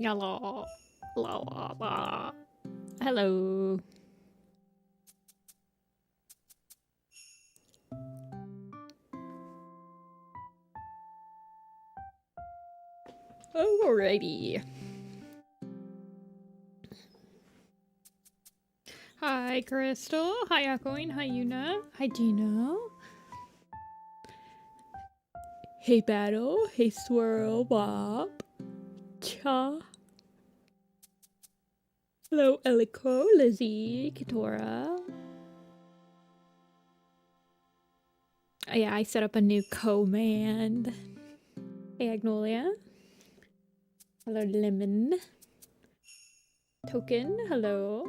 Hello. Hello. Alrighty. Hi, Crystal. Hi, Echoing. Hi, Yuna. Hi, Gino. Hey, Battle. Hey, Swirl. Bob. Cha. Hello, Elico, Lizzie, Katora. Oh, yeah, I set up a new command. Hey, Agnolia. Hello, Lemon. Token, hello.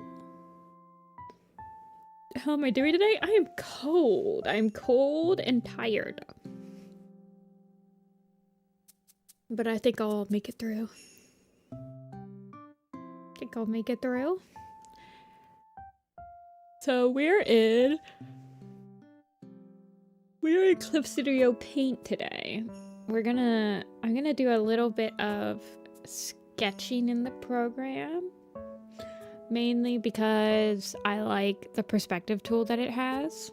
How am I doing today? I am cold. I'm cold and tired. But I think I'll make it through. So we're in Cliff Studio Paint today. I'm gonna do a little bit of sketching in the program. Mainly because I like the perspective tool that it has.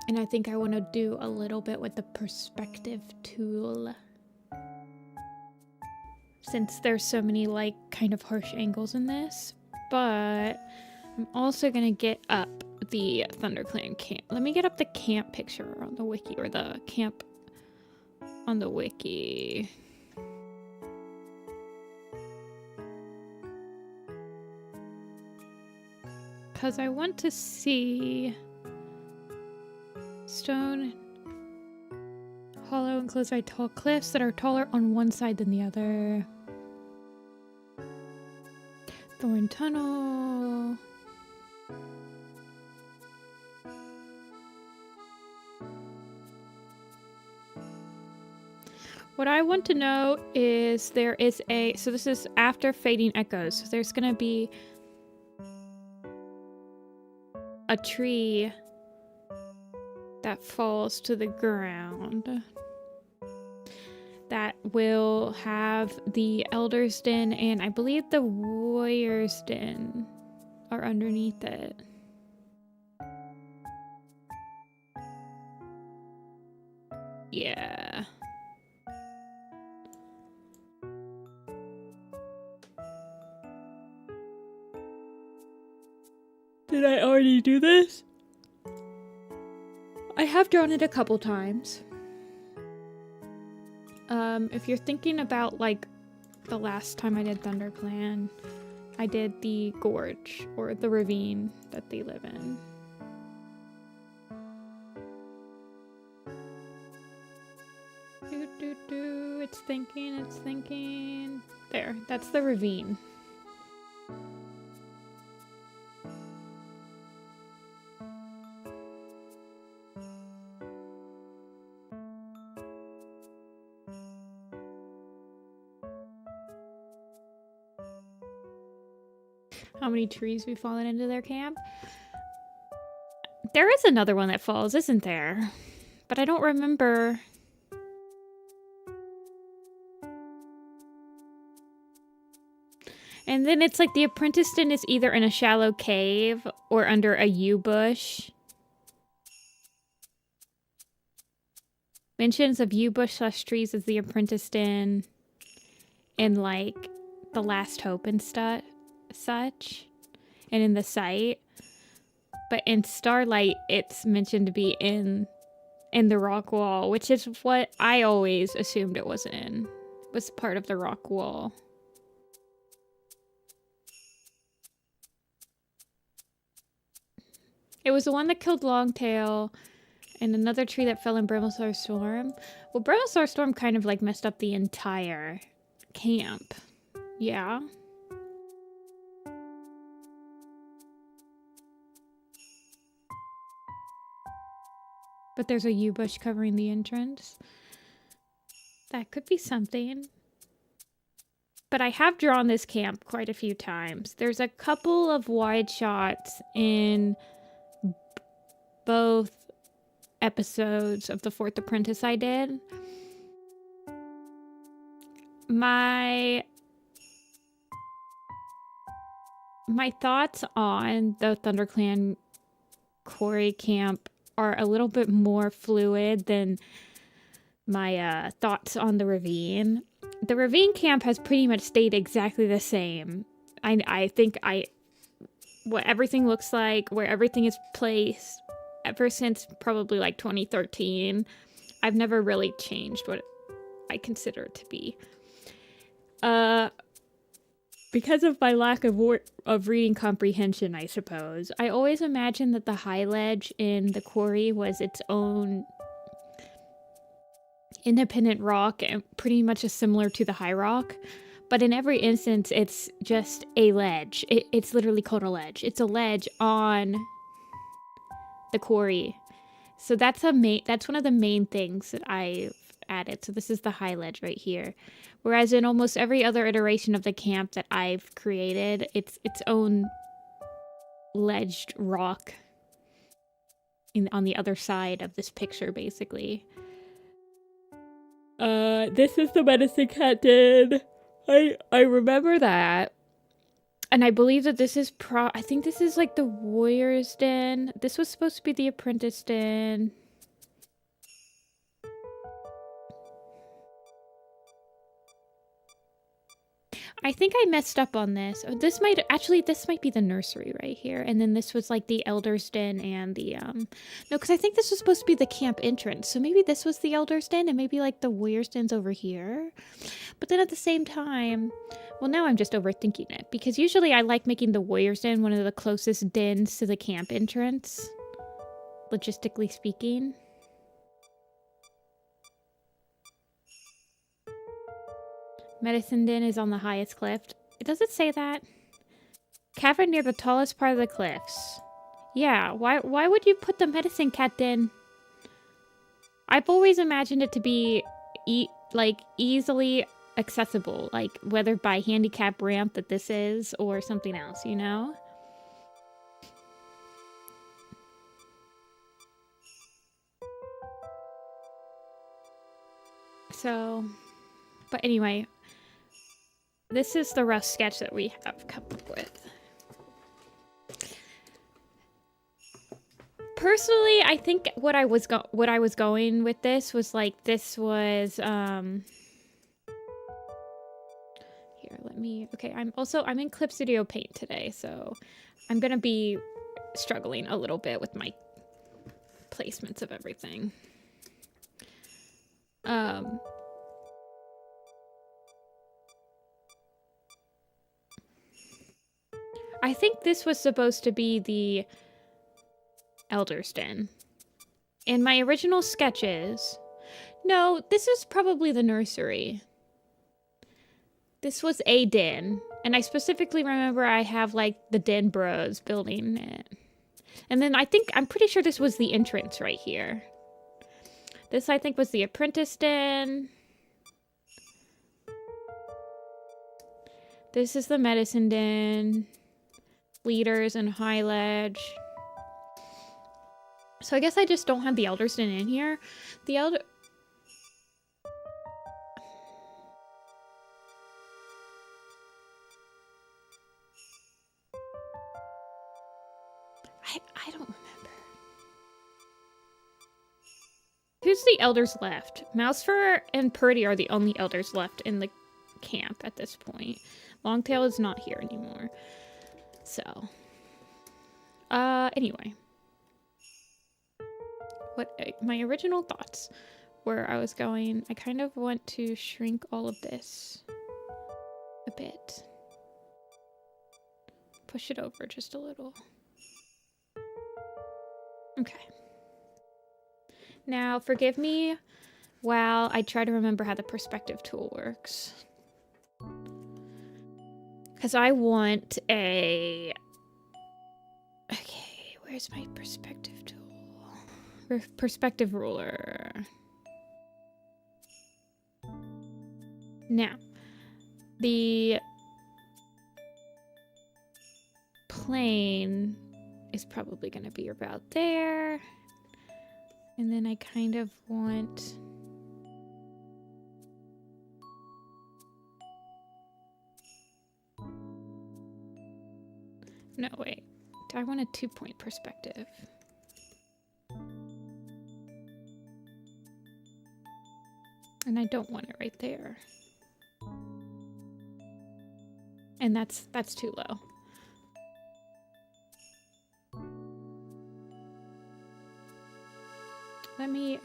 And I think I want to do a little bit with the perspective tool. Since there's so many like kind of harsh angles in this. But I'm also going to get up the ThunderClan camp. Let me get up the camp picture on the wiki, or the camp on the wiki. Because I want to see stone, hollow enclosed by tall cliffs that are taller on one side than the other. Thorn tunnel. What I want to know is there is so this is after Fading Echoes. So there's going to be a tree that falls to the ground that will have the Elder's Den and I believe the Warrior's Den are underneath it. Yeah. Did I already do this? I have drawn it a couple times. If you're thinking about like the last time I did ThunderClan, I did the gorge or the ravine that they live in. It's thinking. There, that's the ravine. How many trees we've fallen into their camp? There is another one that falls, isn't there? But I don't remember. And then it's like the Apprentice Den is either in a shallow cave or under a yew bush. Mentions of yew bush / trees as the Apprentice Den in like the Last Hope and such, and in the site. But in Starlight, it's mentioned to be in the rock wall, which is what I always assumed it was in. It was part of the rock wall. It was the one that killed Longtail and another tree that fell in Brimelstar Storm. Well, Brimelstar Storm kind of like messed up the entire camp. Yeah. But there's a yew bush covering the entrance. That could be something. but I have drawn this camp quite a few times. There's a couple of wide shots in both episodes of The Fourth Apprentice I did. My thoughts on the ThunderClan quarry camp are a little bit more fluid than my thoughts on the ravine. The ravine camp has pretty much stayed exactly the same. I think what everything looks like, where everything is placed, ever since probably like 2013, I've never really changed what I consider it to be. Because of my lack of reading comprehension, I suppose, I always imagined that the high ledge in the quarry was its own independent rock and pretty much as similar to the high rock. But in every instance, it's just a ledge. It's literally called a ledge. It's a ledge on the quarry. So that's one of the main things that I've added. So this is the high ledge right here. Whereas in almost every other iteration of the camp that I've created, it's its own ledged rock on the other side of this picture, basically. This is the medicine cat den. I remember that. And I believe that this is I think this is like the warrior's den. This was supposed to be the apprentice den. I think I messed up on this. Oh, this might be the nursery right here. And then this was like the elder's den and the, no, because I think this was supposed to be the camp entrance. So maybe this was the elder's den and maybe like the warrior's den's over here. But then at the same time, well, now I'm just overthinking it. Because usually I like making the warrior's den one of the closest dens to the camp entrance. Logistically speaking. Medicine Den is on the highest cliff. Does it say that? Cavern near the tallest part of the cliffs. Yeah, why would you put the medicine cat den? I've always imagined it to be easily accessible, like whether by handicap ramp that this is or something else, you know? So, but anyway, this is the rough sketch that we have come up with. Personally, I think what I was going with this was like this was here, let me okay, I'm in Clip Studio Paint today, so I'm gonna be struggling a little bit with my placements of everything. I think this was supposed to be the Elder's Den. In my original sketches... No, this is probably the nursery. This was a den. And I specifically remember I have, like, the Den Bros building it. And then I'm pretty sure this was the entrance right here. This, I think, was the Apprentice Den. This is the Medicine Den. Leaders and high ledge. So I guess I just don't have the Elder's Den in here. The I don't remember. Who's the elders left? Mousefur and Purdy are the only elders left in the camp at this point. Longtail is not here anymore. So, anyway. My original thoughts where I was going, I kind of want to shrink all of this a bit. Push it over just a little. Okay. Now, forgive me while I try to remember how the perspective tool works. Because I want a... Okay, where's my perspective tool? Perspective ruler. Now, The plane is probably going to be about there. And then I kind of want... No, wait. I want a 2-point perspective. And I don't want it right there. And that's too low. Let me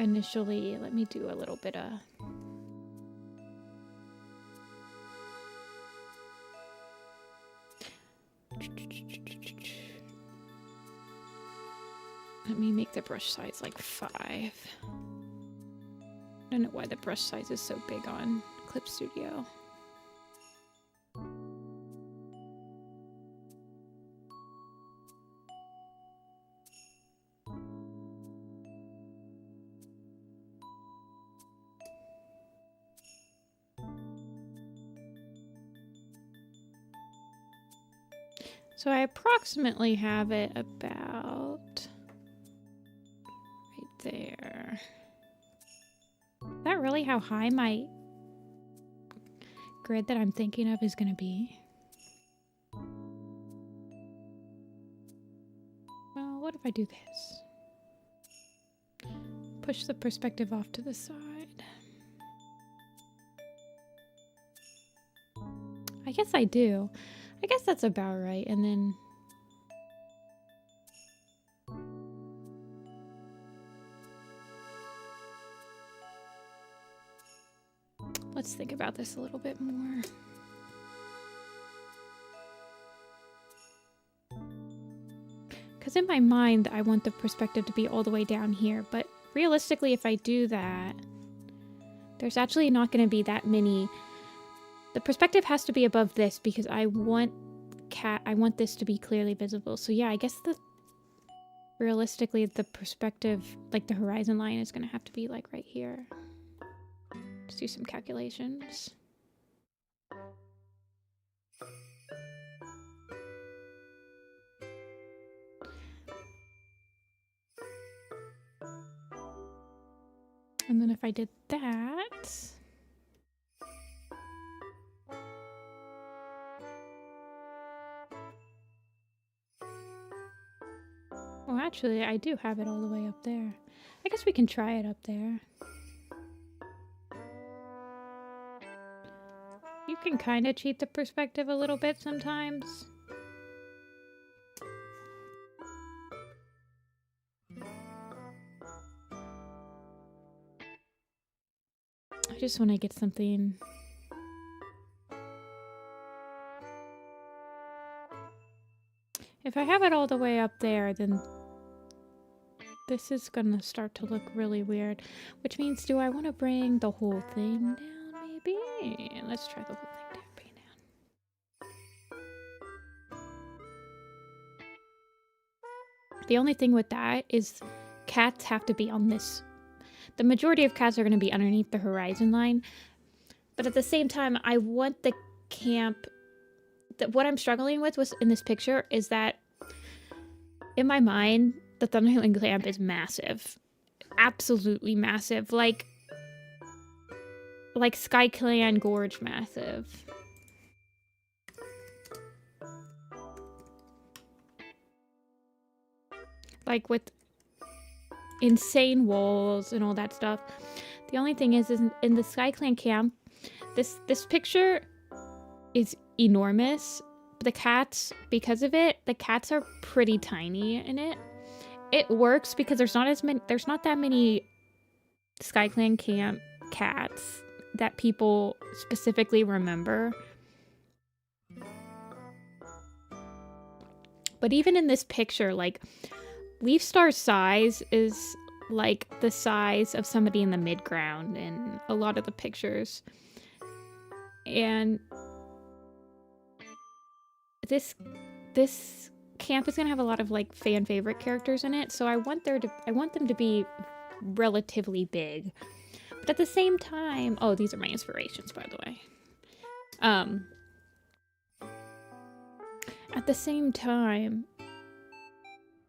do a little bit of... Let me make the brush size like 5. I don't know why the brush size is so big on Clip Studio. So I approximately have it about right there. Is that really how high my grid that I'm thinking of is going to be? Well, what if I do this? Push the perspective off to the side. I guess I do. I guess that's about right. And then let's think about this a little bit more. Because in my mind, I want the perspective to be all the way down here. But realistically, if I do that, there's actually not going to be that many. The perspective has to be above this because I want this to be clearly visible. So yeah, I guess realistically the perspective, like the horizon line, is going to have to be like right here. Let's do some calculations. And then if I did that... Well, actually, I do have it all the way up there. I guess we can try it up there. You can kind of cheat the perspective a little bit sometimes. I just want to get something... If I have it all the way up there, then this is gonna start to look really weird. Which means, do I want to bring the whole thing down, maybe? Let's try the whole thing down, bring it down. The only thing with that is cats have to be on this. The majority of cats are going to be underneath the horizon line. But at the same time, I want the camp... What I'm struggling with in this picture is that in my mind, the ThunderClan camp is massive. Absolutely massive. Like SkyClan Gorge massive. Like with insane walls and all that stuff. The only thing is in the SkyClan camp, this picture is enormous. The cats, because of it, the cats are pretty tiny in it. It works because there's not that many SkyClan camp cats that people specifically remember. But even in this picture, like, Leaf Star's size is like the size of somebody in the midground in a lot of the pictures. And this camp is gonna have a lot of like fan favorite characters in it, so I want them to be relatively big. But at the same time, oh, these are my inspirations, by the way. At the same time,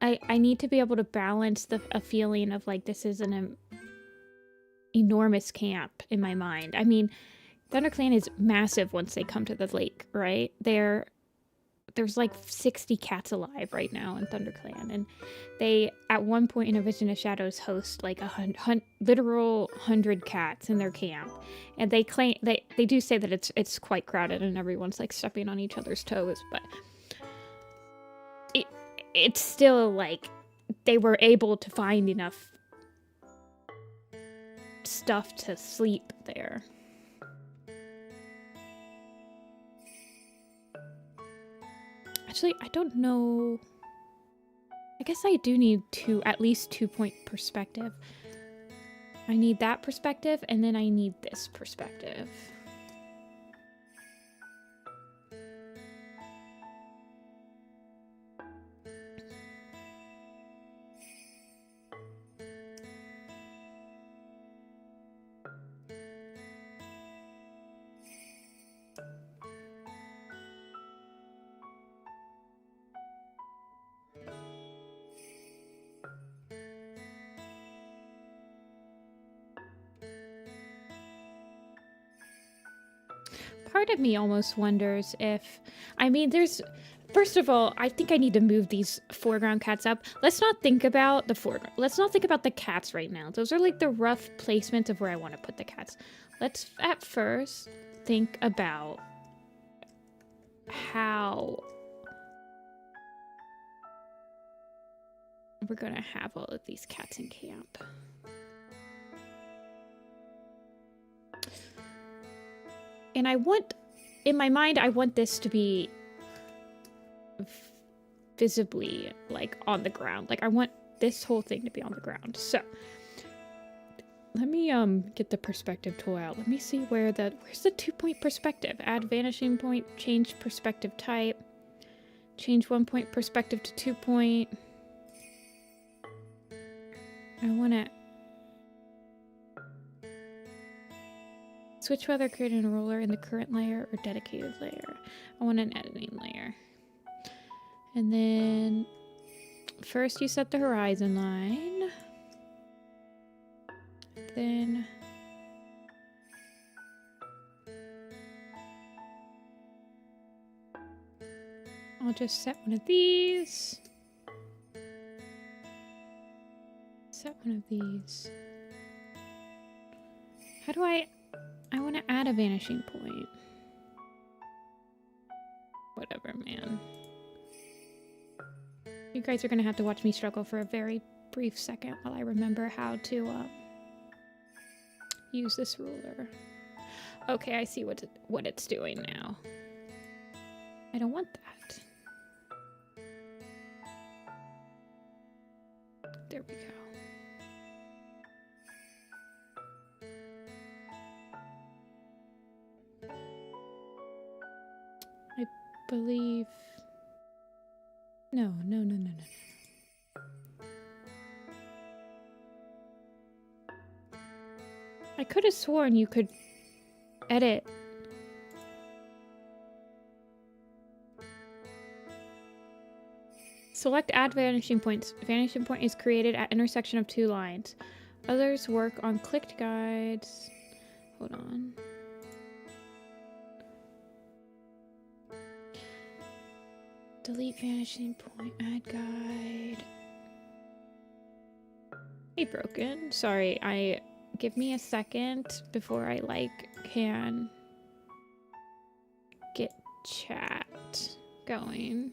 I need to be able to balance a feeling of like this is an enormous camp in my mind. I mean, ThunderClan is massive once they come to the lake, right? There's like 60 cats alive right now in ThunderClan, and they at one point in a Vision of Shadows host like literal 100 cats in their camp, and they claim they do say that it's quite crowded and everyone's like stepping on each other's toes, but it's still like they were able to find enough stuff to sleep there. Actually, I don't know. I guess I do need at least 2-point perspective. I need that perspective, and then I need this perspective. Part of me almost wonders if, I mean, first of all, I think I need to move these foreground cats up. Let's not think about the foreground. Let's not think about the cats right now. Those are like the rough placement of where I want to put the cats. Let's at first think about how we're gonna have all of these cats in camp. And in my mind, I want this to be visibly, like, on the ground. Like, I want this whole thing to be on the ground. So, let me, get the perspective tool out. Let me see where's the 2-point perspective? Add vanishing point, change perspective type, change 1-point perspective to 2-point. I want to switch whether creating a roller in the current layer or dedicated layer. I want an editing layer. And then first you set the horizon line. Then I'll just set one of these. Set one of these. How do I want to add a vanishing point. Whatever, man. You guys are going to have to watch me struggle for a very brief second while I remember how to use this ruler. Okay, I see what it's doing now. I don't want that. There we go. I believe... No. I could have sworn you could edit. Select add vanishing points. Vanishing point is created at intersection of 2 lines. Others work on clicked guides. Hold on. Delete vanishing point, add guide. Hey, broken. Sorry, give me a second before I can get chat going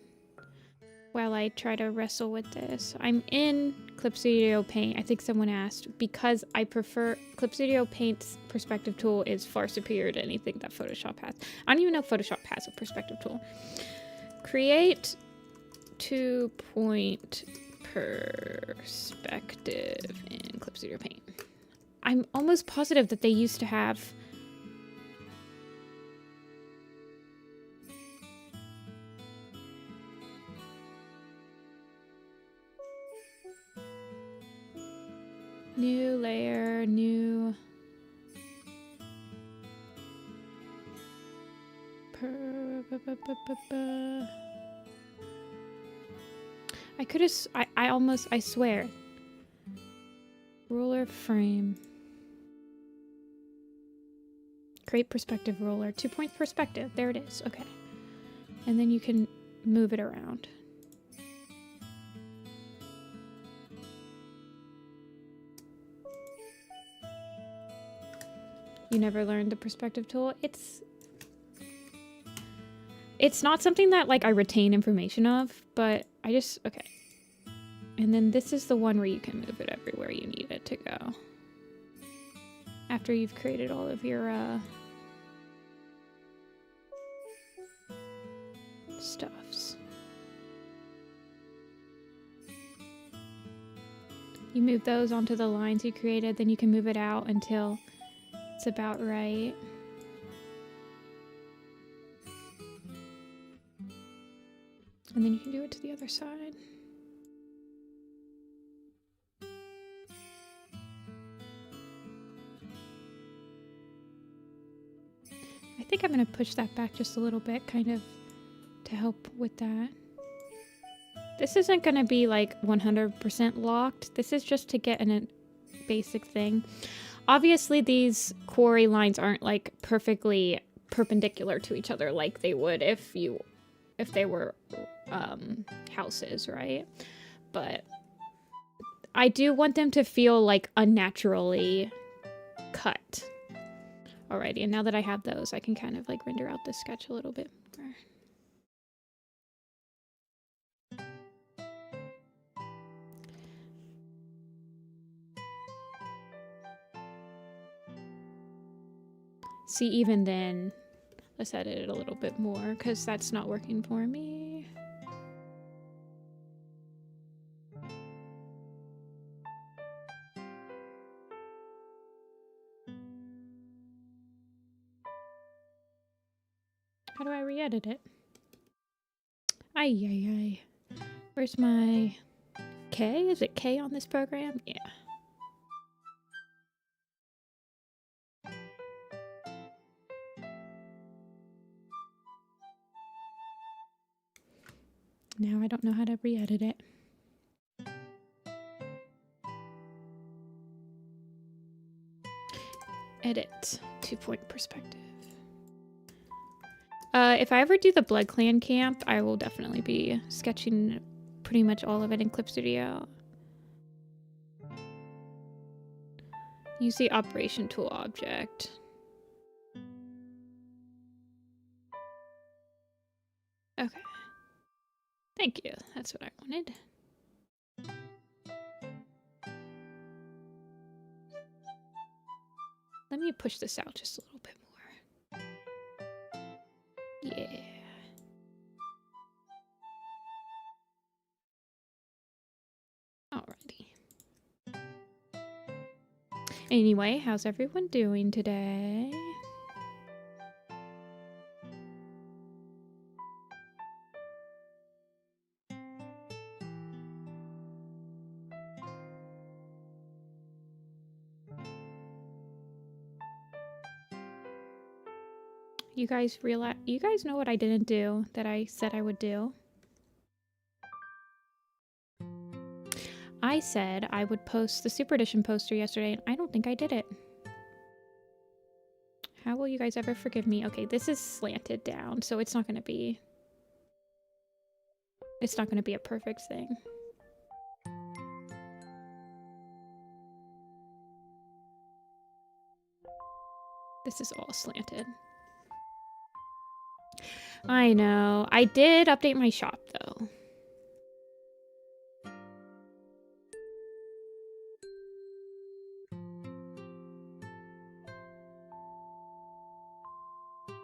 while I try to wrestle with this. I'm in Clip Studio Paint. I think someone asked because I prefer Clip Studio Paint's perspective tool is far superior to anything that Photoshop has. I don't even know if Photoshop has a perspective tool. Create 2-point perspective in Clip Studio Paint. I'm almost positive that they used to have new layer, new I could have. I almost. I swear. Ruler frame. Create perspective ruler. 2-point perspective. There it is. Okay. And then you can move it around. You never learned the perspective tool? It's not something that like I retain information of, but I just, okay. And then this is the one where you can move it everywhere you need it to go. After you've created all of your stuffs. You move those onto the lines you created, then you can move it out until it's about right. And then you can do it to the other side. I think I'm going to push that back just a little bit, kind of to help with that. This isn't going to be like 100% locked. This is just to get in a basic thing. Obviously, these quarry lines aren't like perfectly perpendicular to each other like they would if they were houses, right? But I do want them to feel like unnaturally cut. Alrighty, and now that I have those, I can kind of like render out this sketch a little bit more. See, even then, let's edit it a little bit more because that's not working for me. How do I re-edit it? Ay. Where's my K? Is it K on this program? Yeah. Now I don't know how to re-edit it. Edit. 2-point perspective. If I ever do the Blood Clan camp, I will definitely be sketching pretty much all of it in Clip Studio. Use the operation tool object. Okay. Thank you. That's what I wanted. Let me push this out just a little bit more. Yeah. Alrighty. Anyway, how's everyone doing today? You guys realize, you guys know what I didn't do that I said I would do? I said I would post the Super Edition poster yesterday, and I don't think I did it. How will you guys ever forgive me? Okay, this is slanted down, so it's not gonna be a perfect thing. This is all slanted. I know. I did update my shop, though.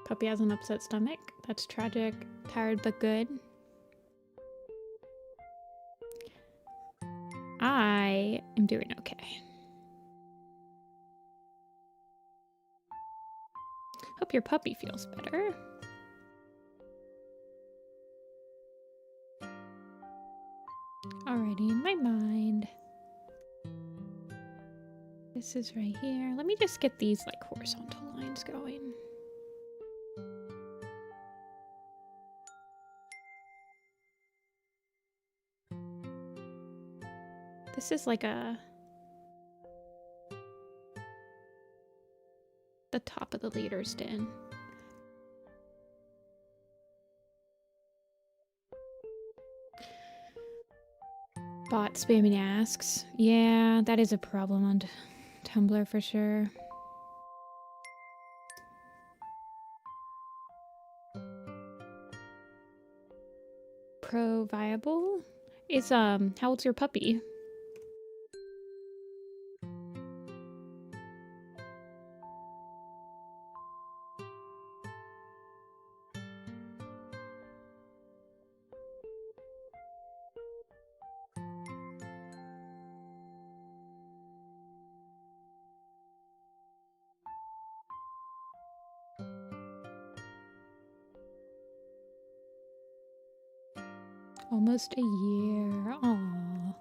Puppy has an upset stomach. That's tragic. Tired but good. I am doing okay. Hope your puppy feels better. Alrighty, in my mind. This is right here. Let me just get these like horizontal lines going. This is like the top of the leader's den. Bot spamming asks. Yeah, that is a problem on Tumblr for sure. Pro viable is how old's your puppy? Almost a year. Aww.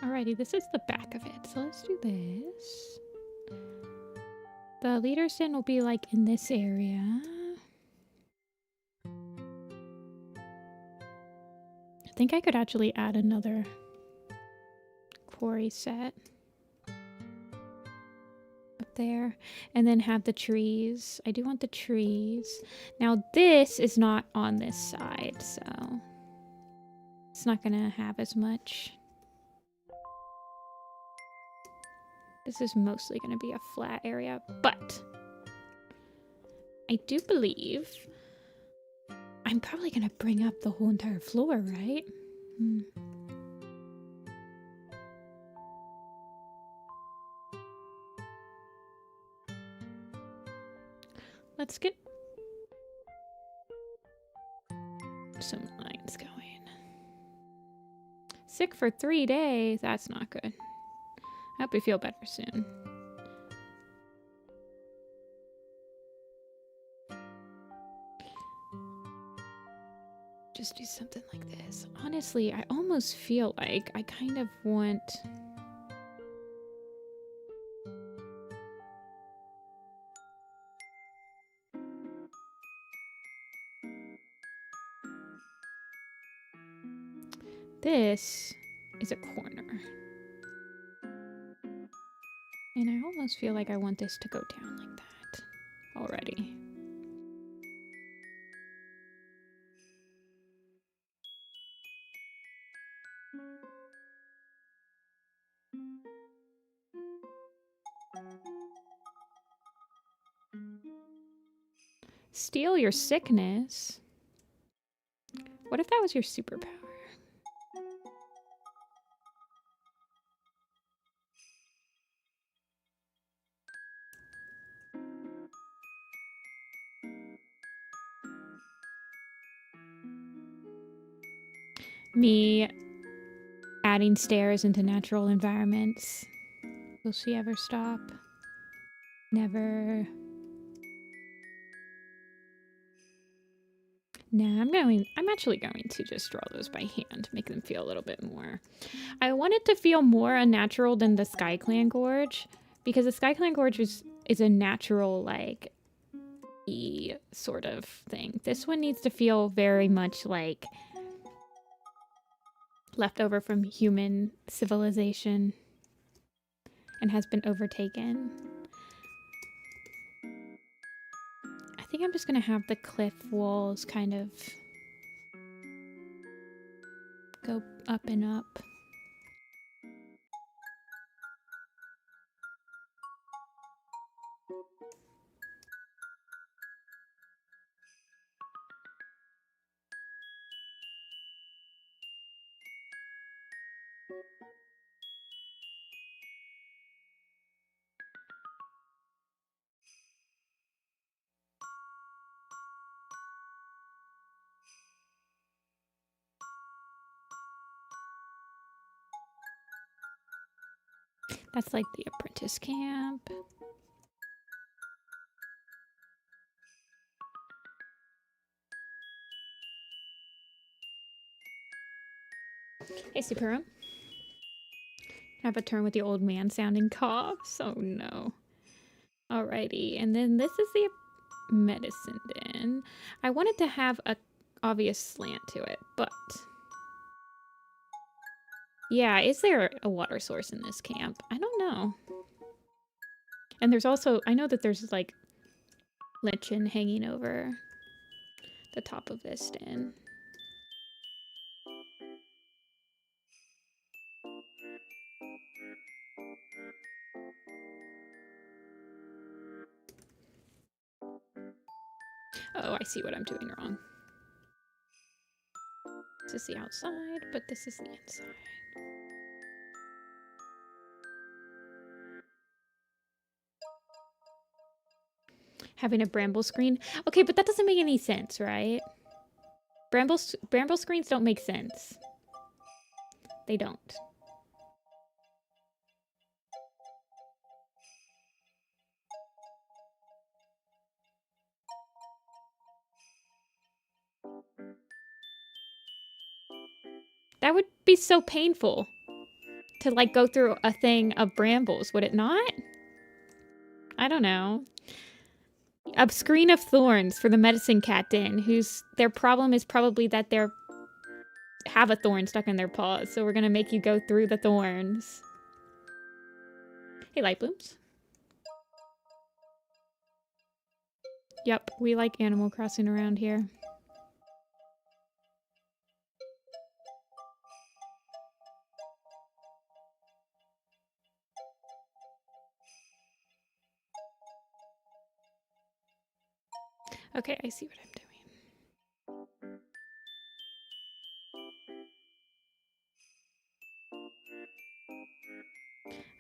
Alrighty, this is the back of it. So let's do this. The leader's den will be like in this area. I think I could actually add another quarry set up there and then have the trees. I do want the trees. Now this is not on this side, so it's not gonna have as much. This is mostly gonna be a flat area, but I do believe I'm probably gonna bring up the whole entire floor, right? Let's get some lines going. Sick for 3 days. That's not good. I hope you feel better soon. Just do something like this. Honestly, I almost feel like I kind of want... This is a corner. And I almost feel like I want this to go down like that already. Steal your sickness? What if that was your superpower? Me adding stairs into natural environments. Will she ever stop? Never. Nah, I'm actually going to just draw those by hand, make them feel a little bit more. I want it to feel more unnatural than the SkyClan Gorge, because the SkyClan Gorge is a natural, like, sort of thing. This one needs to feel very much like left over from human civilization and has been overtaken. I think I'm just gonna have the cliff walls kind of go up and up. That's like the apprentice camp. Hey, Supura. Have a turn with the old man sounding coughs. Oh no. Alrighty, and then this is the medicine den. I wanted to have a obvious slant to it, but Yeah, is there a water source in this camp? I don't know. And there's also, I know that there's like lichen hanging over the top of this den. Oh, I see what I'm doing wrong. This is the outside, but this is the inside. Having a bramble screen? Okay, but that doesn't make any sense, right? Bramble screens don't make sense. They don't. That would be so painful to like go through a thing of brambles, would it not? I don't know. A screen of thorns for the medicine cat den, whose their problem is probably that they have a thorn stuck in their paws, so we're gonna make you go through the thorns. Hey, light blooms. Yep, we like Animal Crossing around here. Okay, I see what I'm doing.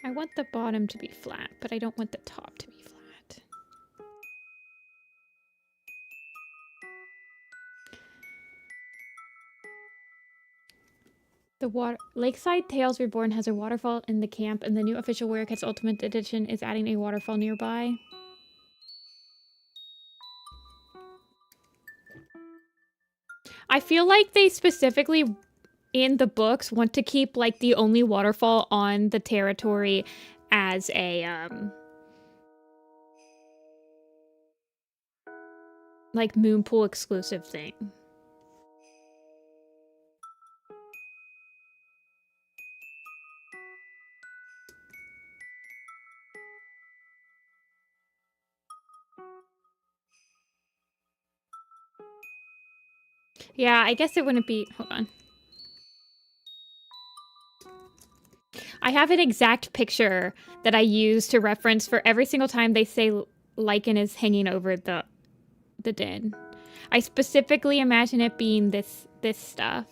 I want the bottom to be flat, but I don't want the top to be flat. The Lakeside Tales Reborn has a waterfall in the camp, and the new official Werecaps Ultimate Edition is adding a waterfall nearby. I feel like they specifically, in the books, want to keep, like, the only waterfall on the territory as a, like, Moonpool exclusive thing. Yeah, I guess it wouldn't be... Hold on. I have an exact picture that I use to reference for every single time they say lichen is hanging over the den. I specifically imagine it being this stuff.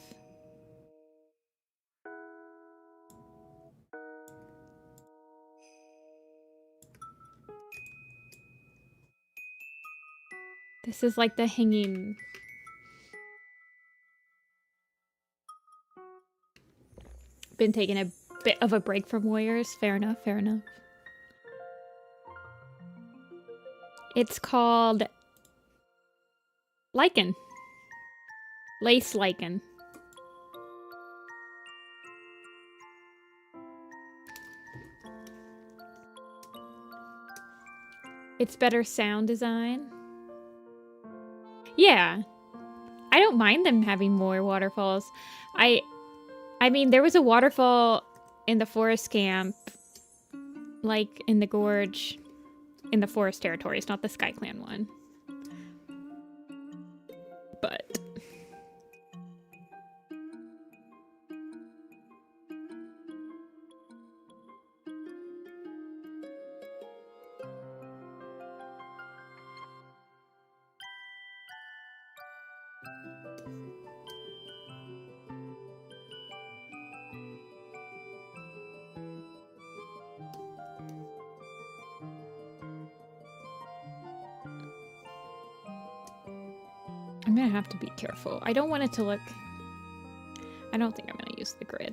This is like the hanging... Been taking a bit of a break from Warriors. Fair enough, fair enough. It's called lichen. Lace lichen. It's better sound design. Yeah. I don't mind them having more waterfalls. I mean, there was a waterfall in the forest camp, like in the gorge, in the forest territories, not the SkyClan one. But... I'm gonna have to be careful. I don't want it to look... I don't think I'm gonna use the grid.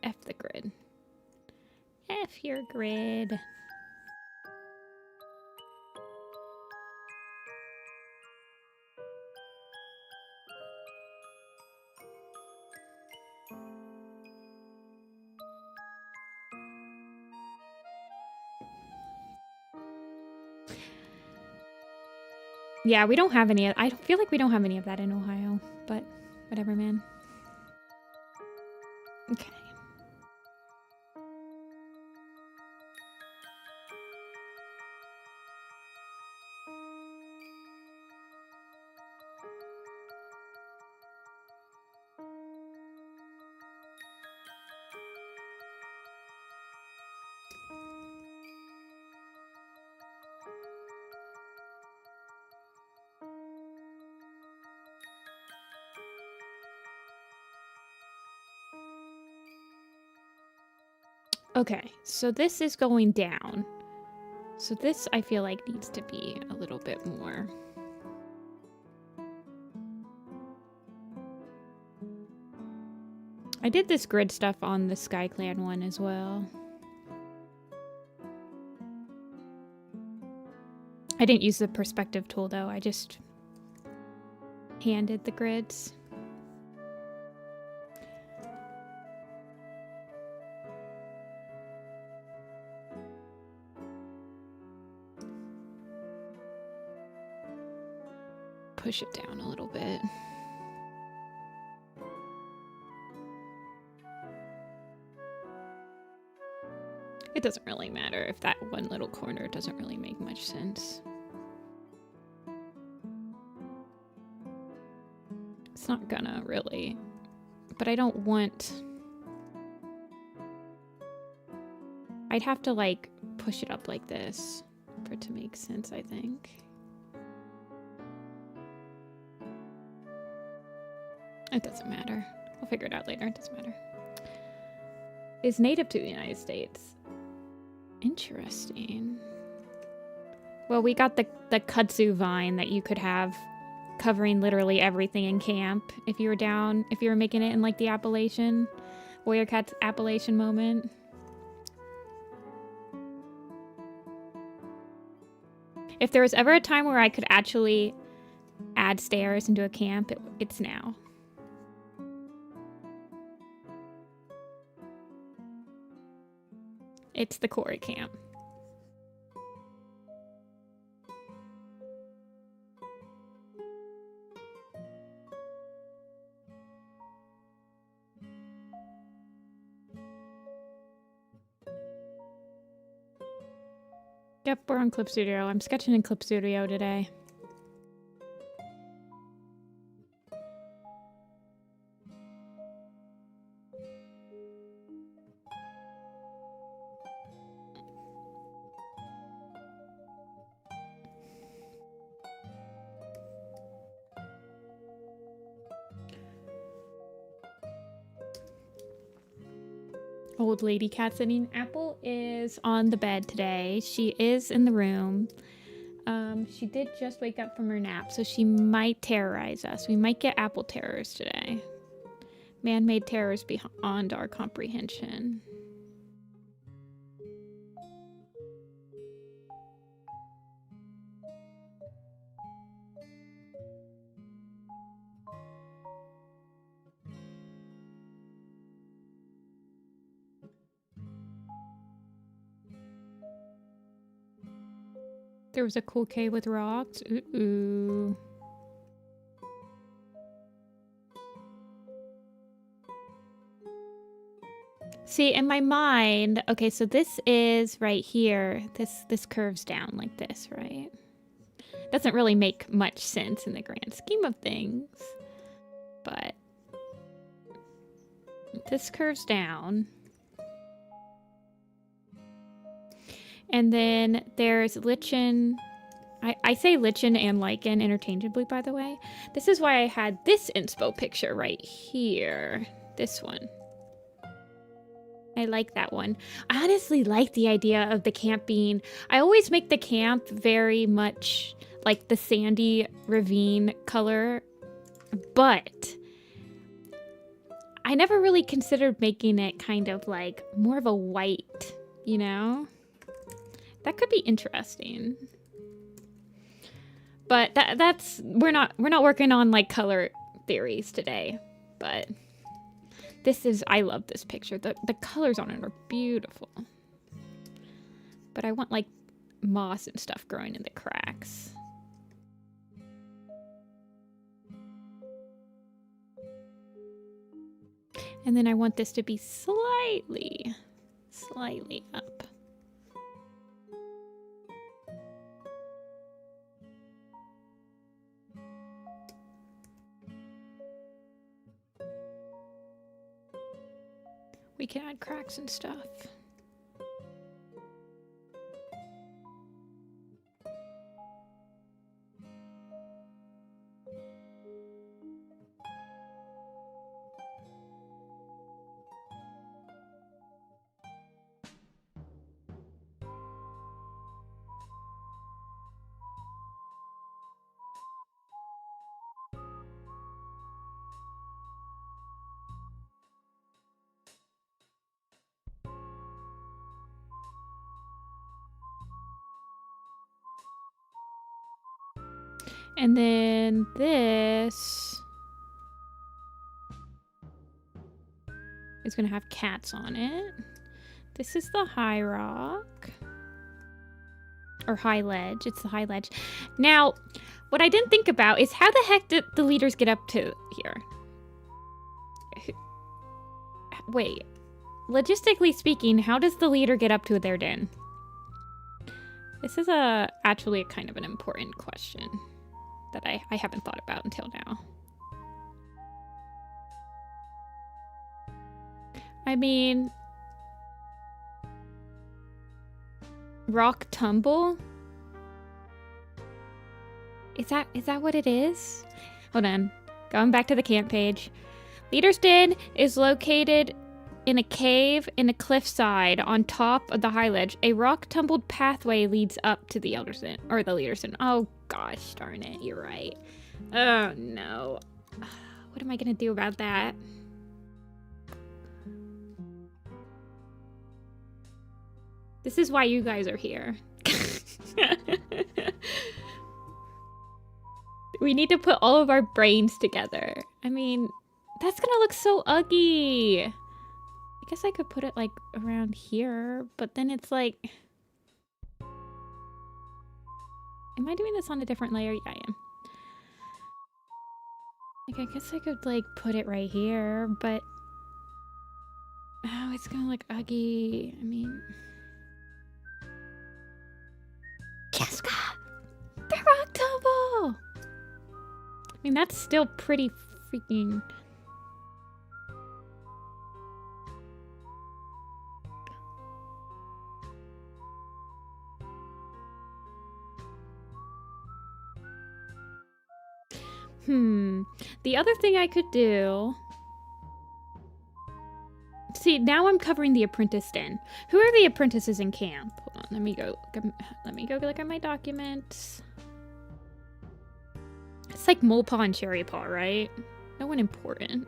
F the grid. F your grid. Yeah, we don't have any... I feel like we don't have any of that in Ohio, but whatever, man. Okay. Okay, so this is going down. So this, I feel like, needs to be a little bit more. I did this grid stuff on the SkyClan one as well. I didn't use the perspective tool though, I just handed the grids. Push it down a little bit. It doesn't really matter if that one little corner doesn't really make much sense. It's not gonna really, but I don't want... I'd have to like push it up like this for it to make sense, I think. It doesn't matter. I'll figure it out later. It doesn't matter. Is native to the United States. Interesting. Well, we got the kudzu vine that you could have covering literally everything in camp if you were making it in like the Appalachian, Warrior Cat's Appalachian moment. If there was ever a time where I could actually add stairs into a camp, it's now. It's the Corey camp. Yep, we're on Clip Studio. I'm sketching in Clip Studio today. Old lady cat sitting. Apple is on the bed today. She is in the room. She did just wake up from her nap, so she might terrorize us. We might get Apple terrors today. Man-made terrors beyond our comprehension. There was a cool cave with rocks. Ooh. See, in my mind, okay, so this is right here. This curves down like this, right? Doesn't really make much sense in the grand scheme of things. But this curves down. And then there's lichen. I say lichen and lichen interchangeably, by the way. This is why I had this inspo picture right here. This one. I like that one. I honestly like the idea of the camp being... I always make the camp very much like the sandy ravine color. But I never really considered making it kind of like more of a white, you know? That could be interesting. But that's we're not working on like color theories today. But this is, I love this picture. The colors on it are beautiful. But I want like moss and stuff growing in the cracks. And then I want this to be slightly up. We can add cracks and stuff. And then this is gonna have cats on it. This is the high rock. Or high ledge. It's the high ledge. Now, what I didn't think about is how the heck did the leaders get up to here? Wait. Logistically speaking, how does the leader get up to their den? This is actually a kind of an important question that I haven't thought about until now. I mean, rock tumble? Is that what it is? Hold on. Going back to the camp page. Leader's Den is located in a cave in a cliffside on top of the high ledge. A rock tumbled pathway leads up to the Elder's Den, or the Leader's Den. Oh gosh, darn it, you're right. Oh no. What am I gonna do about that? This is why you guys are here. We need to put all of our brains together. I mean, that's gonna look so ugly. I guess I could put it like around here, but then it's like... Am I doing this on a different layer? Yeah, I am. Like, I guess I could like put it right here, but... Oh, it's gonna look ugly. I mean... Jessica! The rock tumble! I mean, that's still pretty freaking... The other thing I could do... See, now I'm covering the apprentice den. Who are the apprentices in camp? Hold on, let me go look at my documents. It's like Mole Paw and Cherry Paw, right? No one important.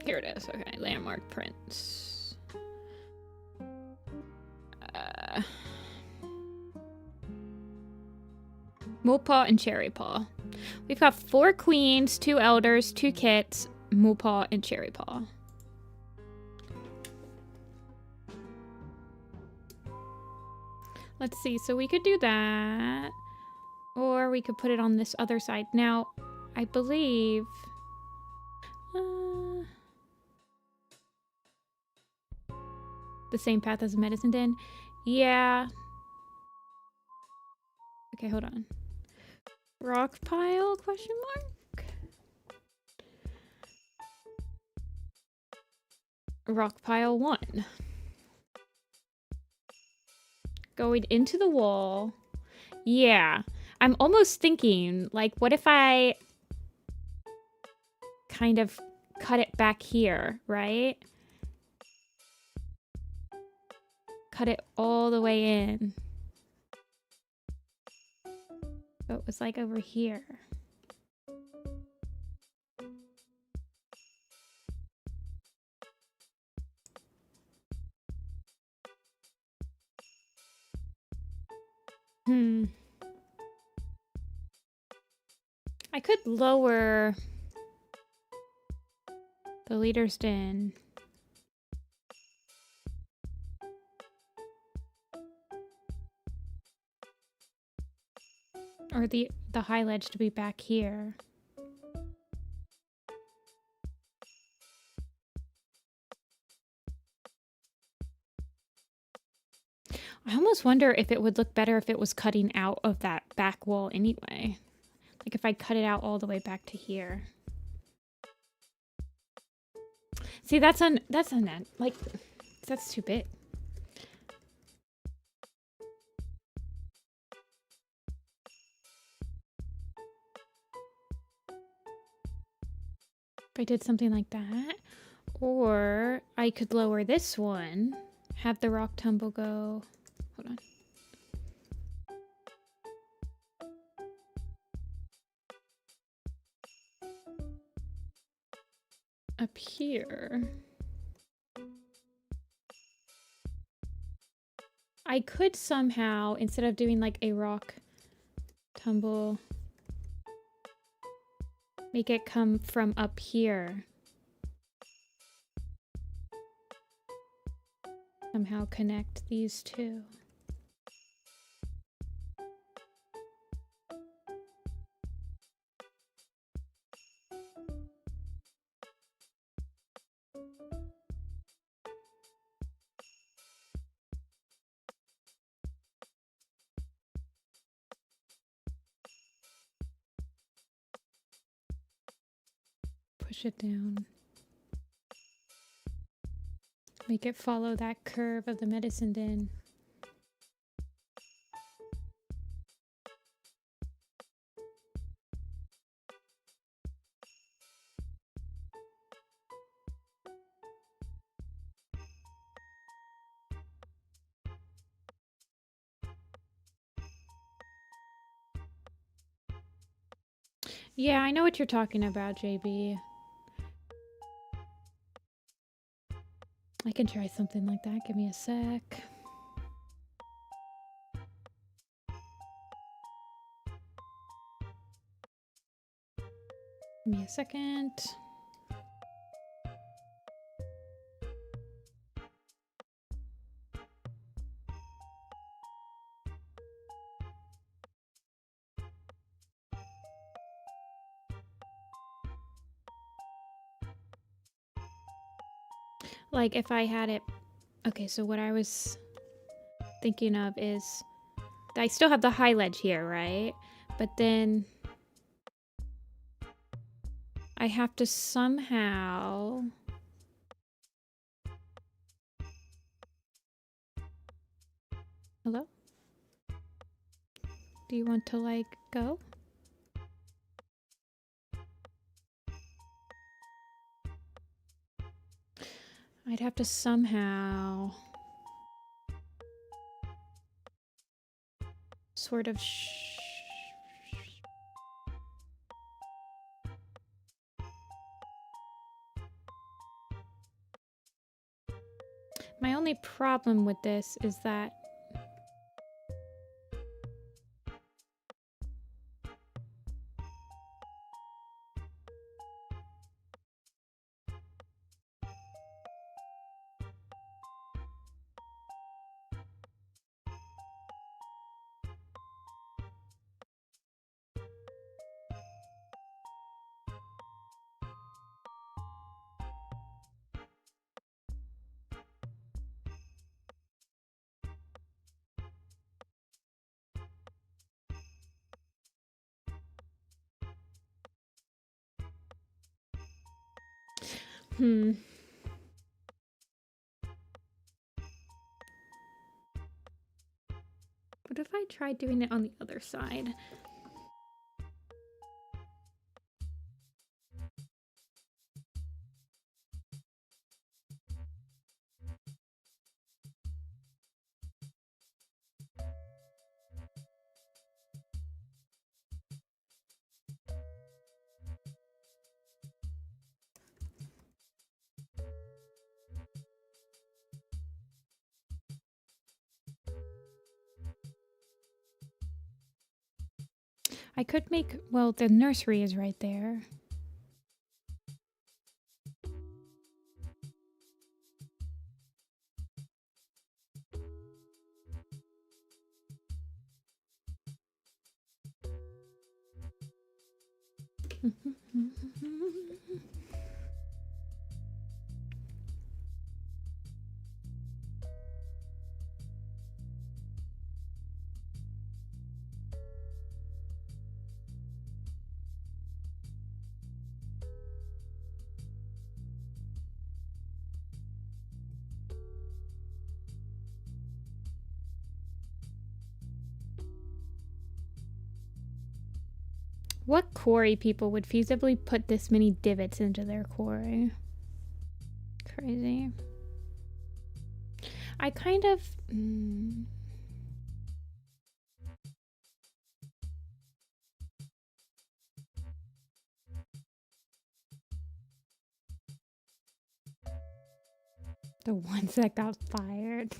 Here it is. Okay, landmark prints. Mole Paw and Cherry Paw. We've got 4 queens, 2 elders, 2 kits, Mole Paw and Cherry Paw. Let's see, so we could do that. Or we could put it on this other side. Now, I believe... the same path as the medicine den? Yeah. Okay, hold on. Rock pile, question mark? Rock pile 1. Going into the wall. Yeah. I'm almost thinking, like, what if I kind of cut it back here, right? Cut it all the way in. So it was like over here. I could lower the Leader's Den. Or the high ledge to be back here. I almost wonder if it would look better if it was cutting out of that back wall anyway. Like if I cut it out all the way back to here. See, that's like, that's too big. If I did something like that. Or I could lower this one, have the rock tumble go, hold on. Up here. I could somehow, instead of doing like a rock tumble, make it come from up here. Somehow connect these two. Push it down. Make it follow that curve of the medicine den. Yeah, I know what you're talking about, JB. I can try something like that. Give me a sec. Give me a second. Like if I had it... Okay, so what I was thinking of is... I still have the high ledge here, right? But then... I have to somehow... Hello? Do you want to, like, go? I'd have to somehow... sort of My only problem with this is that what if I tried doing it on the other side? I could make, well, the nursery is right there. What quarry people would feasibly put this many divots into their quarry? Crazy. I kind of... The ones that got fired.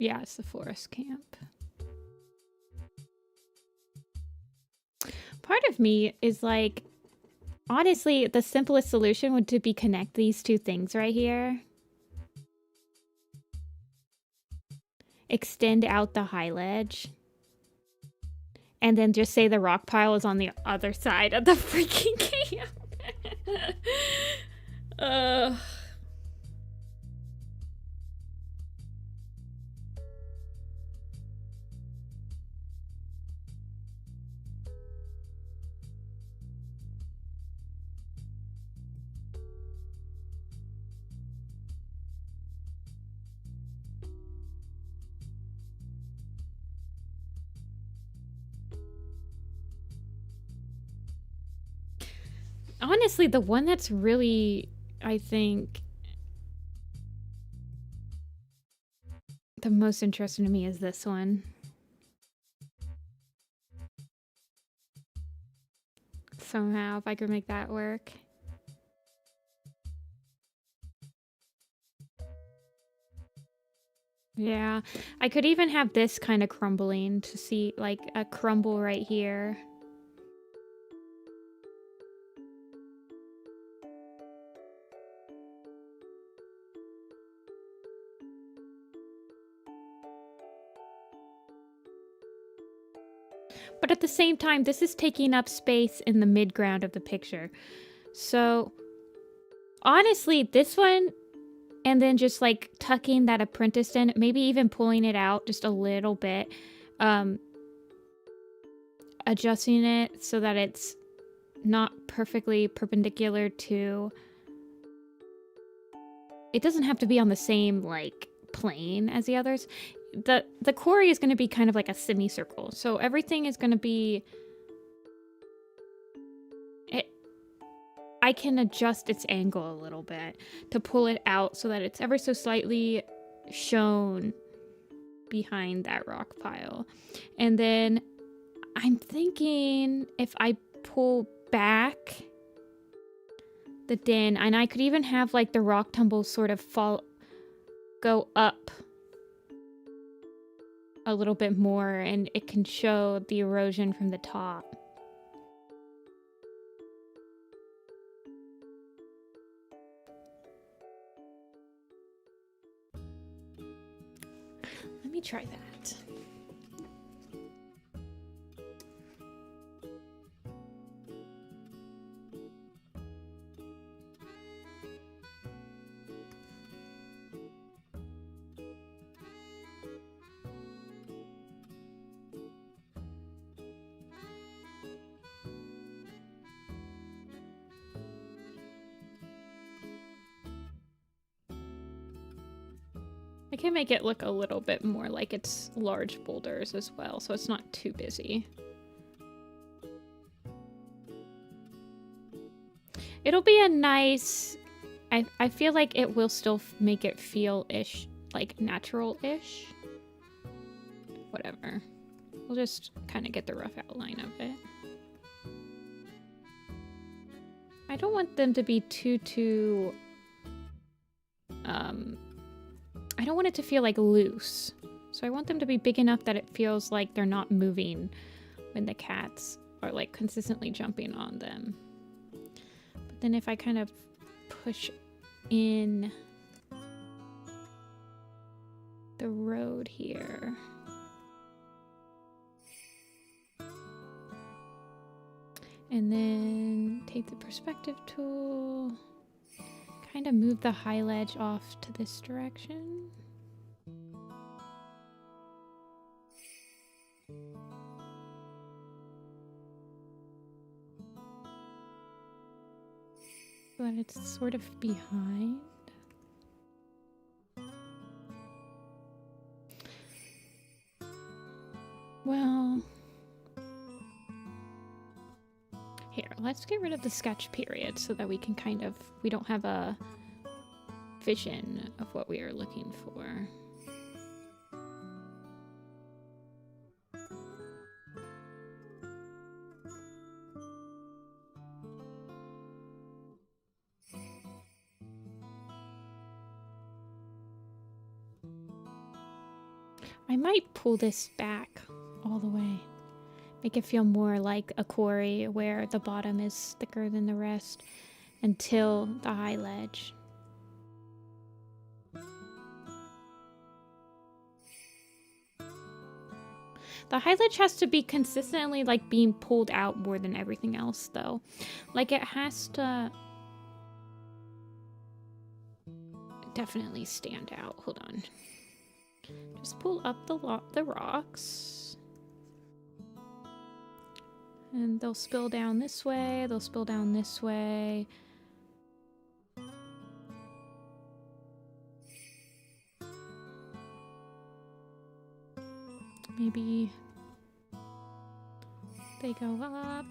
Yeah, it's the forest camp. Part of me is like, honestly, the simplest solution would to be connect these two things right here. Extend out the high ledge. And then just say the rock pile is on the other side of the freaking camp. Honestly, the one that's really, I think, the most interesting to me is this one. Somehow, if I could make that work. Yeah, I could even have this kind of crumbling to see like a crumble right here. But at the same time, this is taking up space in the midground of the picture. So honestly, this one, and then just like tucking that apprentice in, maybe even pulling it out just a little bit, adjusting it so that it's not perfectly perpendicular to, it doesn't have to be on the same like plane as the others. The quarry is going to be kind of like a semicircle, so everything is going to be, I can adjust its angle a little bit to pull it out so that it's ever so slightly shown behind that rock pile. And then I'm thinking if I pull back the den, and I could even have like the rock tumbles sort of go up a little bit more, and it can show the erosion from the top. Let me try that. I can make it look a little bit more like it's large boulders as well, so it's not too busy. It'll be a nice, I feel like it will still make it feel-ish, like natural-ish. Whatever. We'll just kind of get the rough outline of it. I don't want them to be too I don't want it to feel like loose. So I want them to be big enough that it feels like they're not moving when the cats are like consistently jumping on them. But then if I kind of push in the road here. And then take the perspective tool. Kind of move the high ledge off to this direction. So that it's sort of behind. Well, here, let's get rid of the sketch period so that we can kind of, we don't have a vision of what we are looking for. I might pull this back all the way. Make it feel more like a quarry where the bottom is thicker than the rest until the high ledge. The high ledge has to be consistently like being pulled out more than everything else though. Like it has to definitely stand out. Hold on. Just pull up the rocks. And they'll spill down this way, they'll spill down this way. Maybe they go up.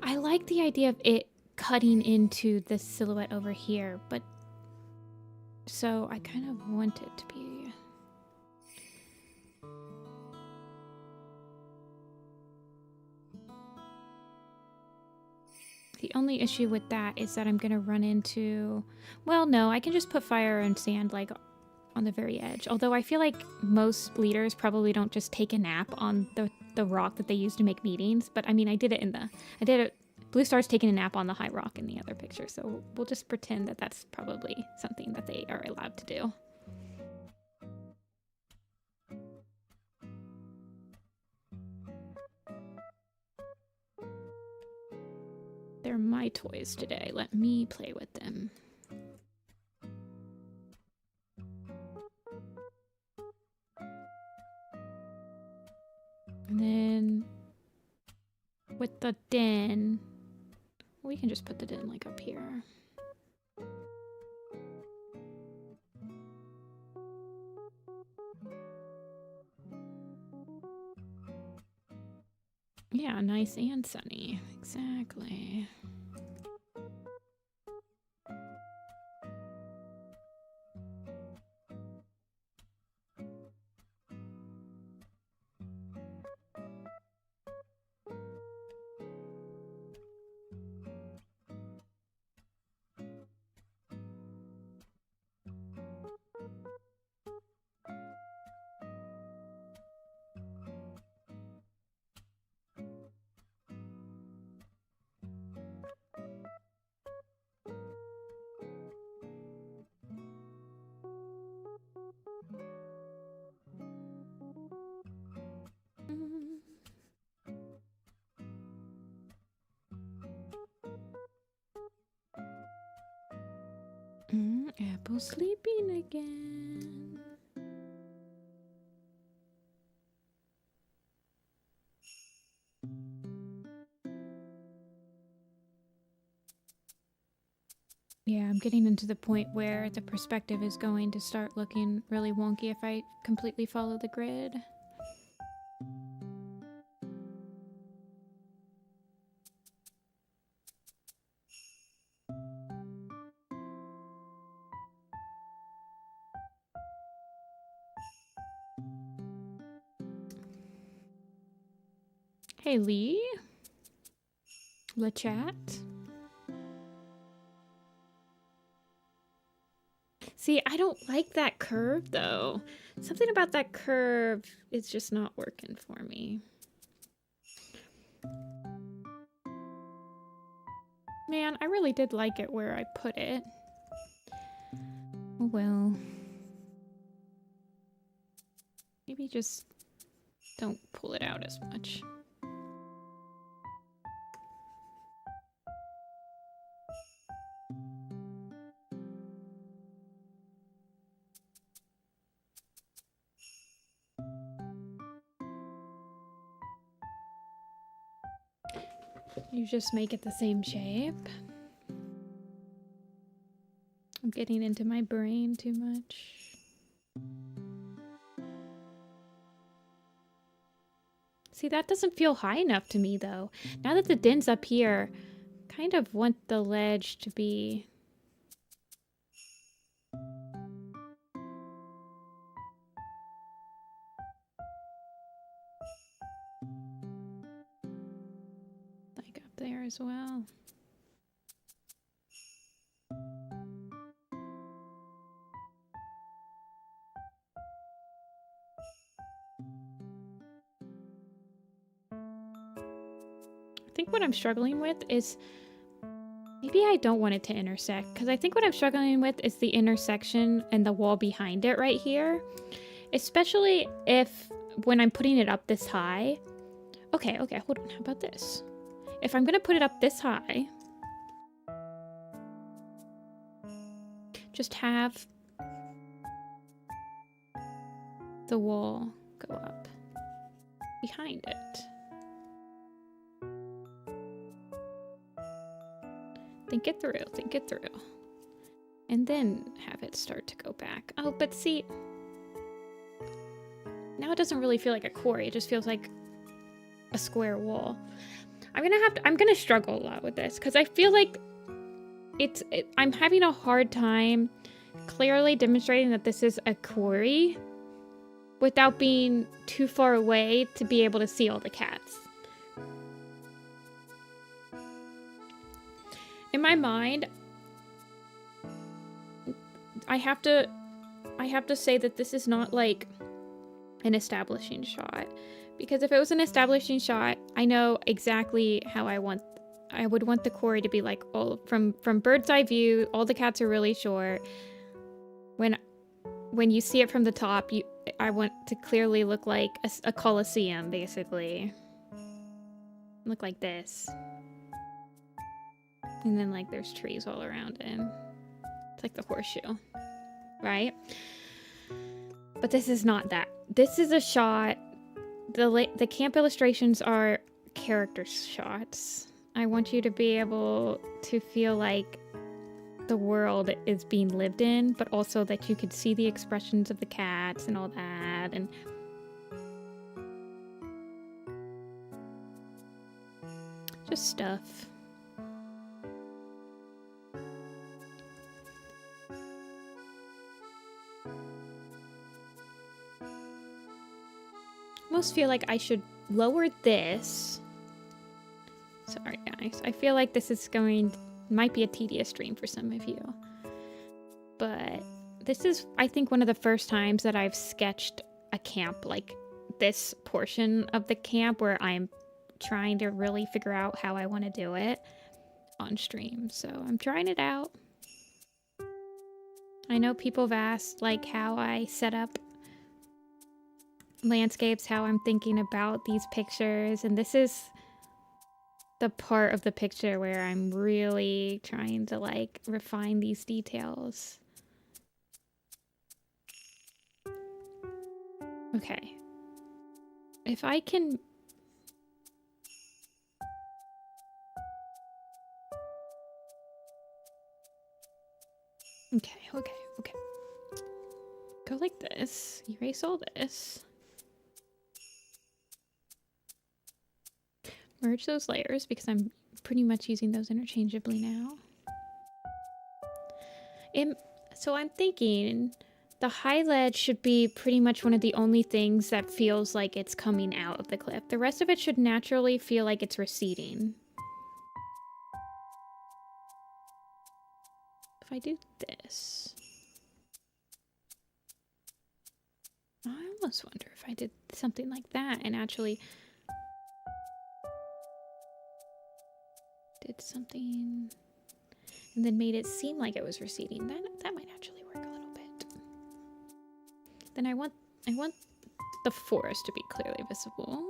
I like the idea of it cutting into the silhouette over here, but so I kind of want it to be. The only issue with that is that I'm going to run into, well, no, I can just put fire and sand like on the very edge. Although I feel like most leaders probably don't just take a nap on the rock that they use to make meetings. But I mean, I did it. Blue Star's taking a nap on the high rock in the other picture. So we'll just pretend that that's probably something that they are allowed to do. They're my toys today. Let me play with them. And then with the den, we can just put the den like up here. Yeah, nice and sunny. Exactly. Apple sleeping again. Yeah, I'm getting into the point where the perspective is going to start looking really wonky if I completely follow the grid. Hey, Lee. Le chat. See, I don't like that curve, though. Something about that curve is just not working for me. Man, I really did like it where I put it. Oh, well. Maybe just don't pull it out as much. You just make it the same shape. I'm getting into my brain too much. See, that doesn't feel high enough to me, though. Now that the den's up here, I kind of want the ledge to be... there as well. I think what I'm struggling with is maybe I don't want it to intersect, because I think what I'm struggling with is the intersection and the wall behind it right here, especially if when I'm putting it up this high. Okay, hold on. How about this? If I'm gonna put it up this high, just have the wall go up behind it. Think it through, think it through. And then have it start to go back. Oh, but see, now it doesn't really feel like a quarry. It just feels like a square wall. I'm gonna struggle a lot with this because I feel like I'm having a hard time clearly demonstrating that this is a quarry without being too far away to be able to see all the cats. In my mind, I have to say that this is not like an establishing shot, because if it was an establishing shot, I know exactly how I would want the quarry to be, like, all from bird's eye view. All the cats are really short. When you see it from the top, I want to clearly look like a coliseum, basically. Look like this. And then, like, there's trees all around it. It's like the horseshoe, right? But this is not that. This is a shot. The camp illustrations are character shots. I want you to be able to feel like the world is being lived in, but also that you could see the expressions of the cats and all that, and just stuff. I almost feel like I should lower this. Sorry guys, I feel like this is might be a tedious stream for some of you, but this is, I think, one of the first times that I've sketched a camp, like this portion of the camp where I'm trying to really figure out how I want to do it on stream. So I'm trying it out. I know people have asked, like, how I set up landscapes, how I'm thinking about these pictures, and this is the part of the picture where I'm really trying to, like, refine these details. Okay. If I can... Okay. Go like this. Erase all this. Merge those layers because I'm pretty much using those interchangeably now. So I'm thinking the high ledge should be pretty much one of the only things that feels like it's coming out of the cliff. The rest of it should naturally feel like it's receding. If I do this... I almost wonder if I did something like that and actually... did something and then made it seem like it was receding. That might actually work a little bit. Then I want the forest to be clearly visible.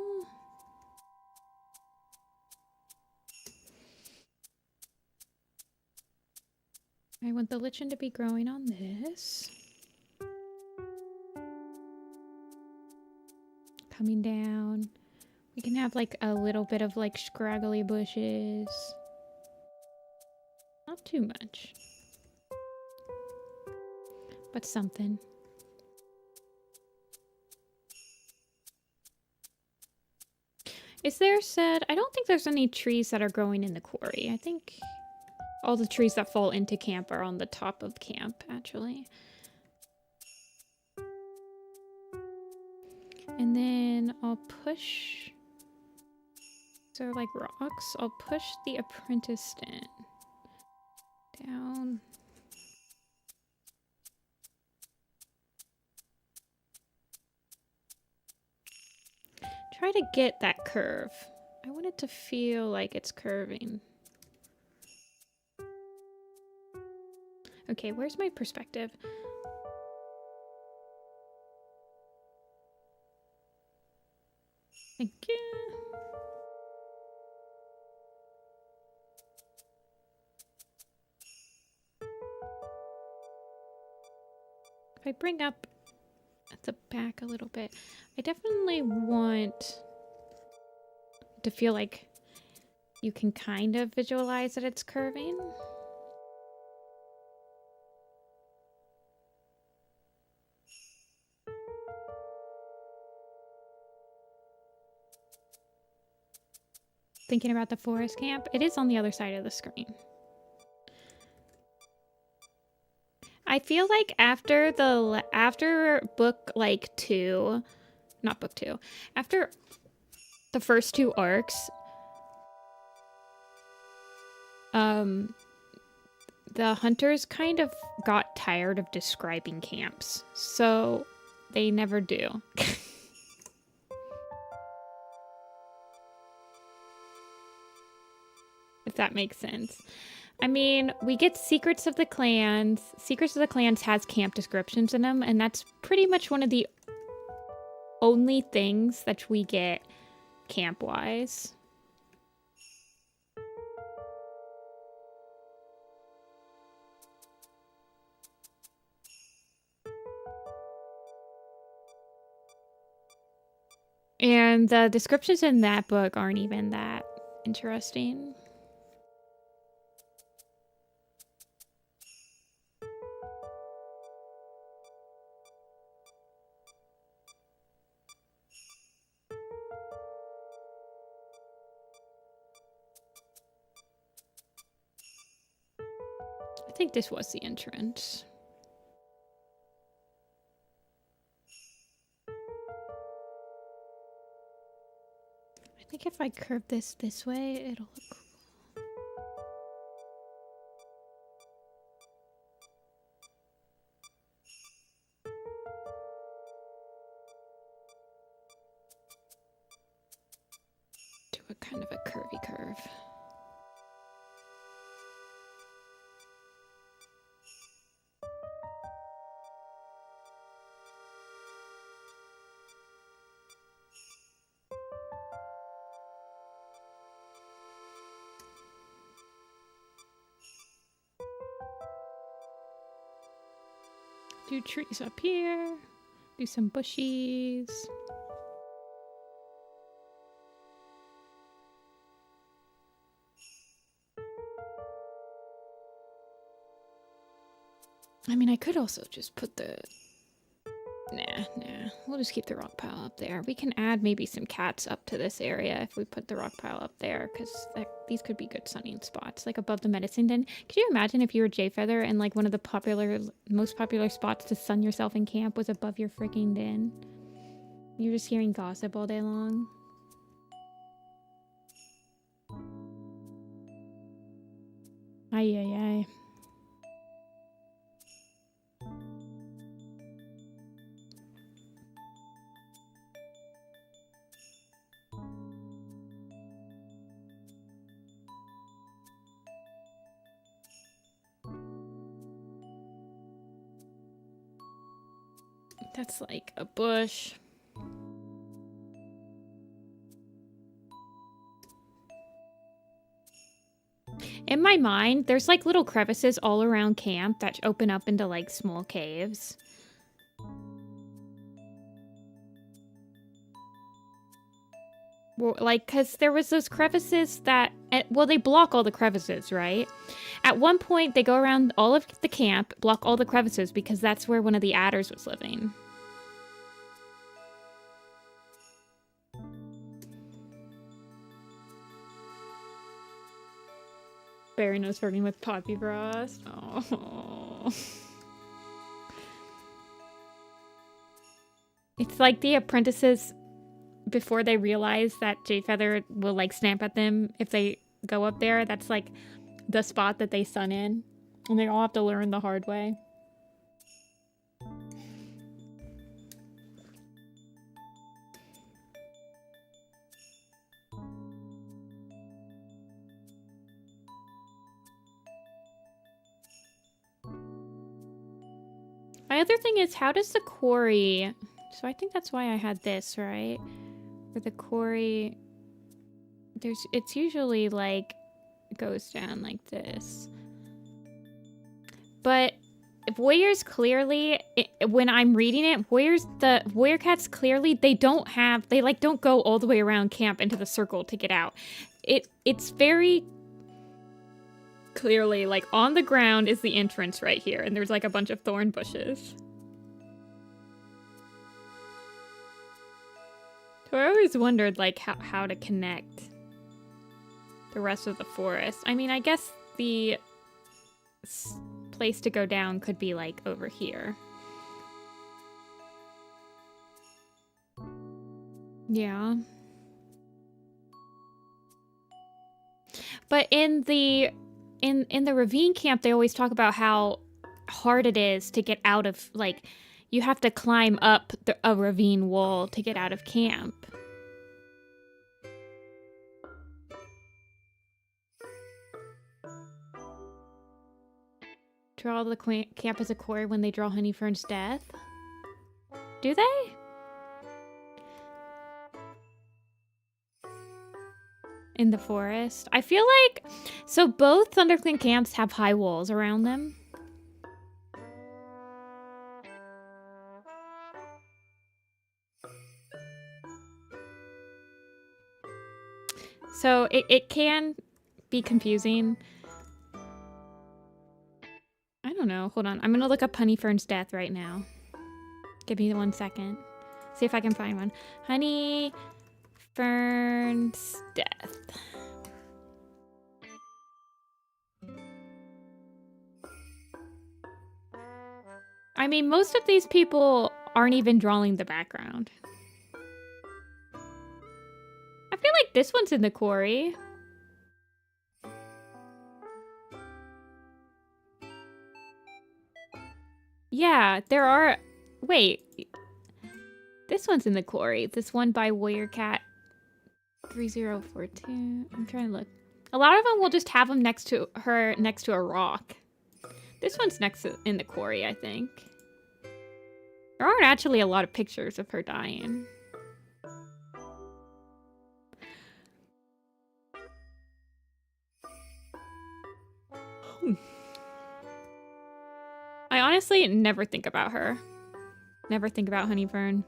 I want the lichen to be growing on this. Coming down. We can have, like, a little bit of, like, scraggly bushes. Not too much. But something. Is there said... I don't think there's any trees that are growing in the quarry. I think all the trees that fall into camp are on the top of camp, actually. And then I'll push So like rocks, I'll push the apprentice in down. Try to get that curve. I want it to feel like it's curving. Okay, where's my perspective? Thank you. If I bring up at the back a little bit, I definitely want to feel like you can kind of visualize that it's curving. Thinking about the forest camp, it is on the other side of the screen. I feel like after book like 2, not book 2, after the first 2 arcs, the hunters kind of got tired of describing camps, so they never do. If that makes sense. I mean, we get Secrets of the Clans. Secrets of the Clans has camp descriptions in them, and that's pretty much one of the only things that we get camp-wise. And the descriptions in that book aren't even that interesting. I think this was the entrance. I think if I curve this way, it'll look cool. Do a kind of a curvy curve. Do trees up here. Do some bushies. I mean, I could also just put the... Nah. We'll just keep the rock pile up there. We can add maybe some cats up to this area if we put the rock pile up there, because these could be good sunning spots, like above the medicine den. Could you imagine if you were Jay Feather and like one of the most popular spots to sun yourself in camp was above your freaking den? You're just hearing gossip all day long. Ay. That's like a bush. In my mind, there's like little crevices all around camp that open up into like small caves. Well, like, because there was those crevices that, well, they block all the crevices, right? At one point, they go around all of the camp, block all the crevices, because that's where one of the adders was living. Barry knows flirting with Poppy Frost. Oh. It's like the apprentices before they realize that Jade Feather will like snap at them if they go up there. That's like the spot that they sun in, and they all have to learn the hard way. My other thing is, how does the quarry... So I think that's why I had this, right? For the quarry... It's usually like... goes down like this. But Warriors clearly... when I'm reading it, the Warrior Cats clearly, they don't go all the way around camp into the circle to get out. It's very... clearly, like, on the ground is the entrance right here, and there's like a bunch of thorn bushes. So I always wondered like how to connect the rest of the forest. I mean, I guess the place to go down could be like over here. Yeah. But in the ravine camp, they always talk about how hard it is to get out of, like, you have to climb up a ravine wall to get out of camp. Draw the camp as a quarry when they draw Honeyfern's death? Do they? In the forest? I feel like... So both ThunderClan camps have high walls around them. So it can be confusing. I don't know. Hold on. I'm going to look up Honeyfern's death right now. Give me 1 second. See if I can find one. Honeyfern's death. I mean, most of these people aren't even drawing the background. I feel like this one's in the quarry. Yeah, there are... Wait. This one's in the quarry. This one by Warrior Cat 3042. I'm trying to look. A lot of them will just have them next to a rock. This one's in the quarry, I think. There aren't actually a lot of pictures of her dying. I honestly never think about her. Never think about Honeyfern.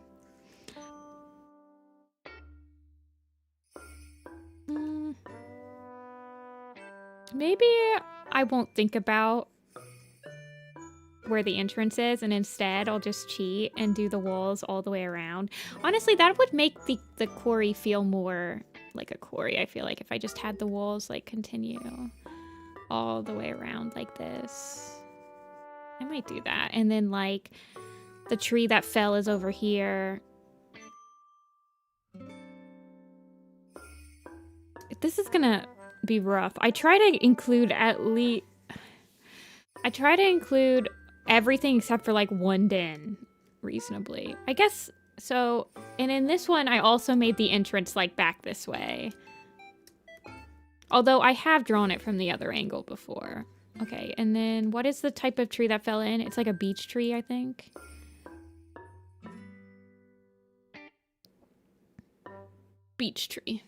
Maybe I won't think about where the entrance is, and instead I'll just cheat and do the walls all the way around. Honestly, that would make the quarry feel more like a quarry, I feel like, if I just had the walls like continue all the way around like this. I might do that. And then like the tree that fell is over here. This is gonna be rough. I try to include everything except for like one den reasonably. I guess so. And in this one, I also made the entrance like back this way. Although I have drawn it from the other angle before. Okay, and then what is the type of tree that fell in? It's like a beech tree, I think. Beech tree.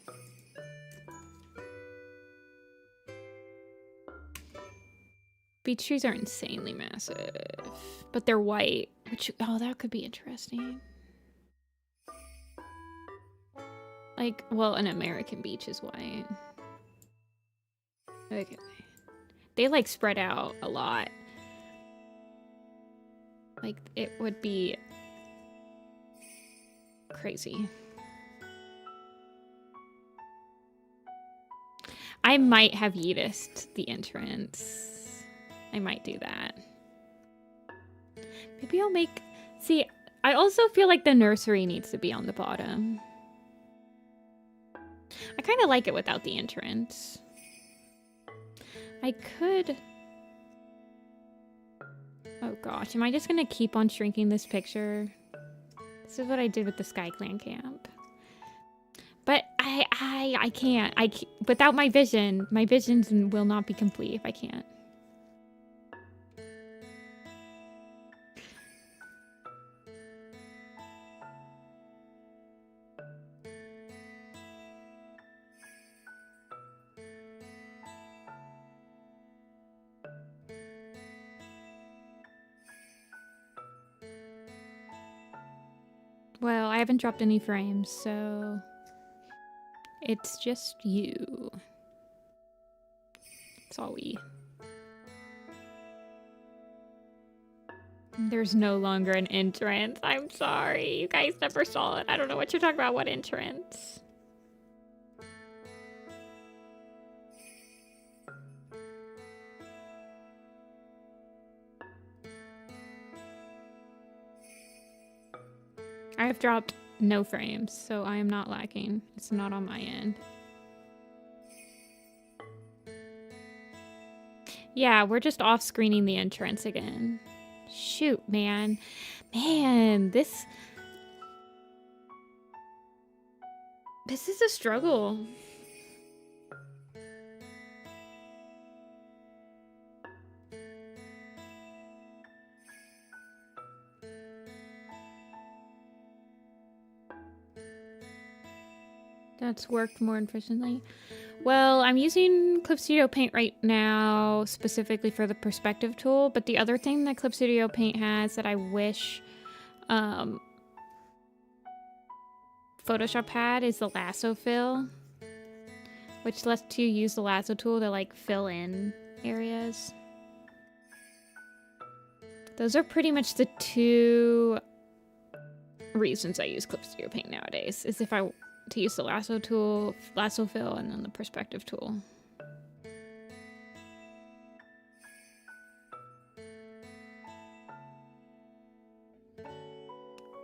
Beech trees are insanely massive, but they're white, which, oh, that could be interesting. Like, well, an American beech is white. Okay. They, like, spread out a lot. Like, it would be crazy. I might have Yeetised the entrance. I might do that. Maybe I'll make... See, I also feel like the nursery needs to be on the bottom. I kind of like it without the entrance. I could... Oh gosh, am I just gonna keep on shrinking this picture? This is what I did with the SkyClan camp. But I can't. Without my vision, my visions will not be complete if I can't. Well, I haven't dropped any frames, so it's just you. It's all we. There's no longer an entrance. I'm sorry. You guys never saw it. I don't know what you're talking about. What entrance? I have dropped no frames, so I am not lacking. It's not on my end. Yeah, we're just off-screening the entrance again. Shoot, man. Man, this is a struggle. That's worked more efficiently. Well, I'm using Clip Studio Paint right now specifically for the perspective tool, but the other thing that Clip Studio Paint has that I wish Photoshop had is the lasso fill, which lets you use the lasso tool to like fill in areas. Those are pretty much the two reasons I use Clip Studio Paint nowadays, is if I to use the lasso tool, lasso fill, and then the perspective tool.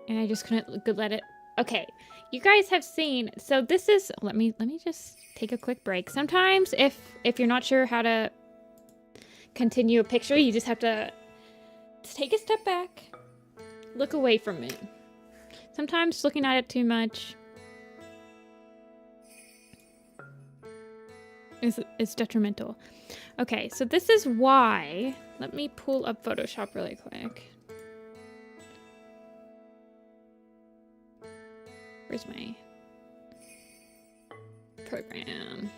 And I just couldn't let it. Okay, you guys have seen. So this is. Let me just take a quick break. Sometimes if you're not sure how to continue a picture, you just have to take a step back, look away from it. Sometimes looking at it too much is detrimental. Okay, so this is why. Let me pull up Photoshop really quick. Where's my program?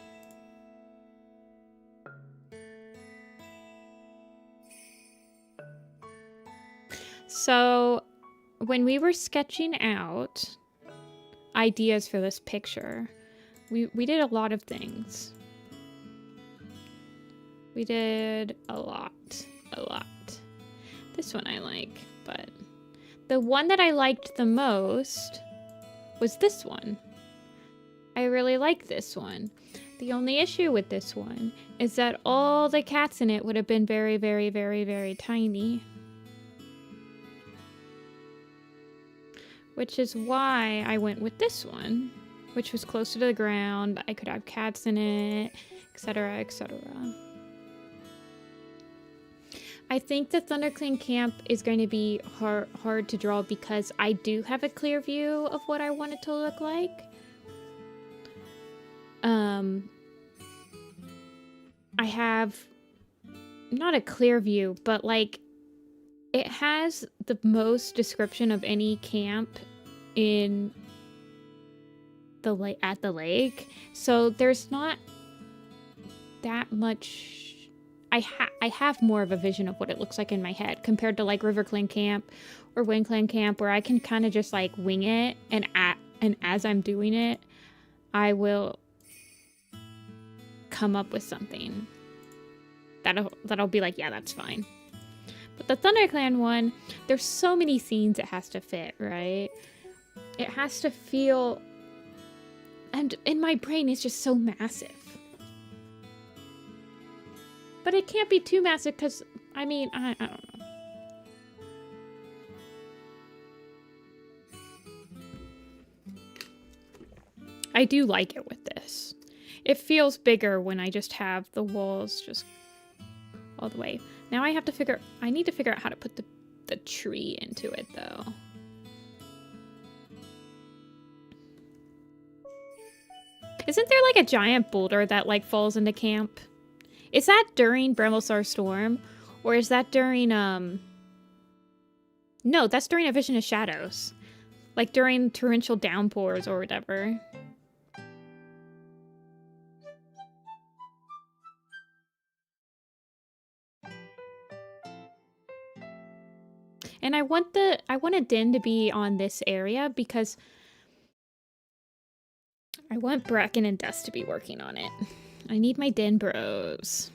So when we were sketching out ideas for this picture, we did a lot of things. We did a lot. This one I like, but the one that I liked the most was this one. I really like this one. The only issue with this one is that all the cats in it would have been very, very, very, very tiny. Which is why I went with this one, which was closer to the ground. I could have cats in it, etc., etc. I think the ThunderClan camp is going to be hard to draw because I do have a clear view of what I want it to look like. I have not a clear view, but like it has the most description of any camp in the at the lake. So there's not that much. I have more of a vision of what it looks like in my head compared to like RiverClan camp or WindClan camp, where I can kind of just like wing it, and as I'm doing it, I will come up with something that'll be like, yeah, that's fine. But the ThunderClan one, there's so many scenes it has to fit, right? It has to feel, and in my brain it's just so massive. But it can't be too massive because, I mean, I don't know. I do like it with this. It feels bigger when I just have the walls just all the way. Now I need to figure out how to put the tree into it though. Isn't there like a giant boulder that like falls into camp? Is that during Bramblestar Storm? Or is that during, no, that's during A Vision of Shadows. Like during torrential downpours or whatever. And I want a den to be on this area because I want Bracken and Dust to be working on it. I need my den bros.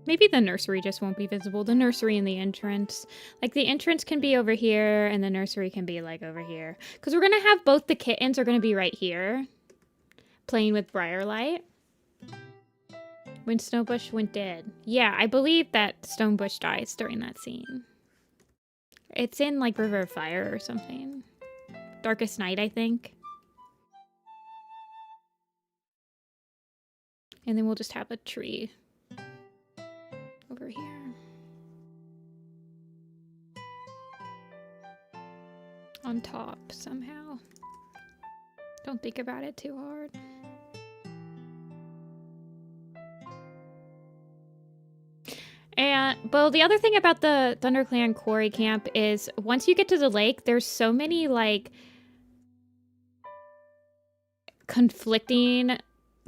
Maybe the nursery just won't be visible. The nursery and the entrance. Like, the entrance can be over here, and the nursery can be, like, over here. Because we're going to have both the kittens are going to be right here. Playing with Briarlight. When Snowbush went dead. Yeah, I believe that Stonebush dies during that scene. It's in, like, River of Fire or something. Darkest Night, I think. And then we'll just have a tree over here. On top somehow. Don't think about it too hard. And, well, the other thing about the ThunderClan quarry camp is once you get to the lake, there's so many, like, conflicting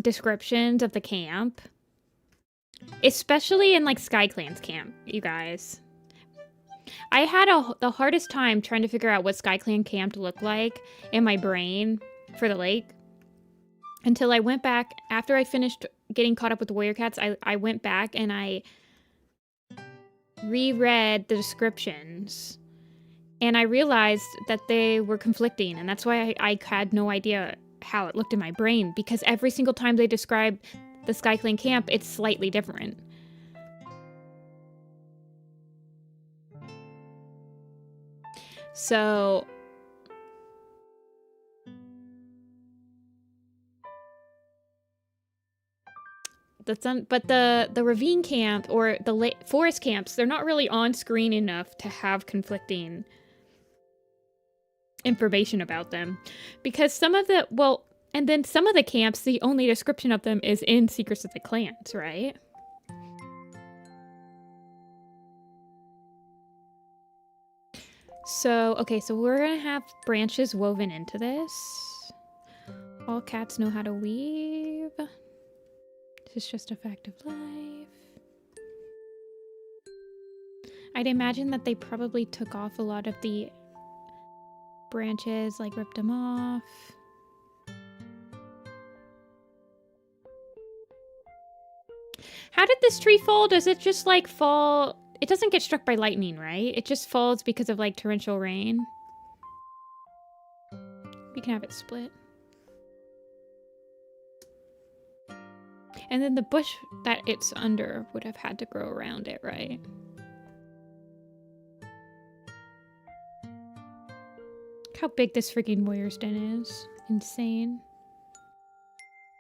descriptions of the camp. Especially in, like, SkyClan's camp, you guys. I had the hardest time trying to figure out what SkyClan camp looked like in my brain for the lake. Until I went back, after I finished getting caught up with the Warrior Cats, I went back and I reread the descriptions. And I realized that they were conflicting, and that's why I had no idea how it looked in my brain, because every single time they describe the SkyClan camp, it's slightly different. So but the ravine camp or the forest camps, they're not really on screen enough to have conflicting information about them, because some of the and then some of the camps, the only description of them is in Secrets of the Clans, right? So, okay, so we're gonna have branches woven into this. All cats know how to weave. This is just a fact of life. I'd imagine that they probably took off a lot of the branches, like ripped them off. How did this tree fall? Does it just like fall? It doesn't get struck by lightning, right? It just falls because of like torrential rain. We can have it split. And then the bush that it's under would have had to grow around it, right? Look how big this freaking warrior's den is. Insane.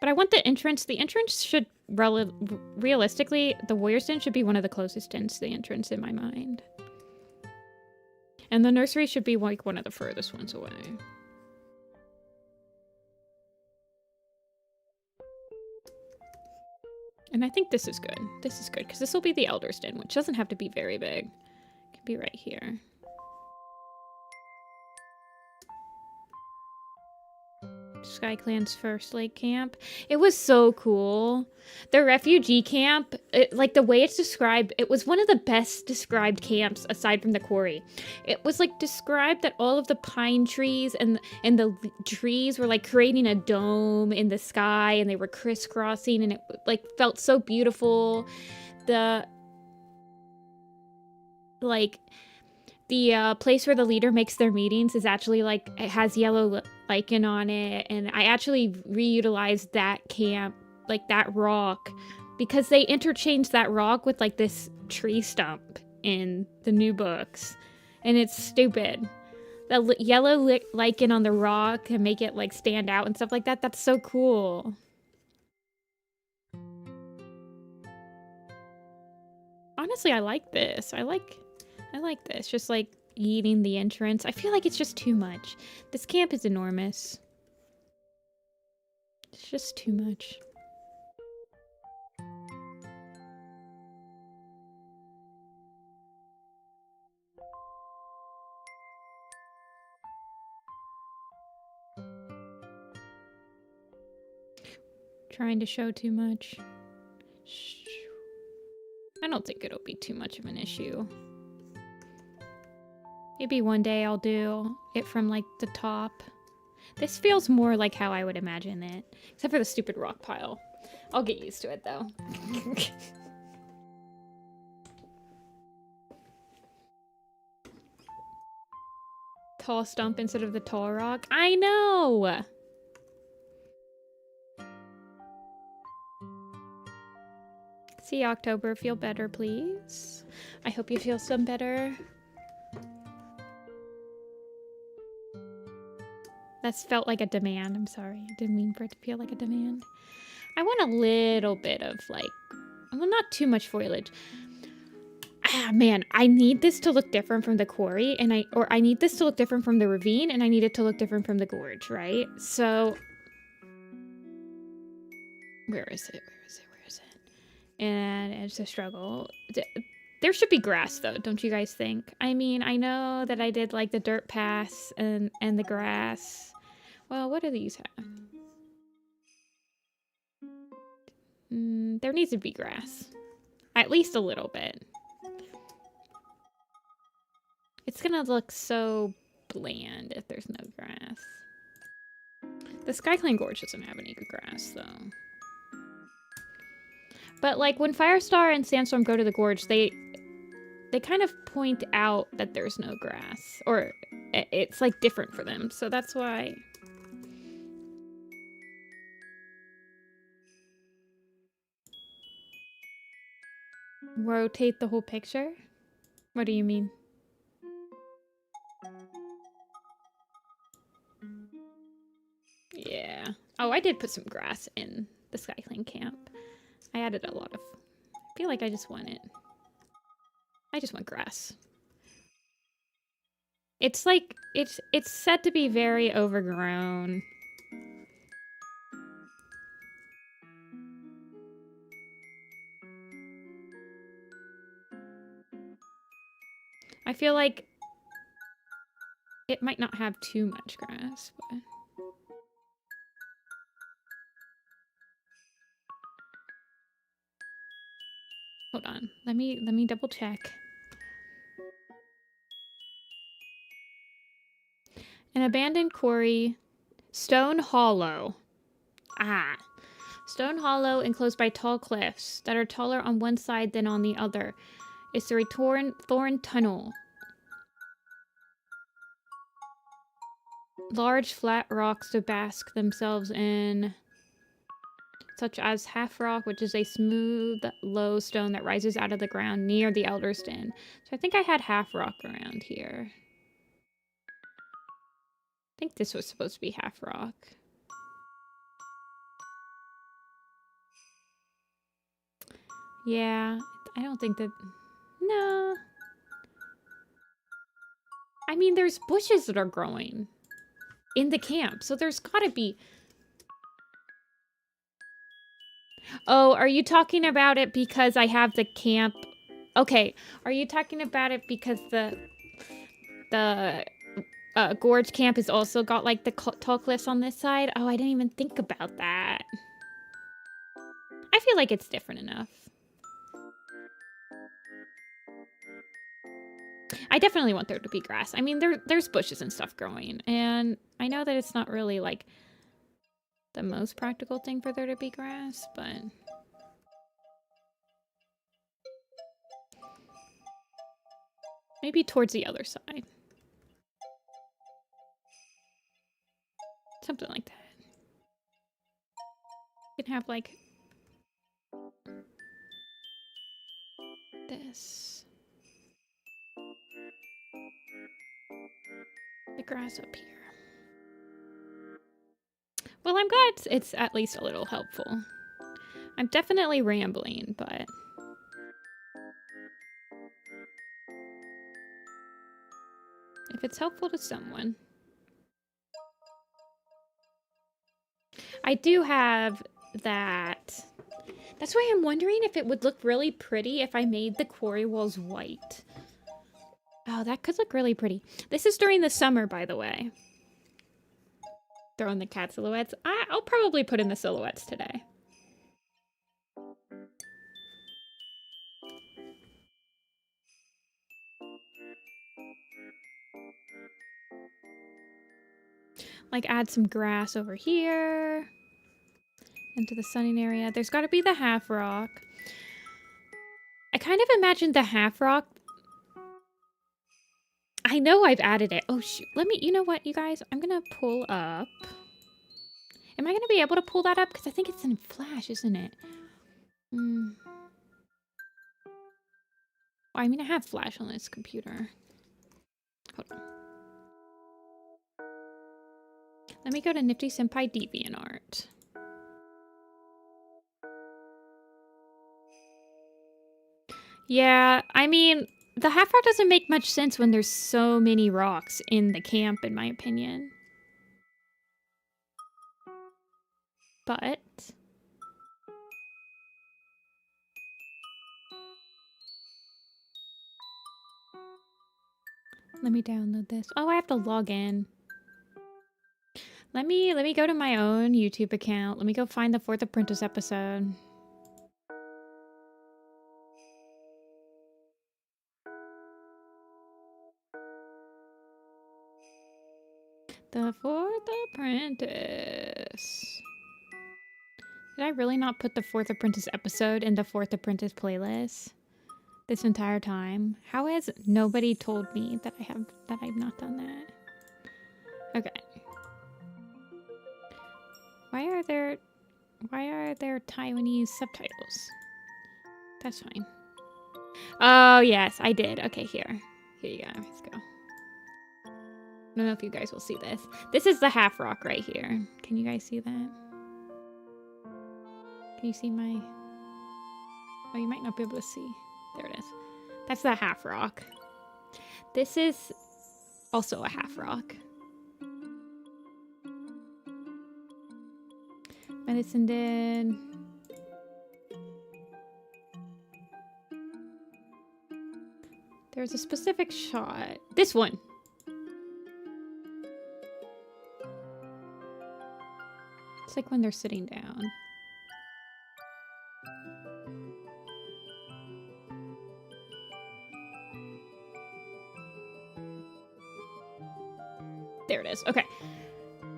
But I want the entrance. The entrance should, realistically, the warrior's den should be one of the closest dens to the entrance in my mind. And the nursery should be like one of the furthest ones away. And I think this is good. This is good, because this will be the elder's den, which doesn't have to be very big. It can be right here. SkyClan's first lake camp. It was so cool. The refugee camp, like the way it's described, it was one of the best described camps aside from the quarry. It was like described that all of the pine trees and the trees were like creating a dome in the sky, and they were crisscrossing, and it like felt so beautiful. The place where the leader makes their meetings is actually like, it has yellow lichen on it, and I actually reutilized that camp, like that rock, because they interchanged that rock with like this tree stump in the new books, and it's stupid. The yellow lichen on the rock can make it like stand out and stuff like that. That's so cool. Honestly, I like this. I like this. Just like eating the entrance. I feel like it's just too much. This camp is enormous. It's just too much. Trying to show too much. I don't think it'll be too much of an issue. Maybe one day I'll do it from like the top. This feels more like how I would imagine it. Except for the stupid rock pile. I'll get used to it though. Tall stump instead of the tall rock. I know! See, October, feel better, please. I hope you feel some better. That's felt like a demand. I'm sorry. I didn't mean for it to feel like a demand. I want a little bit of like, well, not too much foliage. Ah, man, I need this to look different from the quarry, and I need this to look different from the ravine, and I need it to look different from the gorge, right? So, where is it? And it's a struggle. There should be grass, though, don't you guys think? I mean, I know that I did, like, the dirt paths and the grass. Well, what do these have? There needs to be grass. At least a little bit. It's gonna look so bland if there's no grass. The SkyClan Gorge doesn't have any grass, though. But, like, when Firestar and Sandstorm go to the gorge, they kind of point out that there's no grass. Or it's, like, different for them. So that's why... Rotate the whole picture? What do you mean? Yeah. Oh, I did put some grass in the SkyClan camp. I added a lot of... I feel like I just want it. I just want grass. It's like... It's said to be very overgrown. I feel like it might not have too much grass, but... Hold on. Let me double check. An abandoned quarry. Stone Hollow. Ah. Stone Hollow enclosed by tall cliffs that are taller on one side than on the other. It's the Thorn Tunnel. Large flat rocks to bask themselves in, such as Half Rock, which is a smooth, low stone that rises out of the ground near the Elder's Den. So I think I had Half Rock around here. I think this was supposed to be Half Rock. Yeah, I don't think that... No. I mean, there's bushes that are growing in the camp, so there's gotta be... Oh, are you talking about it because I have the camp? Okay, are you talking about it because the gorge camp has also got like the tall cliffs on this side? Oh, I didn't even think about that. I feel like it's different enough. I definitely want there to be grass. I mean, there's bushes and stuff growing, and I know that it's not really like the most practical thing for there to be grass, but... Maybe towards the other side. Something like that. You can have like... this. The grass up here. Well, I'm glad it's at least a little helpful. I'm definitely rambling, but... if it's helpful to someone. I do have that. That's why I'm wondering if it would look really pretty if I made the quarry walls white. Oh, that could look really pretty. This is during the summer, by the way. Throwing the cat silhouettes. I'll probably put in the silhouettes today. Like add some grass over here. Into the sunning area. There's got to be the half rock. I kind of imagined the half rock. I know I've added it. Oh, shoot. Let me, you know what, you guys? I'm going to pull up. Am I going to be able to pull that up? Because I think it's in Flash, isn't it? Well, I mean, I have Flash on this computer. Hold on. Let me go to Nifty-Senpai DeviantArt. Yeah, I mean, the half rock doesn't make much sense when there's so many rocks in the camp, in my opinion. But... let me download this. Oh, I have to log in. Let me go to my own YouTube account. Let me go find the 4th Apprentice episode. The 4th Apprentice. Did I really not put the 4th Apprentice episode in the 4th Apprentice playlist this entire time? How has nobody told me that I've not done that? Okay. Why are there Taiwanese subtitles? That's fine. Oh yes, I did. Okay, here you go. Let's go. I don't know if you guys will see this. This is the half rock right here. Can you guys see that? Can you see my... oh, you might not be able to see. There it is. That's the half rock. This is also a half rock. Medicine Den. There's a specific shot. This one. It's like when they're sitting down. There it is. Okay.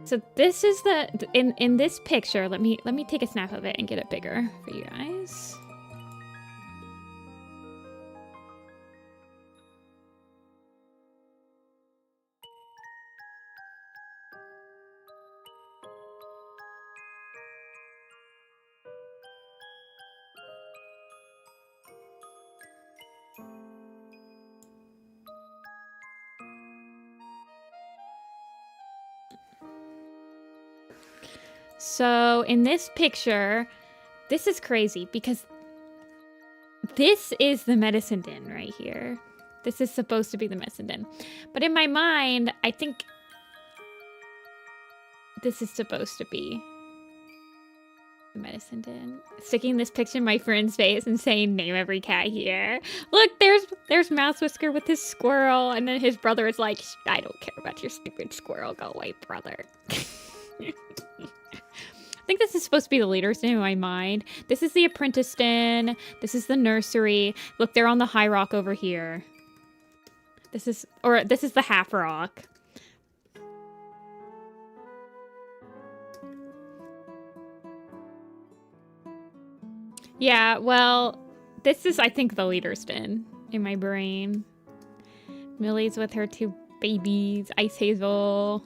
So this is the in this picture. Let me take a snap of it and get it bigger for you guys. So in this picture, this is crazy because this is the medicine den right here. This is supposed to be the medicine den. But in my mind, I think this is supposed to be the medicine den. Sticking this picture in my friend's face and saying, name every cat here. Look, there's Mouse Whisker with his squirrel. And then his brother is like, I don't care about your stupid squirrel. Go away, brother. I think this is supposed to be the leader's den in my mind. This is the apprentice den. This is the nursery. Look, they're on the high rock over here. This is the half rock. Yeah, well, this is, I think, the leader's den in my brain. Millie's with her 2 babies. Ice Hazel.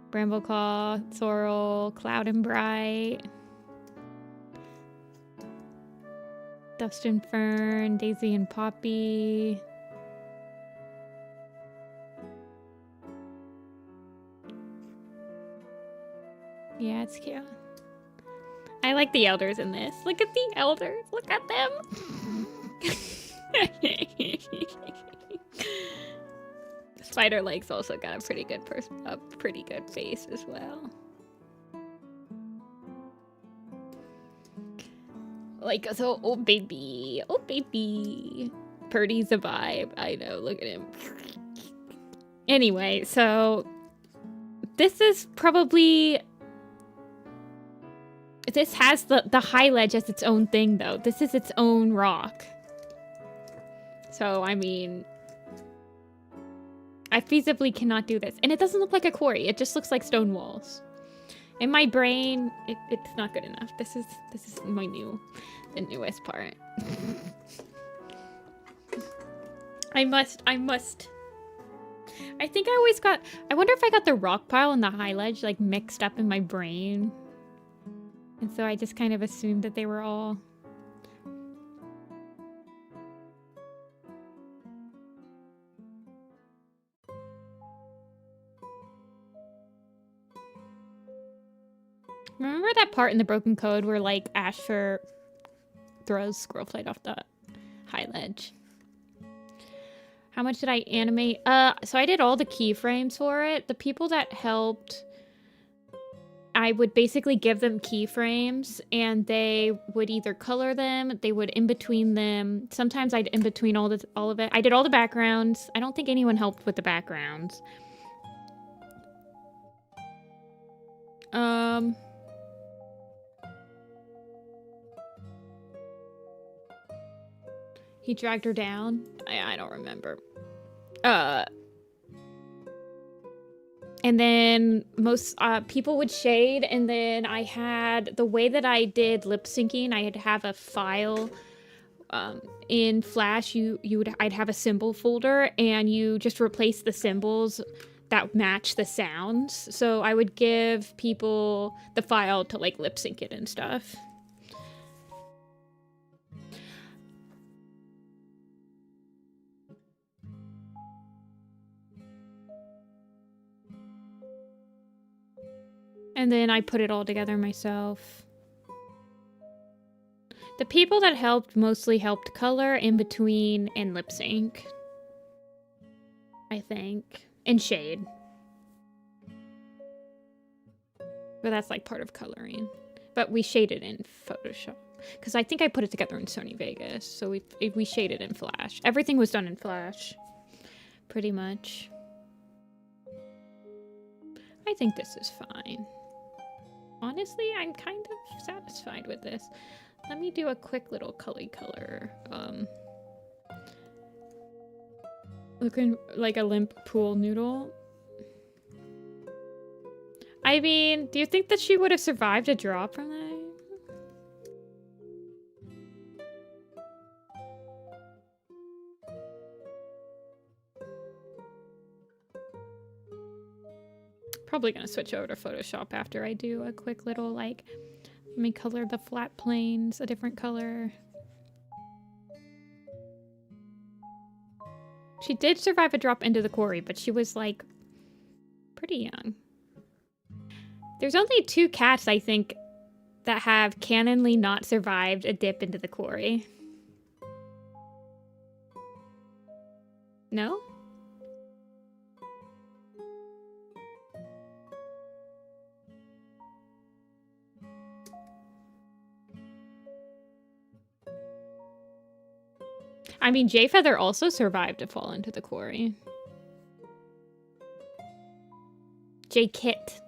Brambleclaw, Sorrel, Cloud and Bright. Dust and Fern, Daisy and Poppy. Yeah, it's cute. I like the elders in this. Look at the elders. Look at them. Spider Legs also got a pretty good face as well. Like, so, oh baby, oh baby. Purdy's a vibe. I know, look at him. Anyway, so this is probably, this has the high ledge as its own thing though. This is its own rock. So, I mean, I feasibly cannot do this. And it doesn't look like a quarry. It just looks like stone walls. In my brain, it's not good enough. This is the newest part. I think I wonder if I got the rock pile and the high ledge like mixed up in my brain. And so I just kind of assumed that they were all... Remember that part in the broken code where like Asher throws squirrel flight off the high ledge? How much did I animate? So I did all the keyframes for it. The people that helped, I would basically give them keyframes and they would either color them, they would in between them. Sometimes I'd in between all of it. I did all the backgrounds. I don't think anyone helped with the backgrounds. He dragged her down? I don't remember. And then most people would shade, and then I had the way that I did lip syncing. I'd have a file in Flash. I'd have a symbol folder, and you just replace the symbols that match the sounds. So I would give people the file to like lip sync it and stuff. And then I put it all together myself. The people that helped mostly helped color, in between, and lip sync. I think. And shade. But that's like part of coloring. But we shaded in Photoshop. Because I think I put it together in Sony Vegas. So we shaded in Flash. Everything was done in Flash. Pretty much. I think this is fine. Honestly, I'm kind of satisfied with this. Let me do a quick little color. Looking like a limp pool noodle. I mean, do you think that she would have survived a drop from that? Probably gonna switch over to Photoshop after I do a quick little, like, let me color the flat planes a different color. She did survive a drop into the quarry, but she was, like, pretty young. There's only 2 cats, I think, that have canonly not survived a dip into the quarry. No? I mean, Jayfeather also survived to fall into the quarry. J-Kit.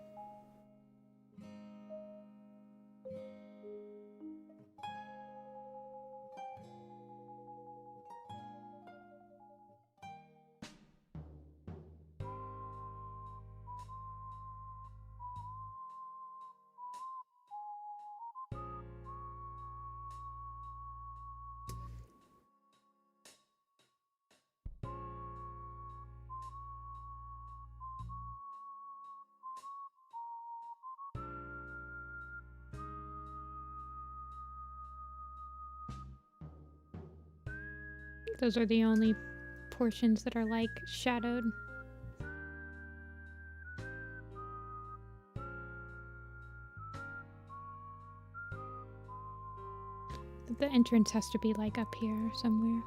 think those are the only portions that are like shadowed. The entrance has to be like up here somewhere.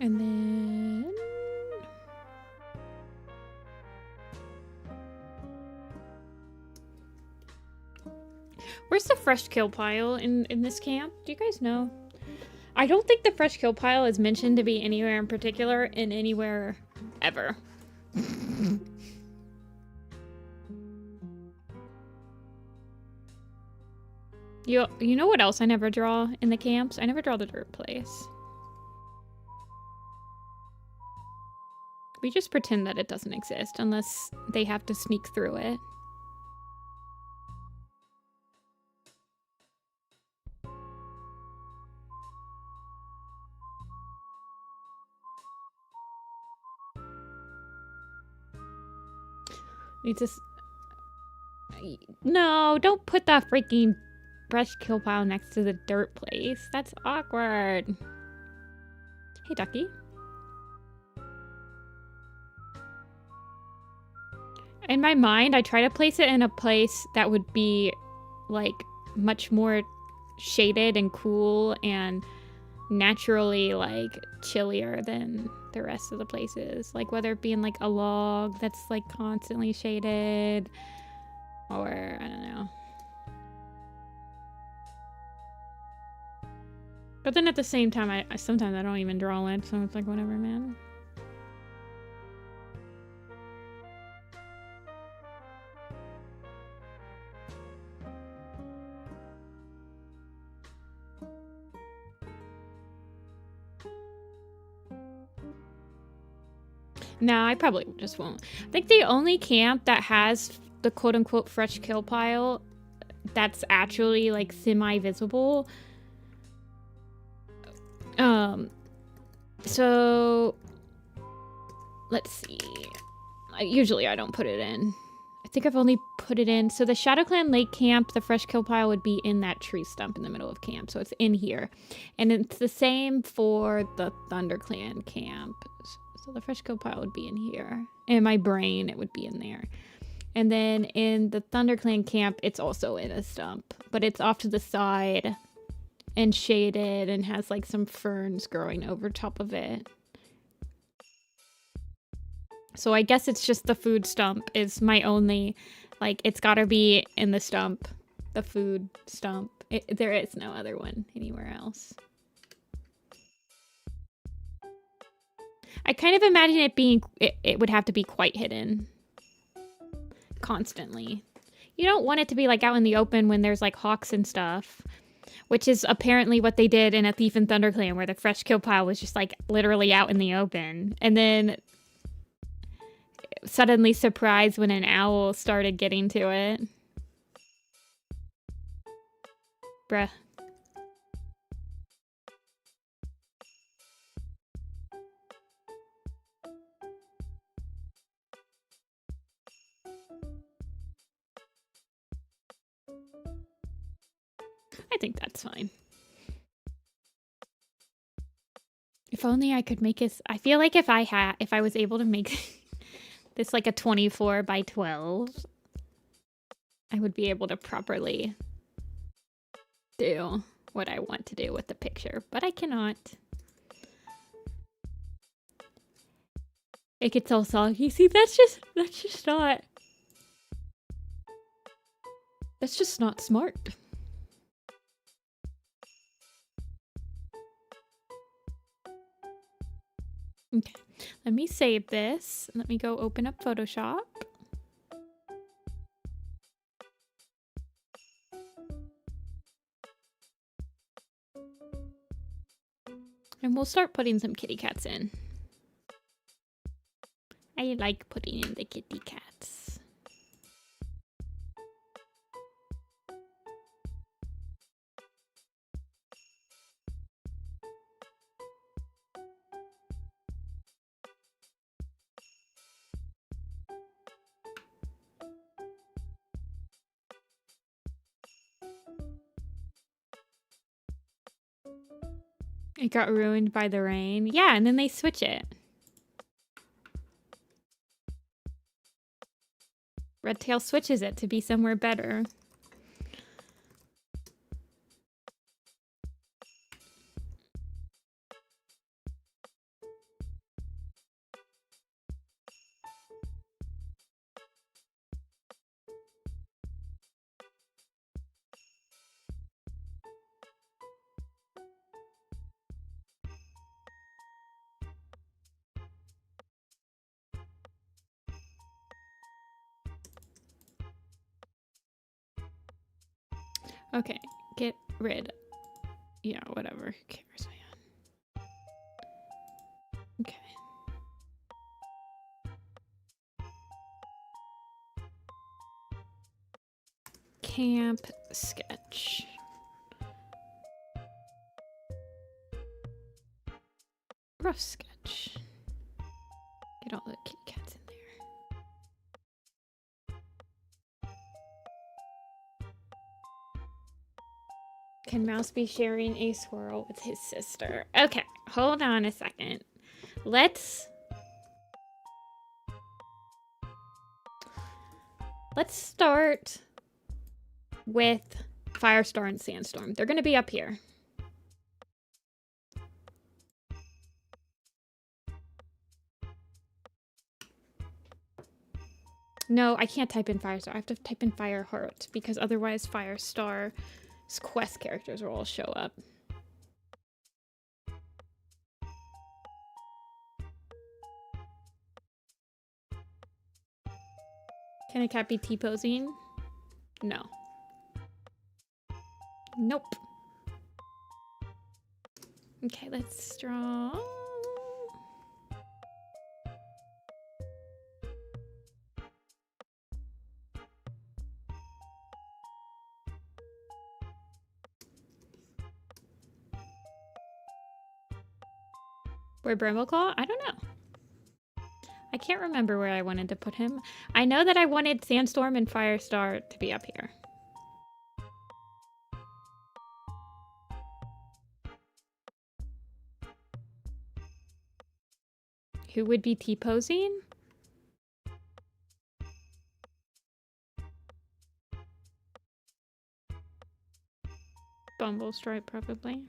And then where's the fresh kill pile in this camp? Do you guys know? I don't think the fresh kill pile is mentioned to be anywhere in particular in anywhere ever. You know what else I never draw in the camps? I never draw the dirt place. We just pretend that it doesn't exist unless they have to sneak through it. Need to... No, don't put that freaking fresh kill pile next to the dirt place. That's awkward. Hey, Ducky. In my mind, I try to place it in a place that would be, like, much more shaded and cool and naturally, like, chillier than the rest of the places. Like, whether it be in, like, a log that's, like, constantly shaded, or, I don't know. But then at the same time, I sometimes I don't even draw it, so it's like, whatever, man. No, I probably just won't. I think the only camp that has the quote-unquote fresh kill pile that's actually, like, semi-visible. So, let's see. Usually I don't put it in. I think I've only put it in. So the ShadowClan Lake camp, the fresh kill pile would be in that tree stump in the middle of camp. So it's in here. And it's the same for the ThunderClan camp. So the fresh kill pile would be in here. In my brain, it would be in there. And then in the ThunderClan camp, it's also in a stump. But it's off to the side and shaded and has like some ferns growing over top of it. So I guess it's just the food stump is my only, like, it's gotta be in the stump. The food stump. There is no other one anywhere else. I kind of imagine it being, it would have to be quite hidden. Constantly. You don't want it to be like out in the open when there's like hawks and stuff. Which is apparently what they did in A Thief in ThunderClan, where the fresh kill pile was just like literally out in the open. And then suddenly surprised when an owl started getting to it. Bruh. I think that's fine. If only I could make this. I feel like if I was able to make this like a 24 by 12, I would be able to properly do what I want to do with the picture, but I cannot. It gets all soggy. See, that's just not. That's just not smart. Okay, let me save this. Let me go open up Photoshop. And we'll start putting some kitty cats in. I like putting in the kitty cats. It got ruined by the rain. Yeah, and then they switch it. Redtail switches it to be somewhere better. Okay, get rid. Yeah, whatever. Who cares, man? Okay. Camp sketch. Rough sketch. Get all the kitty cats in there. Can Mouse be sharing a swirl with his sister? Okay, hold on a second. Let's start with Firestar and Sandstorm. They're going to be up here. No, I can't type in Firestar. I have to type in Fireheart because otherwise Firestar's quest characters will all show up. Can a cat be T-posing? No. Nope. Okay, let's draw. Where Brambleclaw? I don't know. I can't remember where I wanted to put him. I know that I wanted Sandstorm and Firestar to be up here. Who would be T-posing? Bumblestripe, probably.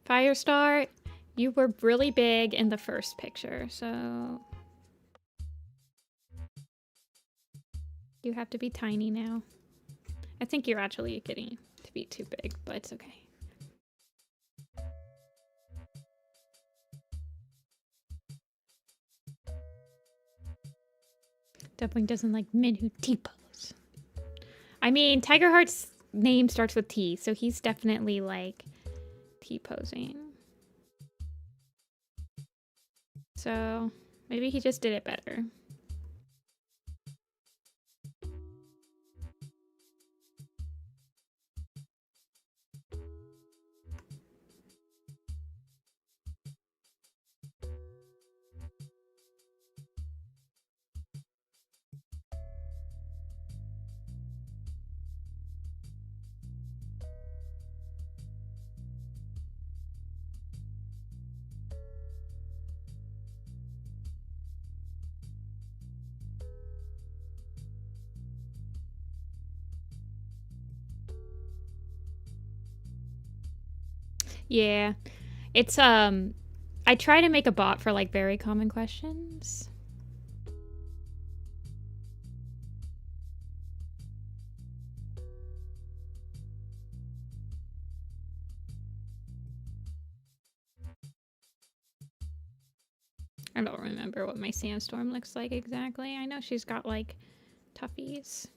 Firestar, you were really big in the first picture, so you have to be tiny now. I think you're actually getting to be too big, but it's okay. Definitely doesn't like men who T-pose. I mean, Tigerheart's name starts with T, so he's definitely like T-posing. So maybe he just did it better. Yeah, it's I try to make a bot for like very common questions. I don't remember what my Sandstorm looks like exactly. I know she's got like toughies.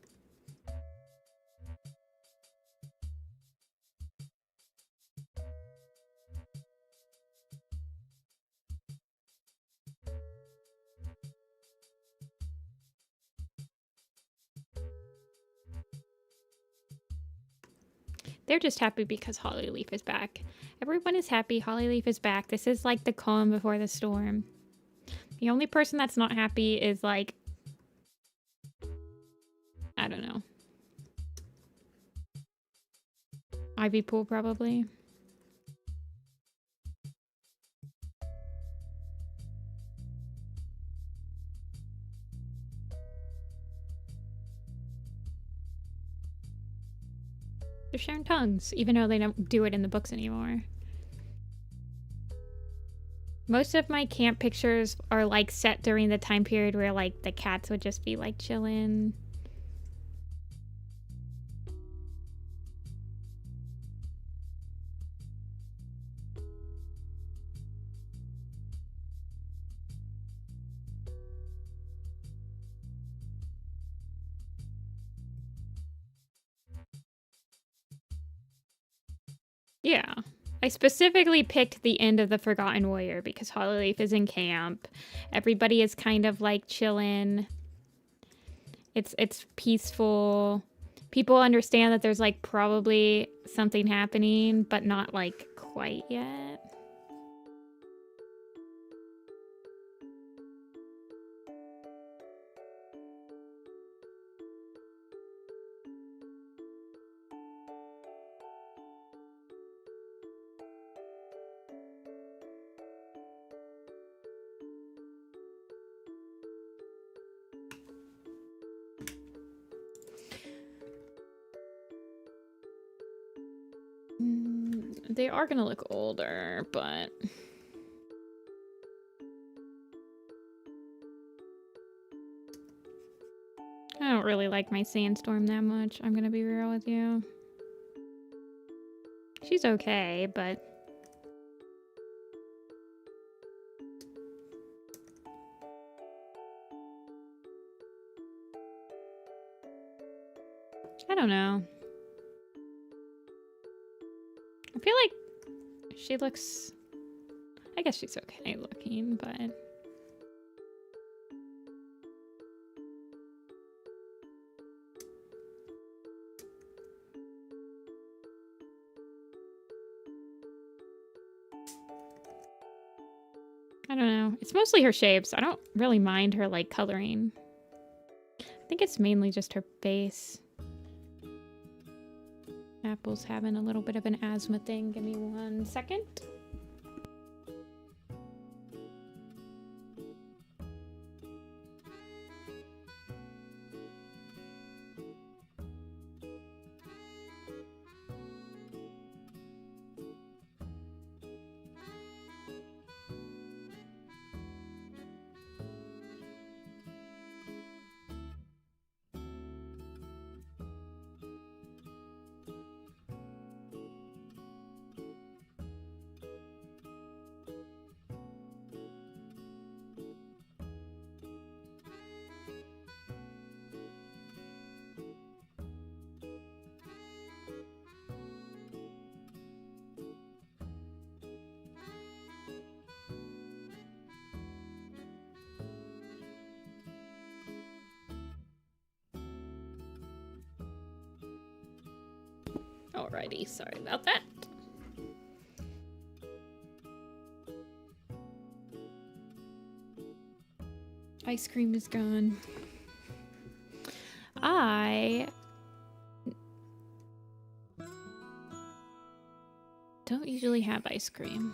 They're just happy because Hollyleaf is back. Everyone is happy Hollyleaf is back. This is like the calm before the storm. The only person that's not happy is like, I don't know. Ivy pool, probably. They're sharing tongues, even though they don't do it in the books anymore. Most of my camp pictures are like set during the time period where like the cats would just be like chilling. Yeah. I specifically picked the end of the Forgotten Warrior because Hollyleaf is in camp. Everybody is kind of like chilling. It's peaceful. People understand that there's like probably something happening, but not like quite yet. They are gonna look older, but I don't really like my Sandstorm that much. I'm gonna be real with you. She's okay, but I don't know. I feel like she looks... I guess she's okay looking, but... I don't know. It's mostly her shapes. I don't really mind her, like, coloring. I think it's mainly just her face. Apple's having a little bit of an asthma thing. Give me 1 second. Alrighty, sorry about that. Ice cream is gone. I don't usually have ice cream.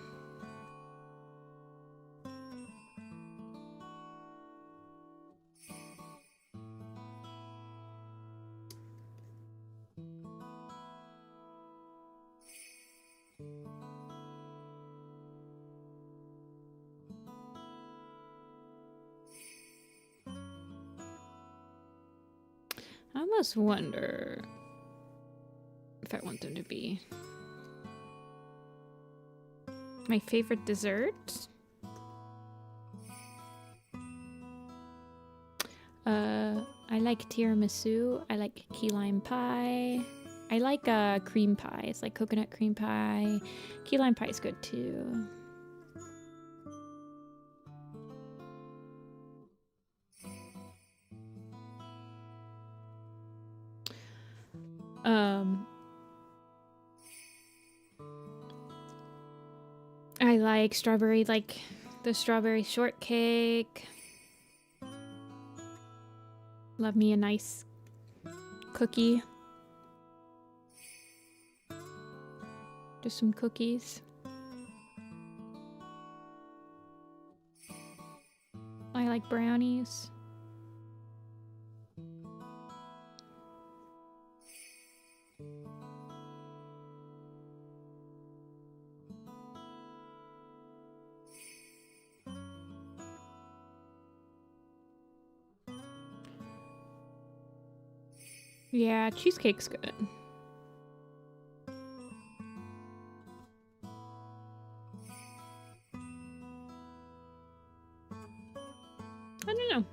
I almost wonder if I want them to be my favorite dessert. I like tiramisu. I like key lime pie. I like cream pies, like coconut cream pie. Key lime pie is good too. I like strawberry, like the strawberry shortcake. Love me a nice cookie. Just some cookies. I like brownies. Yeah, cheesecake's good. I don't know.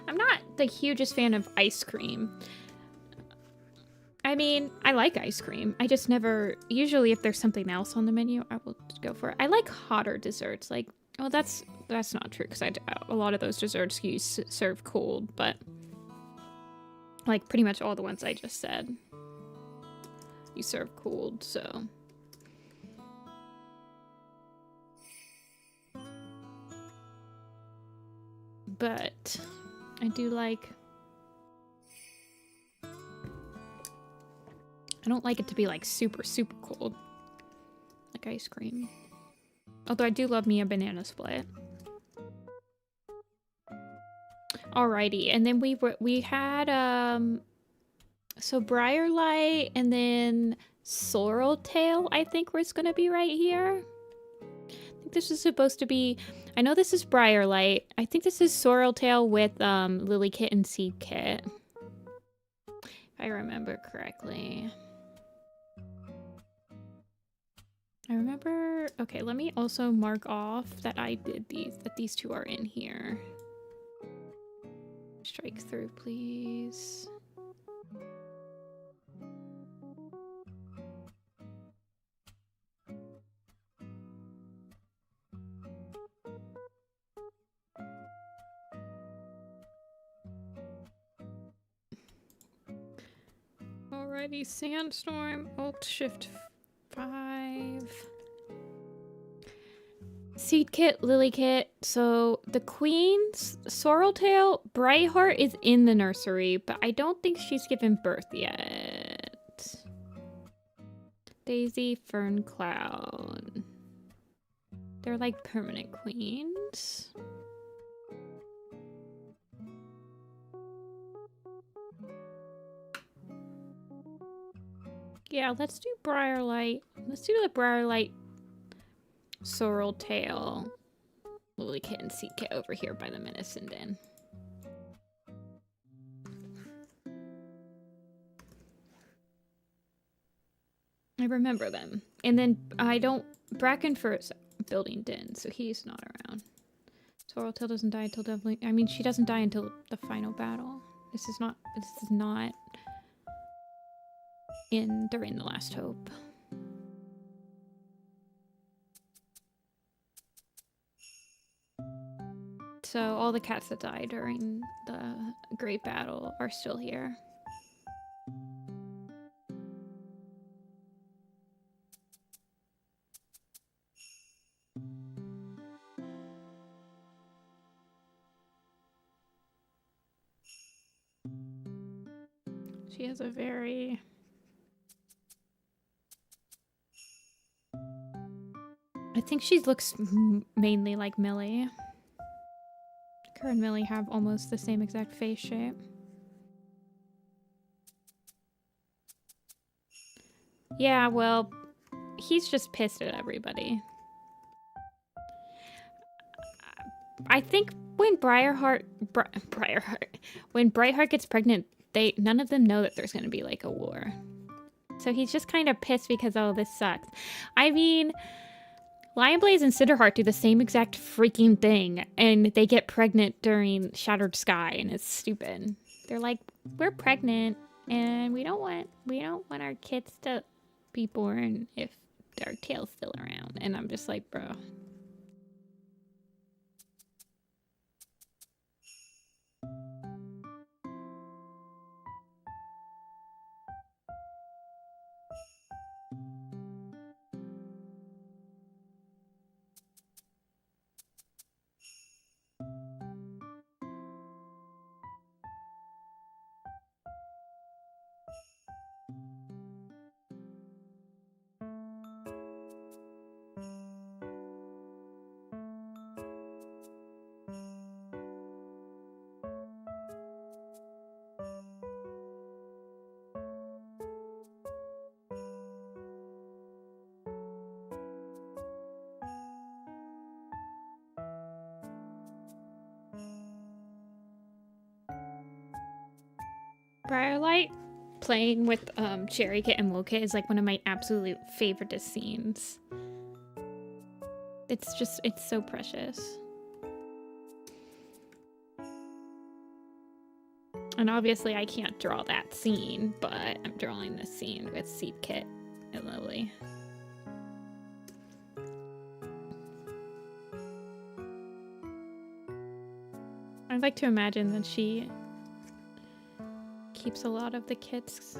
I'm not the hugest fan of ice cream. I mean, I like ice cream. I just never... Usually if there's something else on the menu, I will go for it. I like hotter desserts. Like, oh, that's not true because a lot of those desserts you serve cold, but... Like, pretty much all the ones I just said. You serve cold, so... But I do like... I don't like it to be like super, super cold. Like ice cream. Although I do love me a banana split. Alrighty, and then we had so Briarlight and then Sorreltail, I think was gonna be right here. I think this is supposed to be... I know this is Briarlight. I think this is Sorreltail with Lilykit and Seedkit. If I remember correctly. I remember... Okay, let me also mark off that I did that these two are in here. Strike through, please. Alrighty, Sandstorm, Alt-Shift 5. Seedkit, Lilykit. So the Queen's Sorreltail, Brightheart is in the nursery, but I don't think she's given birth yet. Daisy, Ferncloud. They're like permanent queens. Yeah, let's do Briarlight. Let's do the Briarlight, Sorreltail, Lilykit, and Seedkit over here by the Medicine Den. I remember them. And then I don't... Brackenfur's building Den, so he's not around. Sorreltail doesn't die until definitely... I mean, she doesn't die until the final battle. This is not in during the Last Hope. So all the cats that died during the Great Battle are still here. She has a very... I think she looks mainly like Millie. Her and Millie have almost the same exact face shape. Yeah, well, he's just pissed at everybody. I think when Briarheart, when Brightheart gets pregnant, none of them know that there's gonna be like a war. So he's just kind of pissed because, oh, this sucks. I mean, Lionblaze and Cinderheart do the same exact freaking thing, and they get pregnant during Shattered Sky, and it's stupid. They're like, we're pregnant, and we don't want our kids to be born if Darktail's still around. And I'm just like, bro. Briarlight playing with Cherry Kit and Woolkit is like one of my absolute favorite scenes. It's so precious. And obviously I can't draw that scene, but I'm drawing this scene with Seed Kit and Lily. I'd like to imagine that she keeps a lot of the kits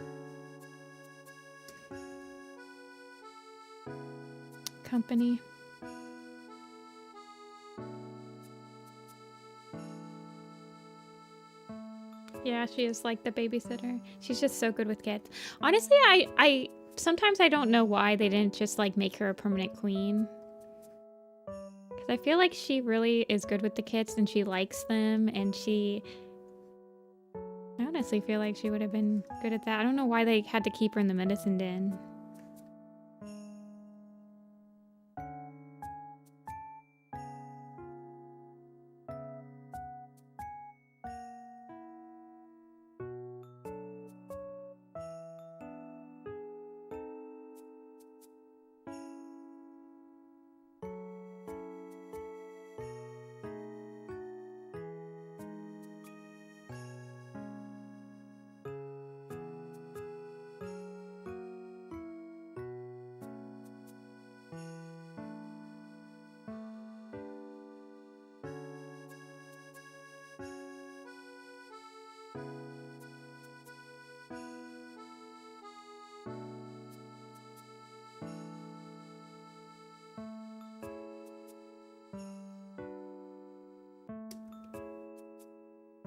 company. Yeah, she is like the babysitter. She's just so good with kids. Honestly, I sometimes I don't know why they didn't just like make her a permanent queen. Because I feel like she really is good with the kids and she likes them and I honestly feel like she would have been good at that. I don't know why they had to keep her in the medicine den.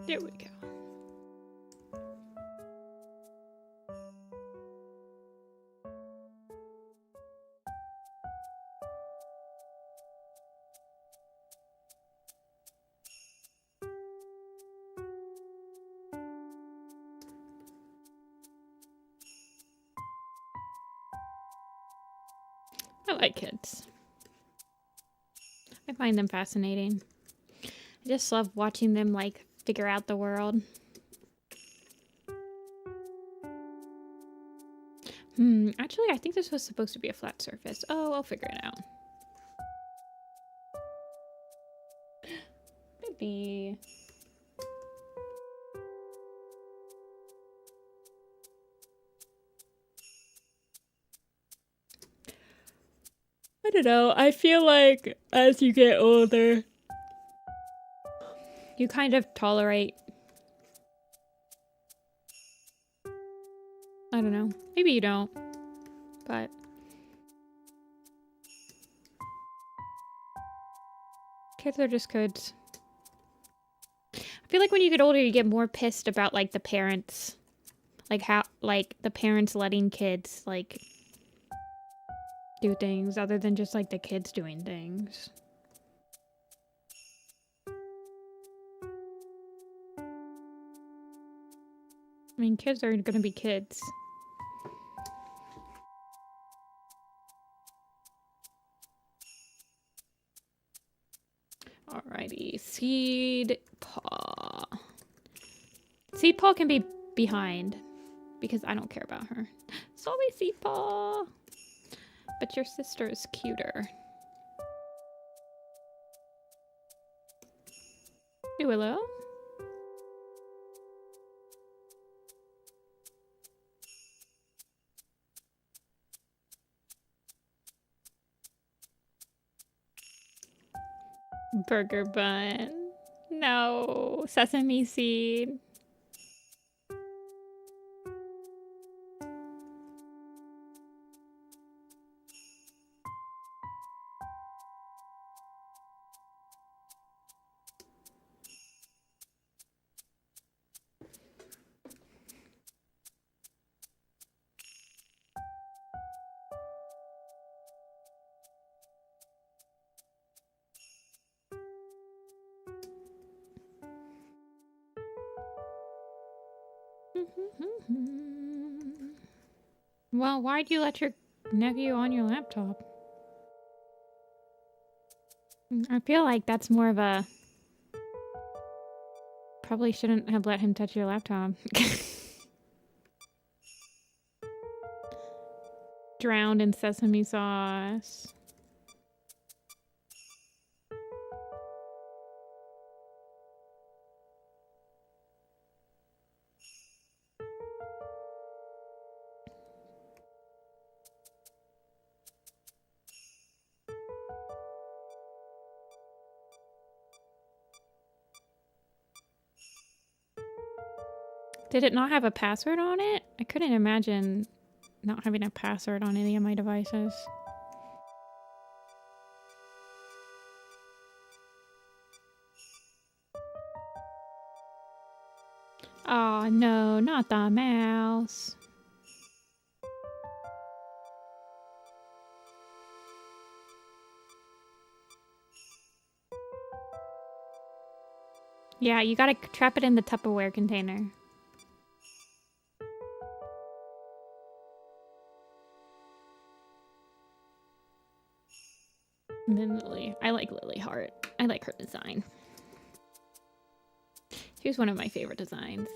There we go. I like kids. I find them fascinating. I just love watching them like figure out the world. Actually, I think this was supposed to be a flat surface. Oh, I'll figure it out. Maybe. I don't know. I feel like as you get older, you kind of tolerate. I don't know. Maybe you don't. But kids are just kids. I feel like when you get older, you get more pissed about like the parents. Like how, like the parents letting kids like do things other than just like the kids doing things. I mean, kids are gonna be kids. Alrighty, Seed Paw. Seed Paw can be behind because I don't care about her. Sorry, Seed Paw. But your sister is cuter. Hey, Willow. Burger bun. No. Sesame seed. Well, why'd you let your nephew on your laptop? I feel like that's more of a... Probably shouldn't have let him touch your laptop. drowned in sesame sauce. Did it not have a password on it? I couldn't imagine not having a password on any of my devices. Oh no, not the mouse. Yeah, you gotta trap it in the Tupperware container. And then Lily. I like Lily Hart. I like her design. She's one of my favorite designs.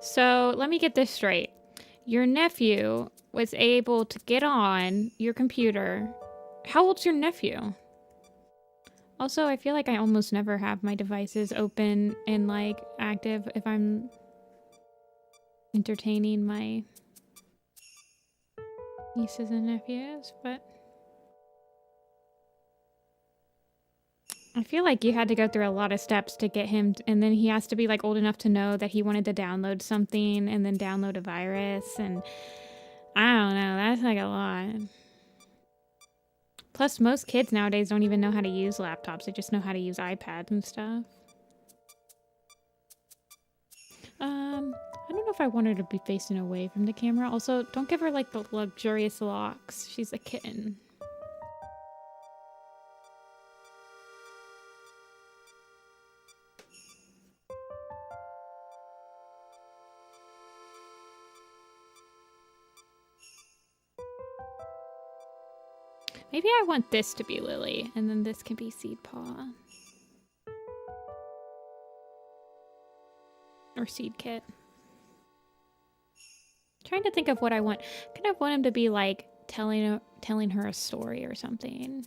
So let me get this straight. Your nephew was able to get on your computer. How old's your nephew? Also, I feel like I almost never have my devices open and like active if I'm entertaining my nieces and nephews, but I feel like you had to go through a lot of steps to get him, and then he has to be like old enough to know that he wanted to download something and then download a virus, and I don't know, that's like a lot. Plus, most kids nowadays don't even know how to use laptops, they just know how to use iPads and stuff. I don't know if I want her to be facing away from the camera. Also, don't give her like the luxurious locks. She's a kitten. Maybe I want this to be Lily, and then this can be Seed Paw. Or Seed Kit. Trying to think of what I want. I kind of want him to be like telling her a story or something.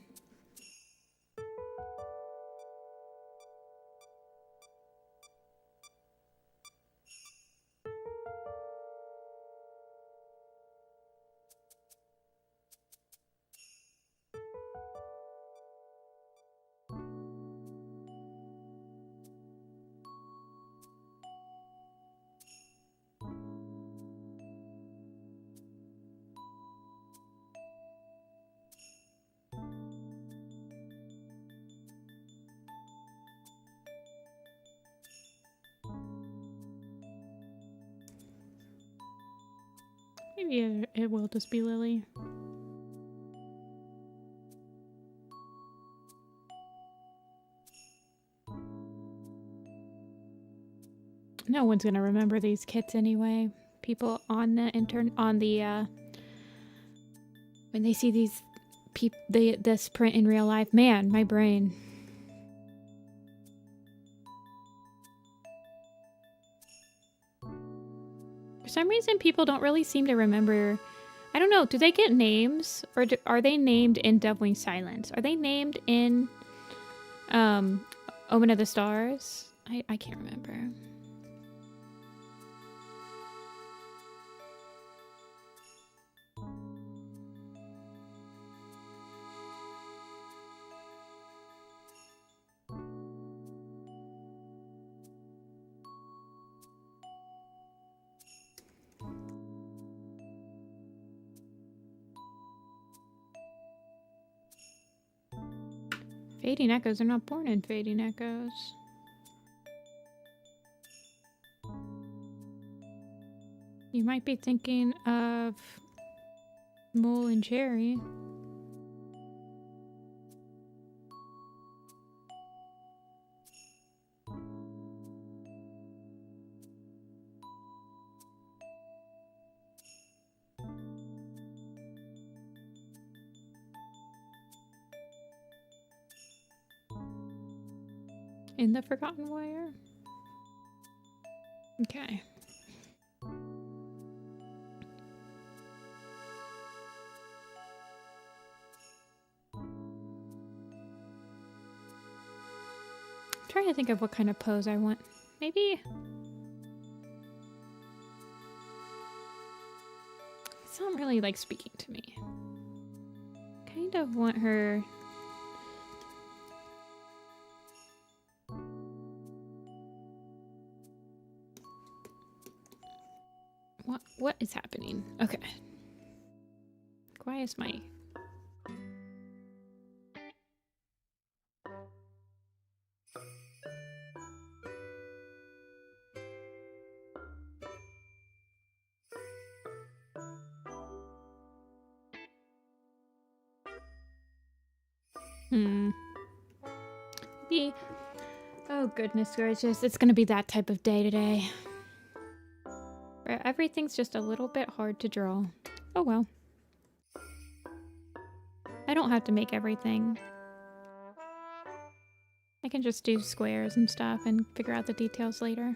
Maybe it will just be Lily. No one's gonna remember these kits anyway. People on the when they see this print in real life, man, my brain. For some reason, people don't really seem to remember. I don't know. Do they get names, or are they named in Devil's Silence? Are they named in Omen of the Stars? I can't remember. Fading Echoes are not born in Fading Echoes. You might be thinking of Mole and Cherry. In the Forgotten Wire. Okay. I'm trying to think of what kind of pose I want. Maybe... It's not really, like, speaking to me. Kind of want her... What is happening? Okay. Why is my... Maybe... Oh, goodness gracious. It's gonna be that type of day today. Where everything's just a little bit hard to draw. Oh well. I don't have to make everything. I can just do squares and stuff and figure out the details later.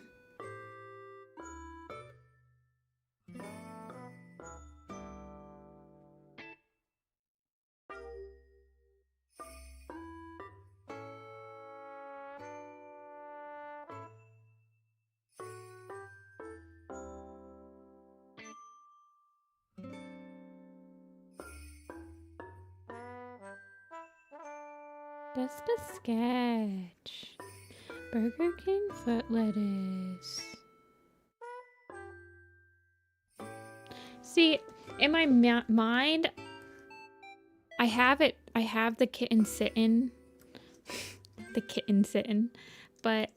Just a sketch. Burger King foot lettuce. See, in my mind, I have the kitten sitting. The kitten sitting. But,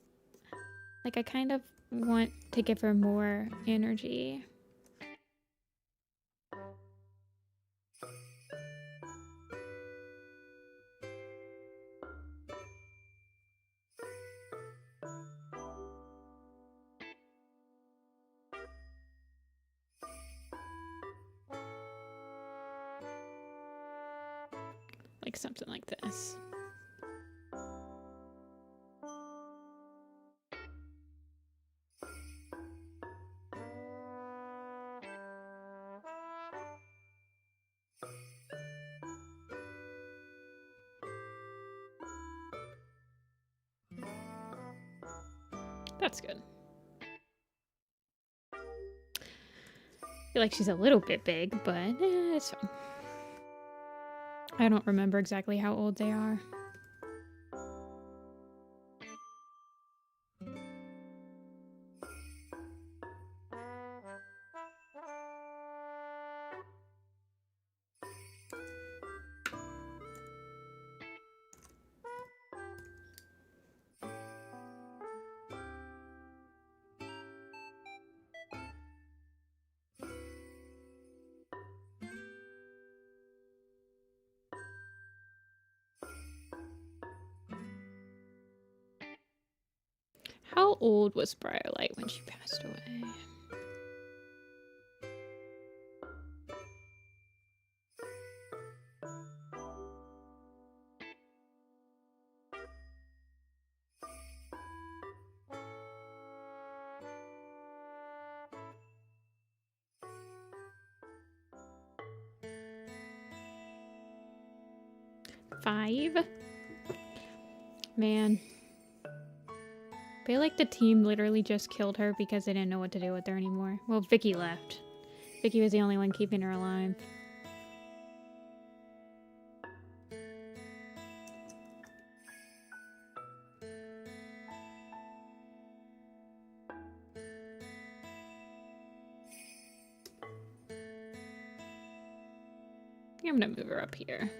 like, I kind of want to give her more energy. Like something like this. That's good. I feel like she's a little bit big, but it's fine. I don't remember exactly how old they are. How old was Briarlight when she passed away? Five? Man. I feel like the team literally just killed her because they didn't know what to do with her anymore. Well, Vicky left. Vicky was the only one keeping her alive. I'm gonna move her up here.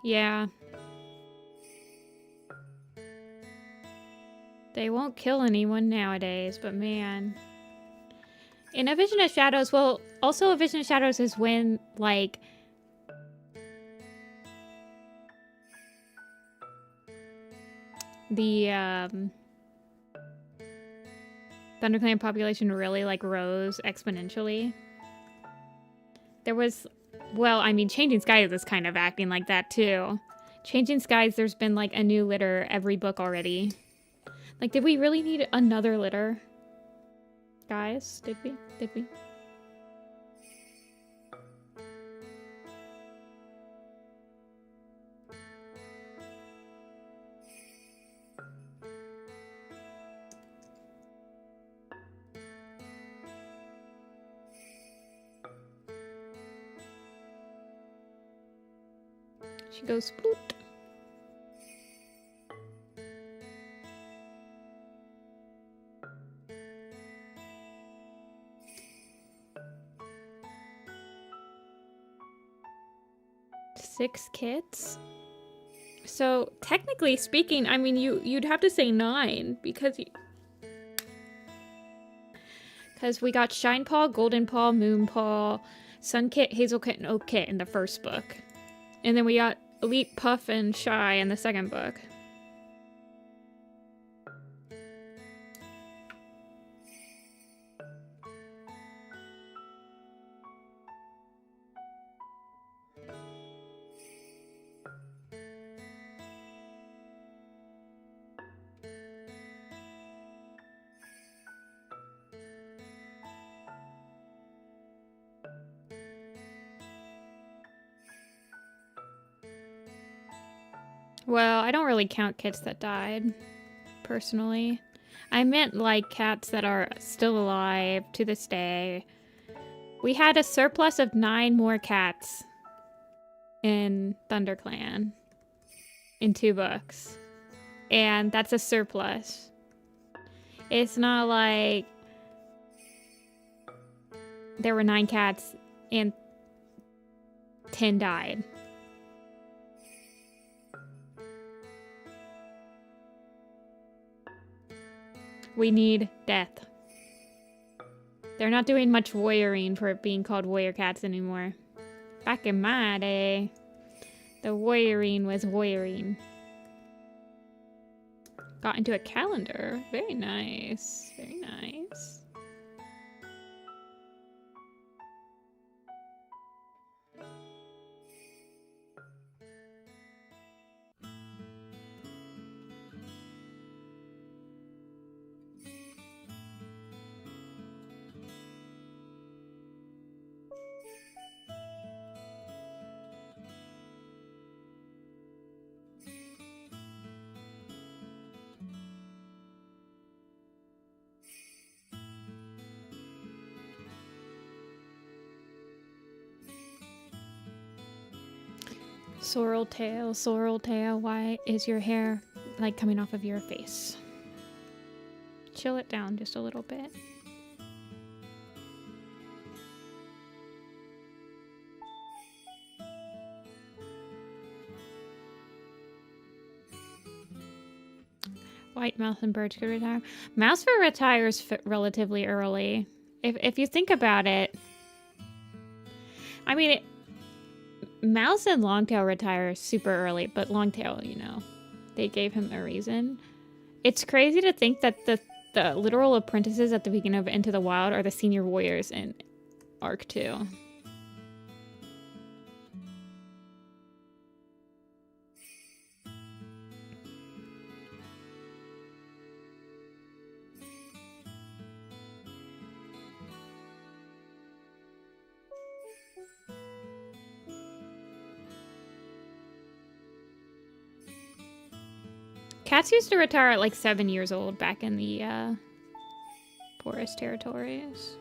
Yeah. They won't kill anyone nowadays, but man. In A Vision of Shadows, well, also A Vision of Shadows is when, like, the, ThunderClan population really, like, rose exponentially. There was... Well, I mean, Changing Skies is kind of acting like that, too. Changing Skies, there's been like a new litter every book already. Like, did we really need another litter? Guys, did we? Did we? She goes sploot. Six kits? So technically speaking, I mean, you'd have to say 9 because we got Shine Paw, Golden Paw, Moon Paw, Sun Kit, Hazel Kit, and Oak Kit in the first book. And then we got Elite, Puff, and Shy in the second book. Well, I don't really count kits that died, personally. I meant like cats that are still alive to this day. We had a surplus of 9 more cats in ThunderClan in 2 books. And that's a surplus. It's not like there were 9 cats and 10 died. We need death. They're not doing much warrioring for it being called warrior cats anymore. Back in my day, the warrioring was warrioring. Got into a calendar. Very nice. Very nice. Sorrel tail, why is your hair like coming off of your face? Chill it down just a little bit. White Mouse and Birch could retire. Mousefur retires relatively early. If you think about it, I mean, Mouse and Longtail retire super early, but Longtail, you know, they gave him a reason. It's crazy to think that the literal apprentices at the beginning of Into the Wild are the senior warriors in Arc 2. Cats used to retire at like 7 years old back in the forest territories.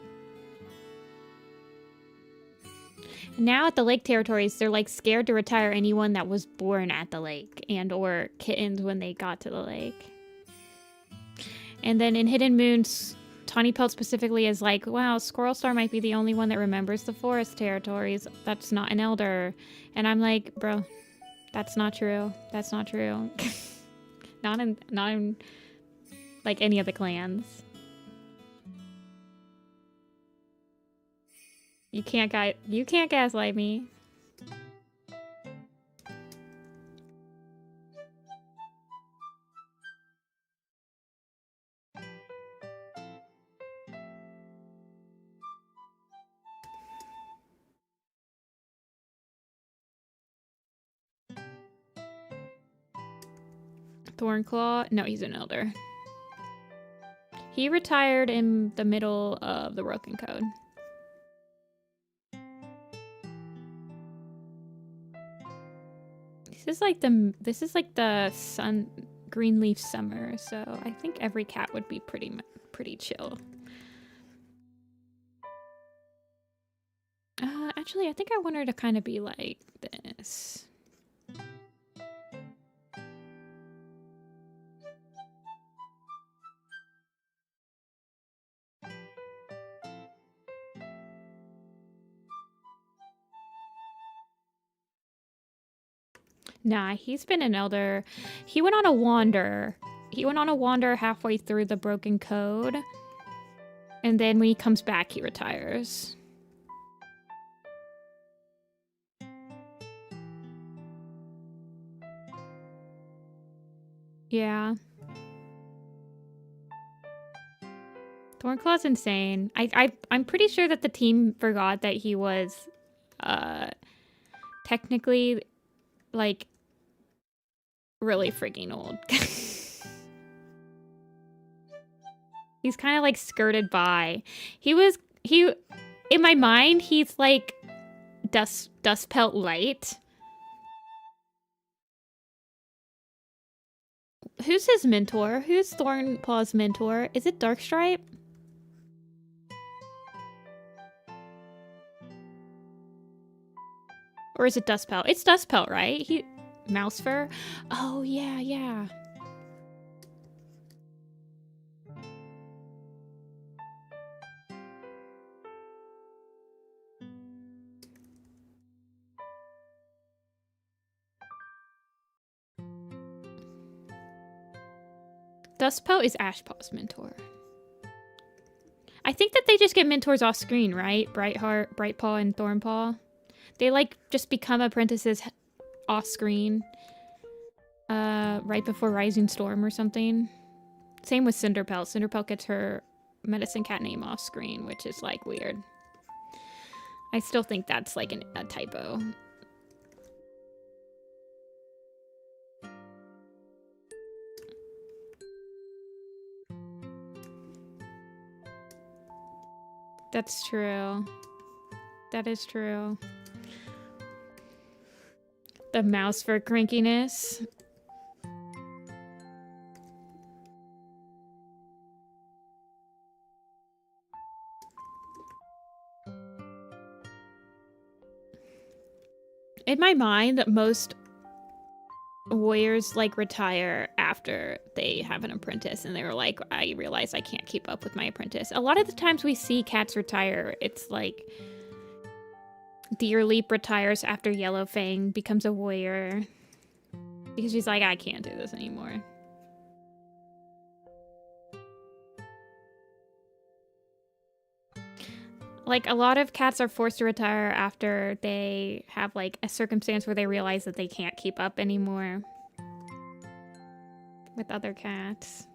Now at the lake territories, they're like scared to retire anyone that was born at the lake and or kittens when they got to the lake. And then in Hidden Moons, Tawny Pelt specifically is like, wow, Squirrel Star might be the only one that remembers the forest territories. That's not an elder. And I'm like, bro, that's not true. That's not true. Not in like any of the clans. You can't gaslight me. Thornclaw? No, he's an elder. He retired in the middle of the Broken Code. This is like the sun greenleaf summer, so I think every cat would be pretty chill. Actually, I think I want her to kind of be like this. Nah, he's been an elder. He went on a wander. He went on a wander halfway through the Broken Code. And then when he comes back, he retires. Yeah. Thornclaw's insane. I'm pretty sure that the team forgot that he was technically like really freaking old. He's kind of like skirted by. He in my mind, he's like dust pelt light. Who's his mentor? Who's Thornclaw's mentor? Is it Darkstripe? Or is it Dustpelt? It's Dustpelt, right? Mouse fur? Oh, yeah, yeah. Dustpelt is Ashpaw's mentor. I think that they just get mentors off screen, right? Brightheart, Brightpaw, and Thornpaw. They like just become apprentices off screen. Right before Rising Storm or something. Same with Cinderpelt. Cinderpelt gets her medicine cat name off screen, which is like weird. I still think that's like a typo. That's true. That is true. The mouse for crankiness. In my mind, most warriors like retire after they have an apprentice and they're like, I realize I can't keep up with my apprentice. A lot of the times we see cats retire, it's like Deer Leap retires after Yellowfang becomes a warrior because she's like, I can't do this anymore. Like, a lot of cats are forced to retire after they have, like, a circumstance where they realize that they can't keep up anymore with other cats.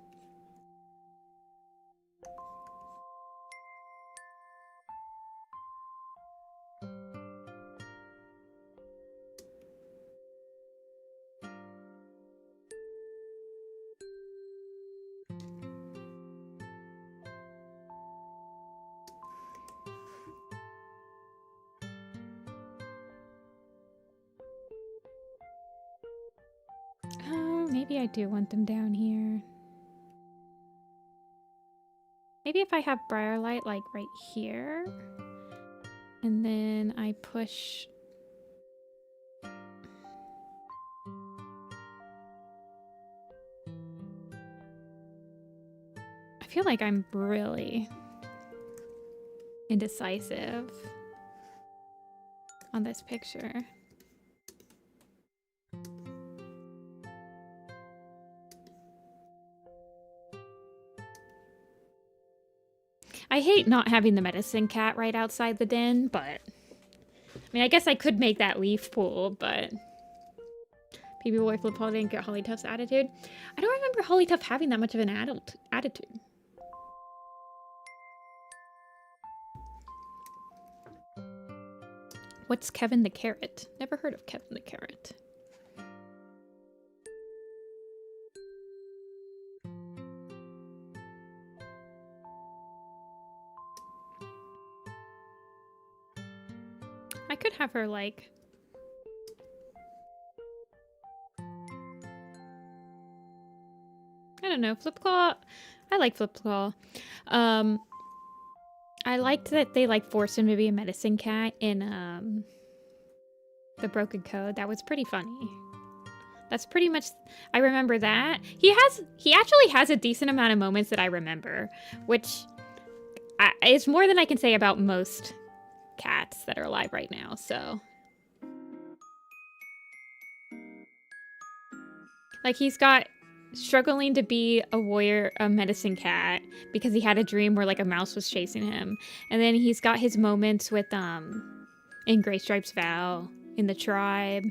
Maybe I do want them down here. Maybe if I have Briarlight, like, right here. And then I push... I feel like I'm really indecisive on this picture. I hate not having the medicine cat right outside the den, but... I mean, I guess I could make that leaf pool, but... People with Flip Holiday and get Hollytuff's attitude. I don't remember Hollytuff having that much of an attitude. What's Kevin the Carrot? Never heard of Kevin the Carrot. could have her like... I don't know, Flipclaw. I like Flipclaw. I liked that they like forced him to be a medicine cat in the Broken Code. That was pretty funny. That's pretty much, I remember that. He actually has a decent amount of moments that I remember, which is more than I can say about most cats that are alive right now, so. Like, he's got struggling to be a warrior, a medicine cat, because he had a dream where, like, a mouse was chasing him. And then he's got his moments with, in Gray Stripe's Vow, in the tribe.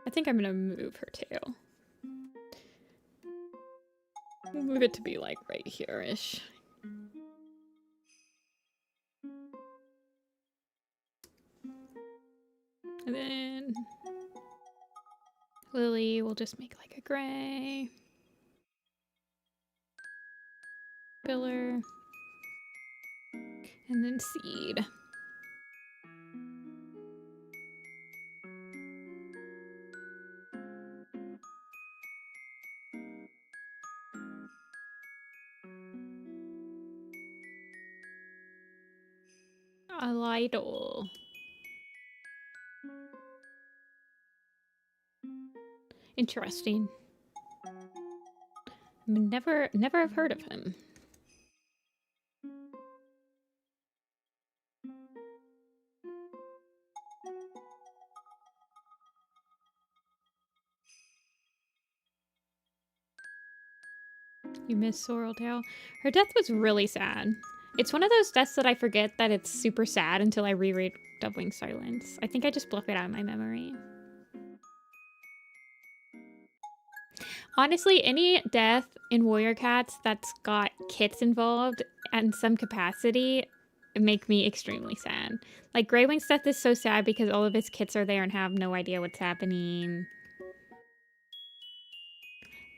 I think I'm gonna move her tail. We'll move it to be, like, right here-ish. And then Lily will just make like a gray. Filler. And then Seed. A Lidl. Interesting. Never have heard of him. You miss Sorreltail. Her death was really sad. It's one of those deaths that I forget that it's super sad until I reread Doubling Silence. I think I just block it out of my memory. Honestly, any death in Warrior Cats that's got kits involved in some capacity make me extremely sad. Like, Greywing's death is so sad because all of his kits are there and have no idea what's happening.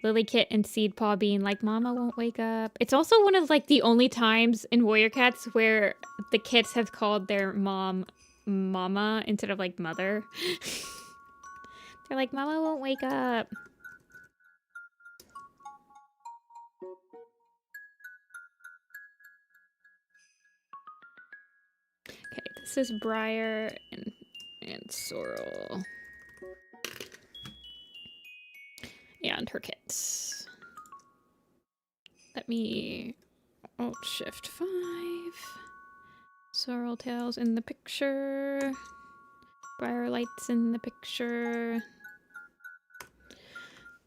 Lily Kit and Seedpaw being like, Mama won't wake up. It's also one of, like, the only times in Warrior Cats where the kits have called their mom Mama instead of, like, Mother. They're like, Mama won't wake up. Okay, this is Briar and Sorrel. And her kits. Let me Alt-Shift 5. Sorreltail's in the picture. Briarlight's in the picture.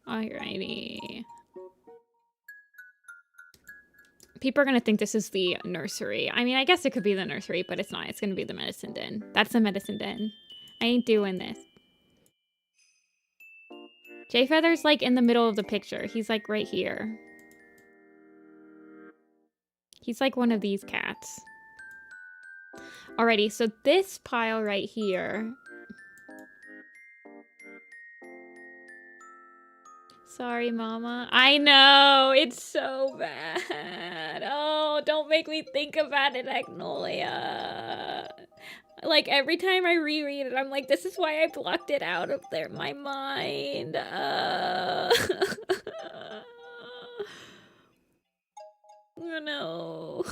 Alrighty. People are gonna think this is the nursery. I mean, I guess it could be the nursery, but it's not. It's gonna be the medicine den. That's the medicine den. I ain't doing this. Jayfeather's like in the middle of the picture. He's like right here. He's like one of these cats. Alrighty, so this pile right here. Sorry, Mama. I know, it's so bad. Oh, don't make me think about it, Agnolia. Like, every time I reread it, I'm like, this is why I blocked it out of my mind. Oh, no.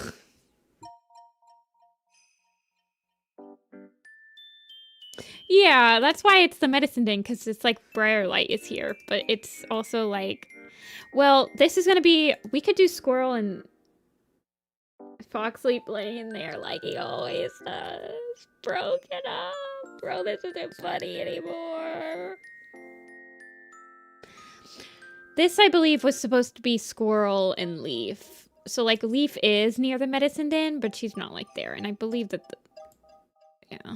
Yeah, that's why it's the medicine den, because it's like Briarlight is here, but it's also like, well, this is gonna be, we could do Squirrel and Foxley playing there like he always does. Bro, get up. Bro, this isn't funny anymore. This, I believe, was supposed to be Squirrel and Leaf. So, like, Leaf is near the medicine den, but she's not, like, there. And I believe that yeah.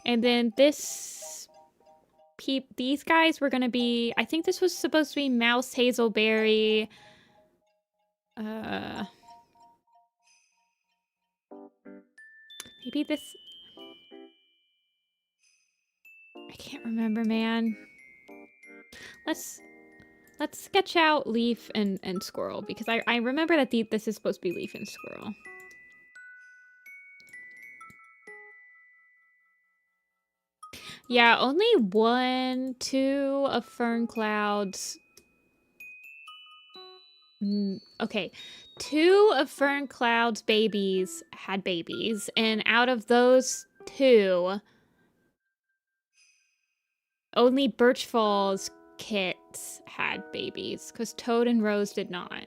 And then these guys were gonna be, I think this was supposed to be Mouse, Hazelberry, maybe this, I can't remember, man. Let's sketch out Leaf and Squirrel, because I remember that this is supposed to be Leaf and Squirrel. Yeah, only 1, 2 of Fern Cloud's... okay, 2 of Fern Cloud's babies had babies, and out of those 2, only Birch Falls kits had babies, because Toad and Rose did not.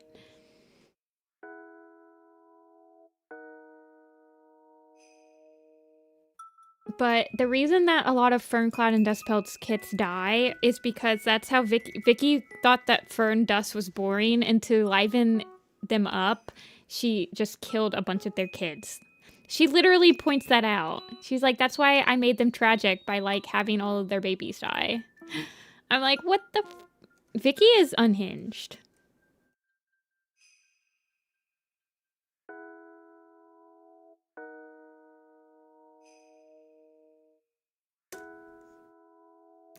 But the reason that a lot of Ferncloud and Dustpelt's kits die is because that's how Vicky thought that Fern Dust was boring, and to liven them up, she just killed a bunch of their kids. She literally points that out. She's like, that's why I made them tragic by, like, having all of their babies die. I'm like, what the Vicky is unhinged.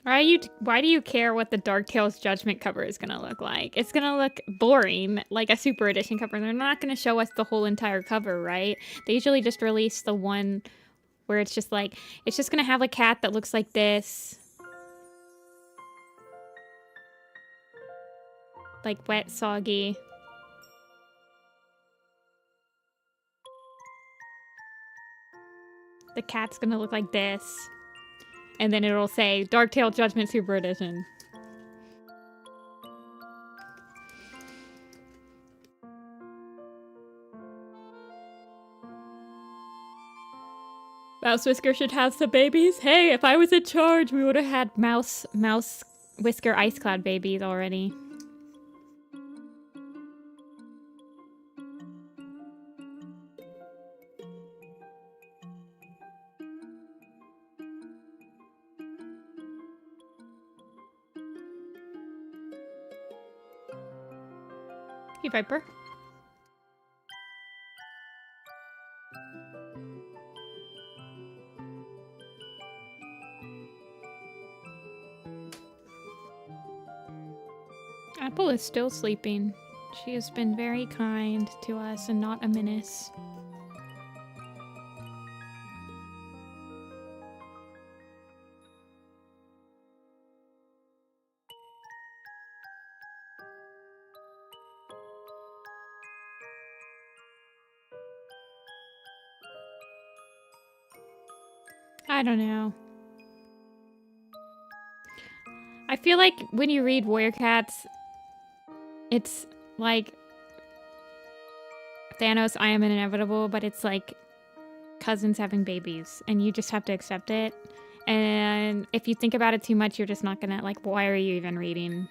Why do you care what the Dark Tales Judgment cover is gonna look like? It's gonna look boring, like a Super Edition cover. They're not gonna show us the whole entire cover, right? They usually just release the one where it's just like, it's just gonna have a cat that looks like this. Like wet, soggy. The cat's gonna look like this. And then it'll say Dark Tale Judgment Super Edition. Mouse Whisker should have some babies. Hey, if I was in charge, we would have had Mouse Whisker Ice Cloud babies already. Hey, Viper. Apple is still sleeping. She has been very kind to us and not a menace. I don't know. I feel like when you read Warrior Cats, it's like Thanos, I am inevitable, but it's like cousins having babies, and you just have to accept it. And if you think about it too much, you're just not gonna, like, why are you even reading?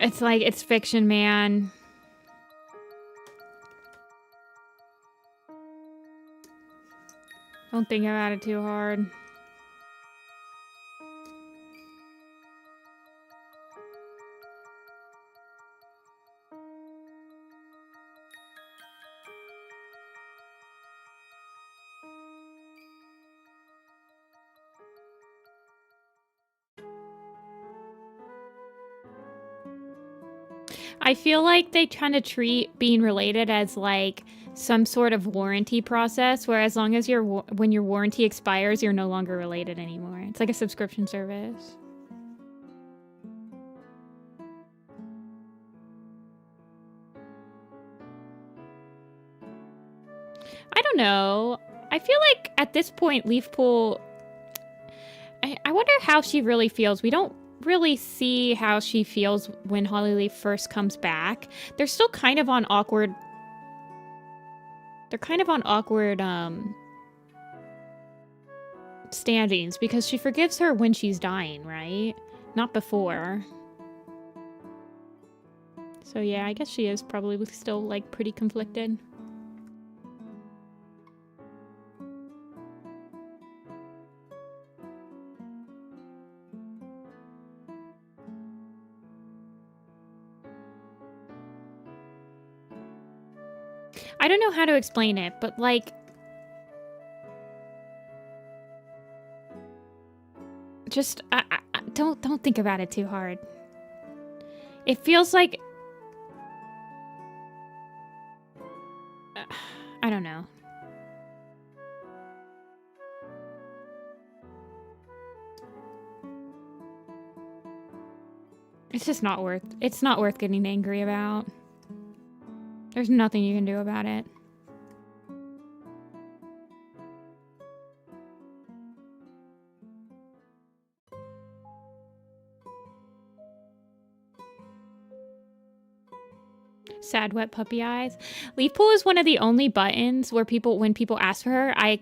It's like, it's fiction, man. Don't think about it too hard. I feel like they kind of treat being related as like some sort of warranty process, where as long as when your warranty expires, you're no longer related anymore. It's like a subscription service. I don't know. I feel like at this point, Leafpool... I wonder how she really feels. We don't really see how she feels when Hollyleaf first comes back. They're still kind of on awkward... They're kind of on awkward, standings, because she forgives her when she's dying, right? Not before. So yeah, I guess she is probably still, like, pretty conflicted. I don't know how to explain it, but like... Just don't think about it too hard. It feels like I don't know. It's just not worth getting angry about. There's nothing you can do about it. Sad wet puppy eyes. Leaf pool is one of the only buttons where when people ask for her, I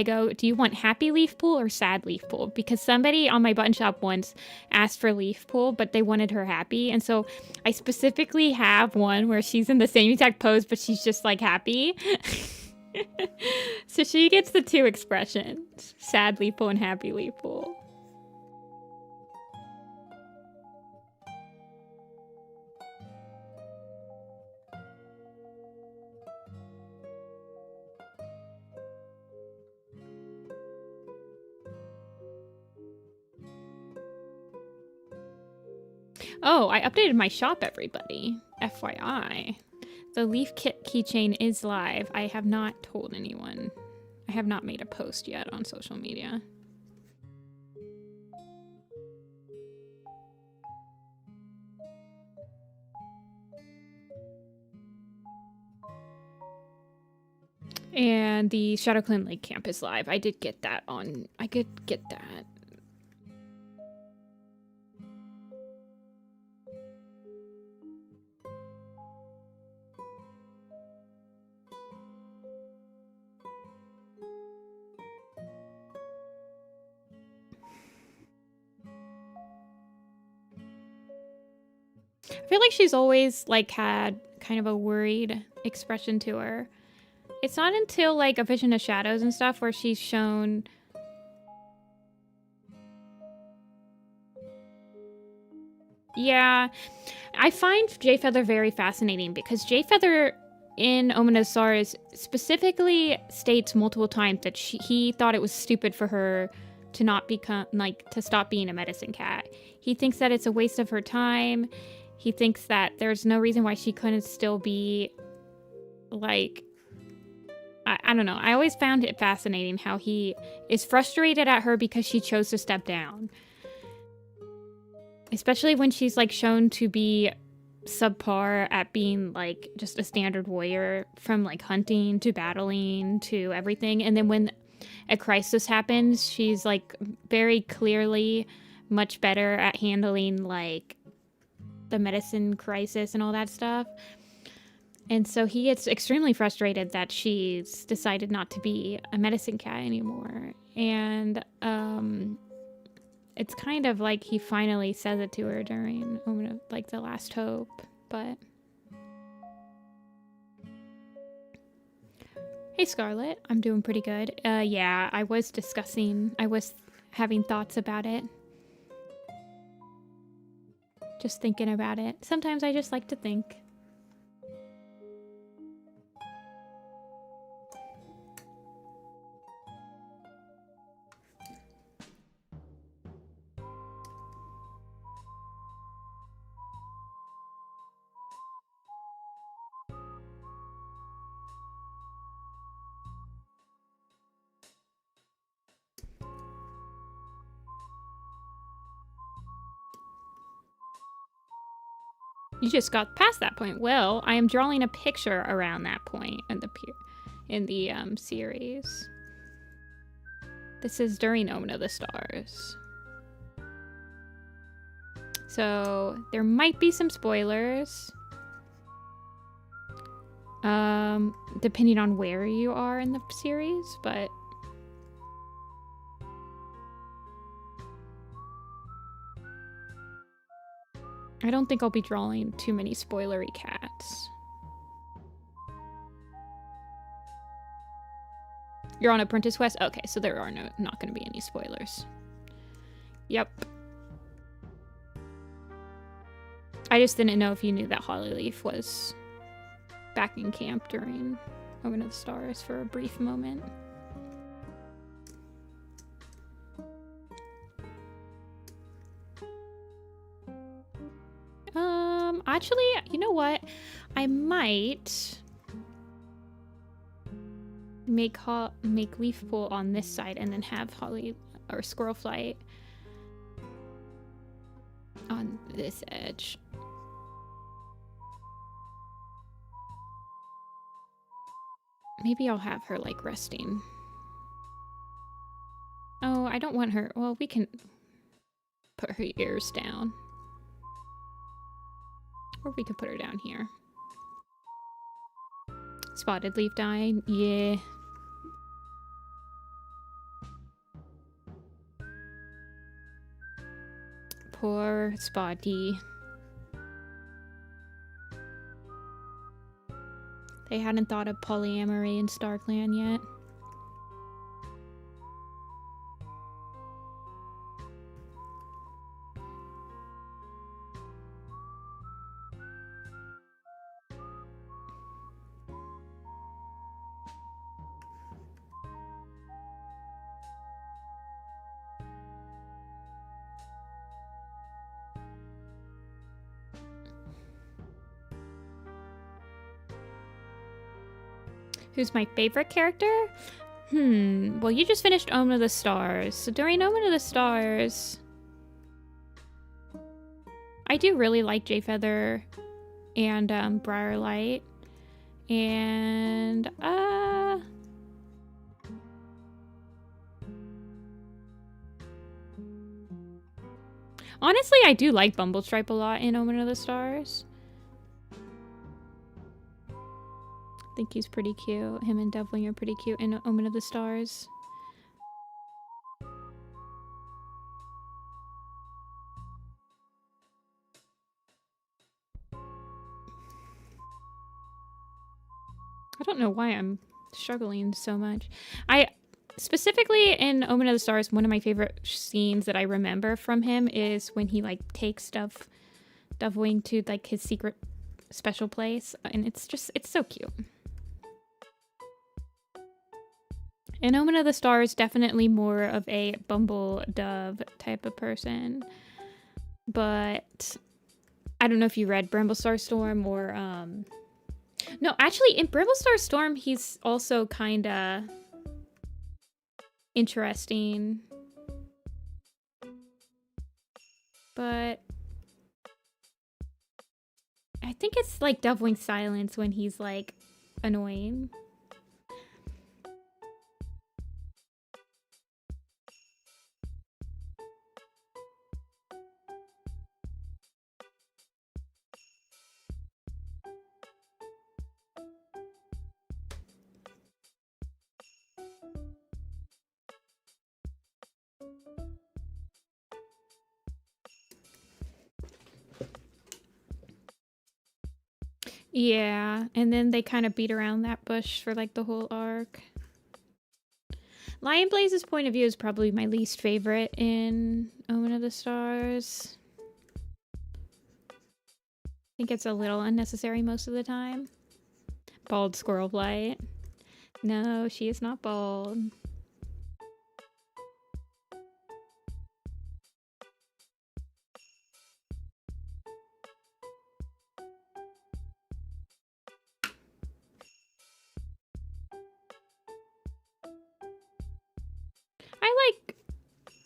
go, do you want happy leaf pool or sad leaf pool? Because somebody on my button shop once asked for leaf pool, but they wanted her happy. And so I specifically have one where she's in the same exact pose, but she's just like happy. So she gets the two expressions, sad leaf pool and happy leaf pool. Oh, I updated my shop, everybody. FYI. The leaf kit keychain is live. I have not told anyone. I have not made a post yet on social media. And the ShadowClan Lake Camp is live. I did get that on. I could get that. I feel like she's always like had kind of a worried expression to her. It's not until like A Vision of Shadows and stuff where she's shown yeah, I find Jay Feather very fascinating because Jay Feather in Omen of the Stars specifically states multiple times that he thought it was stupid for her to not become like to stop being a medicine cat. He thinks that it's a waste of her time. He thinks that there's no reason why she couldn't still be like I don't know. I always found it fascinating how he is frustrated at her because she chose to step down. Especially when she's like shown to be subpar at being like just a standard warrior, from like hunting to battling to everything. And then when a crisis happens, she's like very clearly much better at handling like the medicine crisis and all that stuff. And so he gets extremely frustrated that she's decided not to be a medicine cat anymore. And it's kind of like he finally says it to her during like the last hope. But hey Scarlett, I'm doing pretty good. Yeah, I was having thoughts about it. Just thinking about it. Sometimes I just like to think. You just got past that point. Well, I am drawing a picture around that point in the series. This is during Omen of the Stars. So there might be some spoilers. Depending on where you are in the series, but I don't think I'll be drawing too many spoilery cats. You're on Apprentice Quest? Okay, so there are not going to be any spoilers. Yep. I just didn't know if you knew that Hollyleaf was back in camp during Omen of the Stars for a brief moment. Actually, you know what? I might make leaf pool on this side and then have holly or squirrel flight on this edge. Maybe I'll have her like resting. Oh, I don't want her. Well, we can put her ears down. Or we could put her down here. Spotted leaf dying. Yeah. Poor Spotty. They hadn't thought of polyamory in StarClan yet. Who's my favorite character? Well, you just finished Omen of the Stars. So during Omen of the Stars, I do really like Jayfeather and Briarlight. And honestly, I do like Bumblestripe a lot in Omen of the Stars. I think he's pretty cute. Him and Devling are pretty cute in Omen of the Stars. I don't know why I'm struggling so much. Specifically in Omen of the Stars, one of my favorite scenes that I remember from him is when he like takes Dovewing to like his secret special place, and it's so cute. In Omen of the Stars, definitely more of a Bumble Dove type of person. But I don't know if you read Bramblestar Storm or no, actually in Bramblestar Storm he's also kinda interesting. But I think it's like Dovewing Silence when he's like annoying. Yeah, and then they kind of beat around that bush for like the whole arc. Lion Blaze's point of view is probably my least favorite in Omen of the Stars. I think it's a little unnecessary most of the time. Bald Squirrel Flight. No, she is not bald.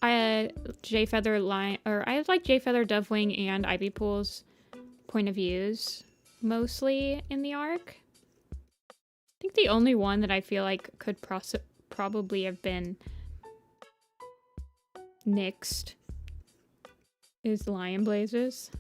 I like Jayfeather, Dovewing, and Ivypool's point of views mostly in the arc. I think the only one that I feel like could probably have been nixed is Lion Blazes.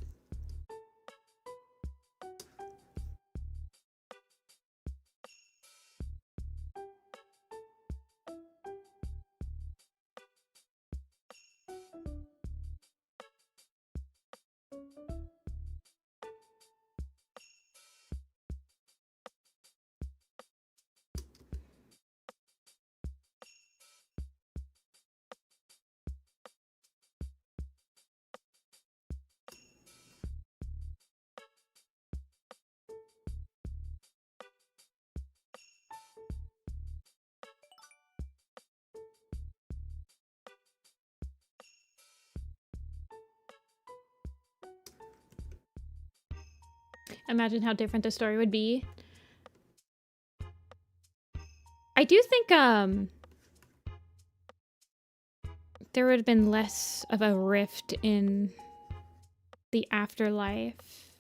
Imagine how different the story would be. I do think there would have been less of a rift in the afterlife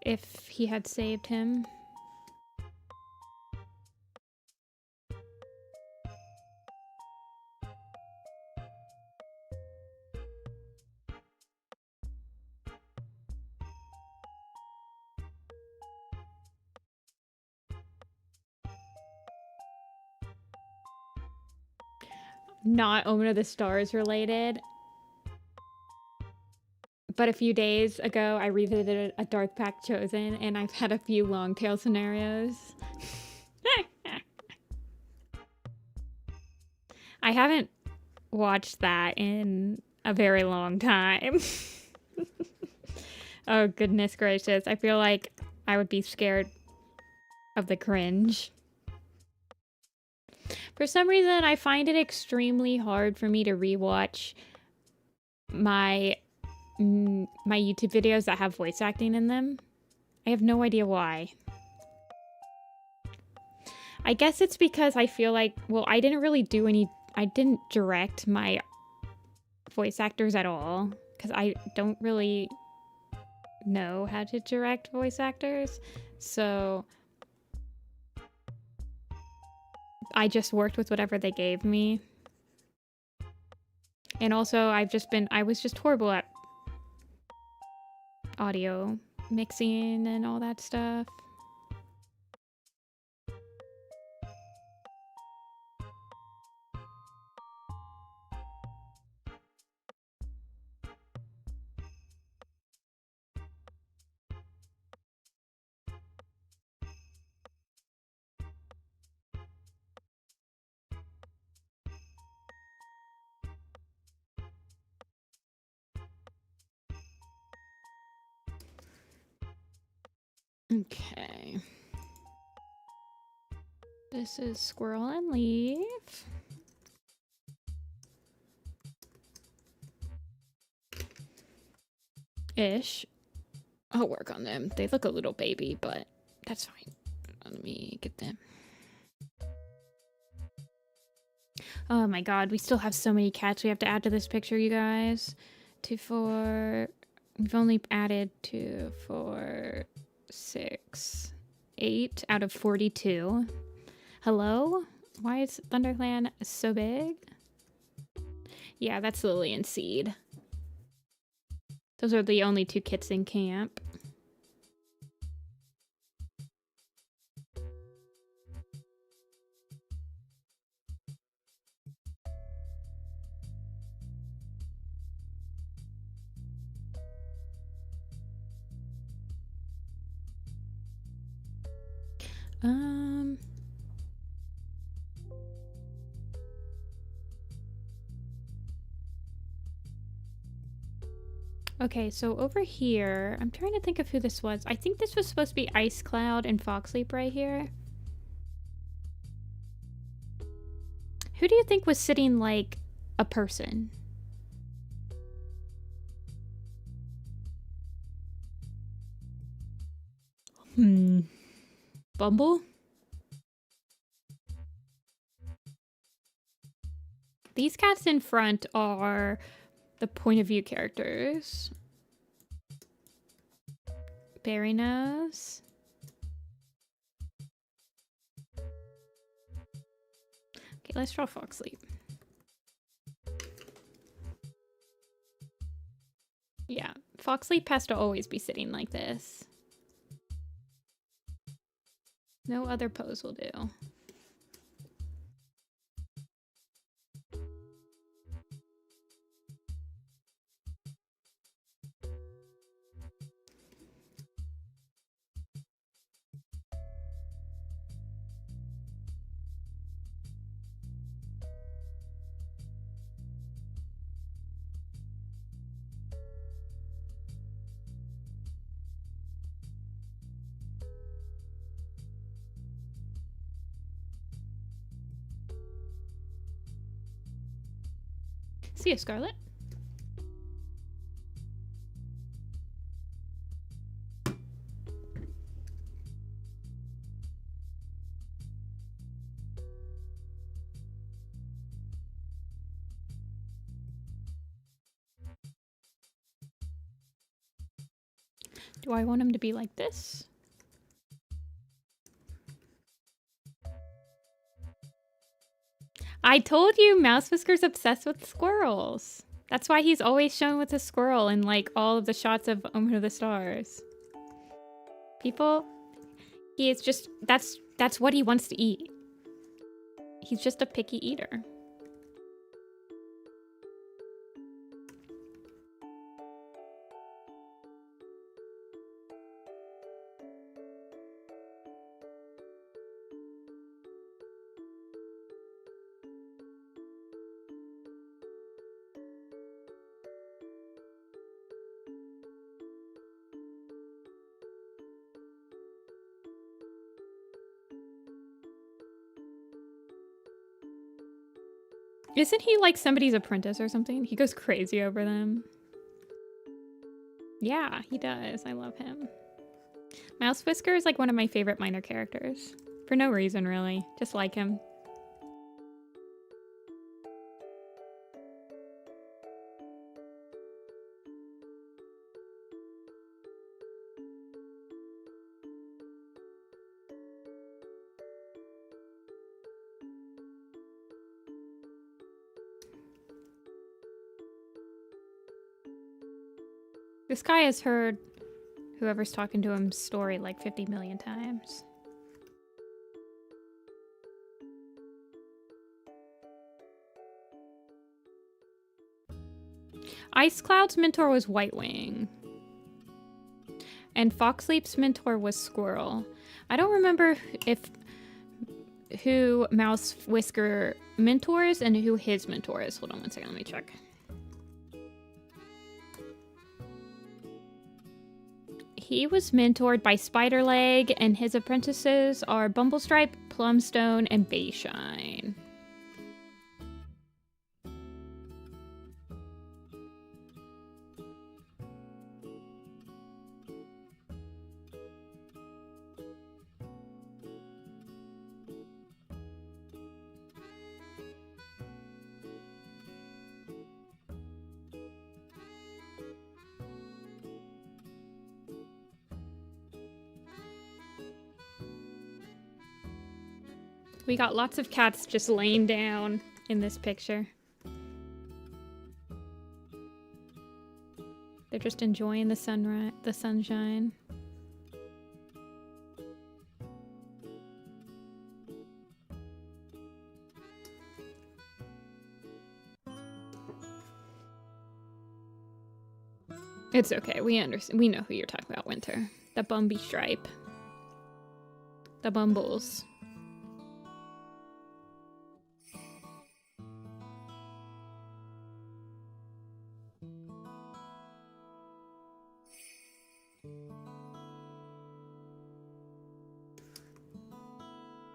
if he had saved him. Not Omen of the Stars related, but a few days ago I revisited a Dark Pact Chosen and I've had a few long tail scenarios. I haven't watched that in a very long time. Oh goodness gracious, I feel like I would be scared of the cringe. For some reason, I find it extremely hard for me to rewatch my YouTube videos that have voice acting in them. I have no idea why. I guess it's because I feel like, well, I didn't direct my voice actors at all, because I don't really know how to direct voice actors, so I just worked with whatever they gave me. And also, I was just horrible at audio mixing and all that stuff. Okay. This is Squirrel and Leaf. Ish. I'll work on them. They look a little baby, but that's fine. Let me get them. Oh my god, we still have so many cats we have to add to this picture, you guys. 2, 4... We've only added 2, 4, 6, 8 out of 42. Hello? Why is ThunderClan so big? Yeah, that's Lily and Seed. Those are the only 2 kits in camp. Okay, so over here, I'm trying to think of who this was. I think this was supposed to be Ice Cloud and Foxleap right here. Who do you think was sitting like a person? Bumble? These cats in front are the point of view characters. Berry Nose. Okay, let's draw Foxleap. Yeah, Foxleap has to always be sitting like this. No other pose will do. See you, Scarlet. Do I want him to be like this? I told you Mouse Whisker's obsessed with squirrels. That's why he's always shown with a squirrel in like all of the shots of Omen of the Stars. People, he is just, that's what he wants to eat. He's just a picky eater. Isn't he like somebody's apprentice or something? He goes crazy over them. Yeah, he does. I love him. Mouse Whisker is like one of my favorite minor characters. For no reason, really. Just like him. This guy has heard whoever's talking to him's story like 50 million times. Ice Cloud's mentor was White Wing. And Foxleap's mentor was Squirrel. I don't remember who Mouse Whisker mentors and who his mentor is. Hold on one second, let me check. He was mentored by Spiderleg, and his apprentices are Bumblestripe, Plumstone, and Bayshine. We got lots of cats just laying down in this picture. They're just enjoying the sunshine. It's okay. We understand. We know who you're talking about, Winter. The Bumby Stripe. The Bumbles.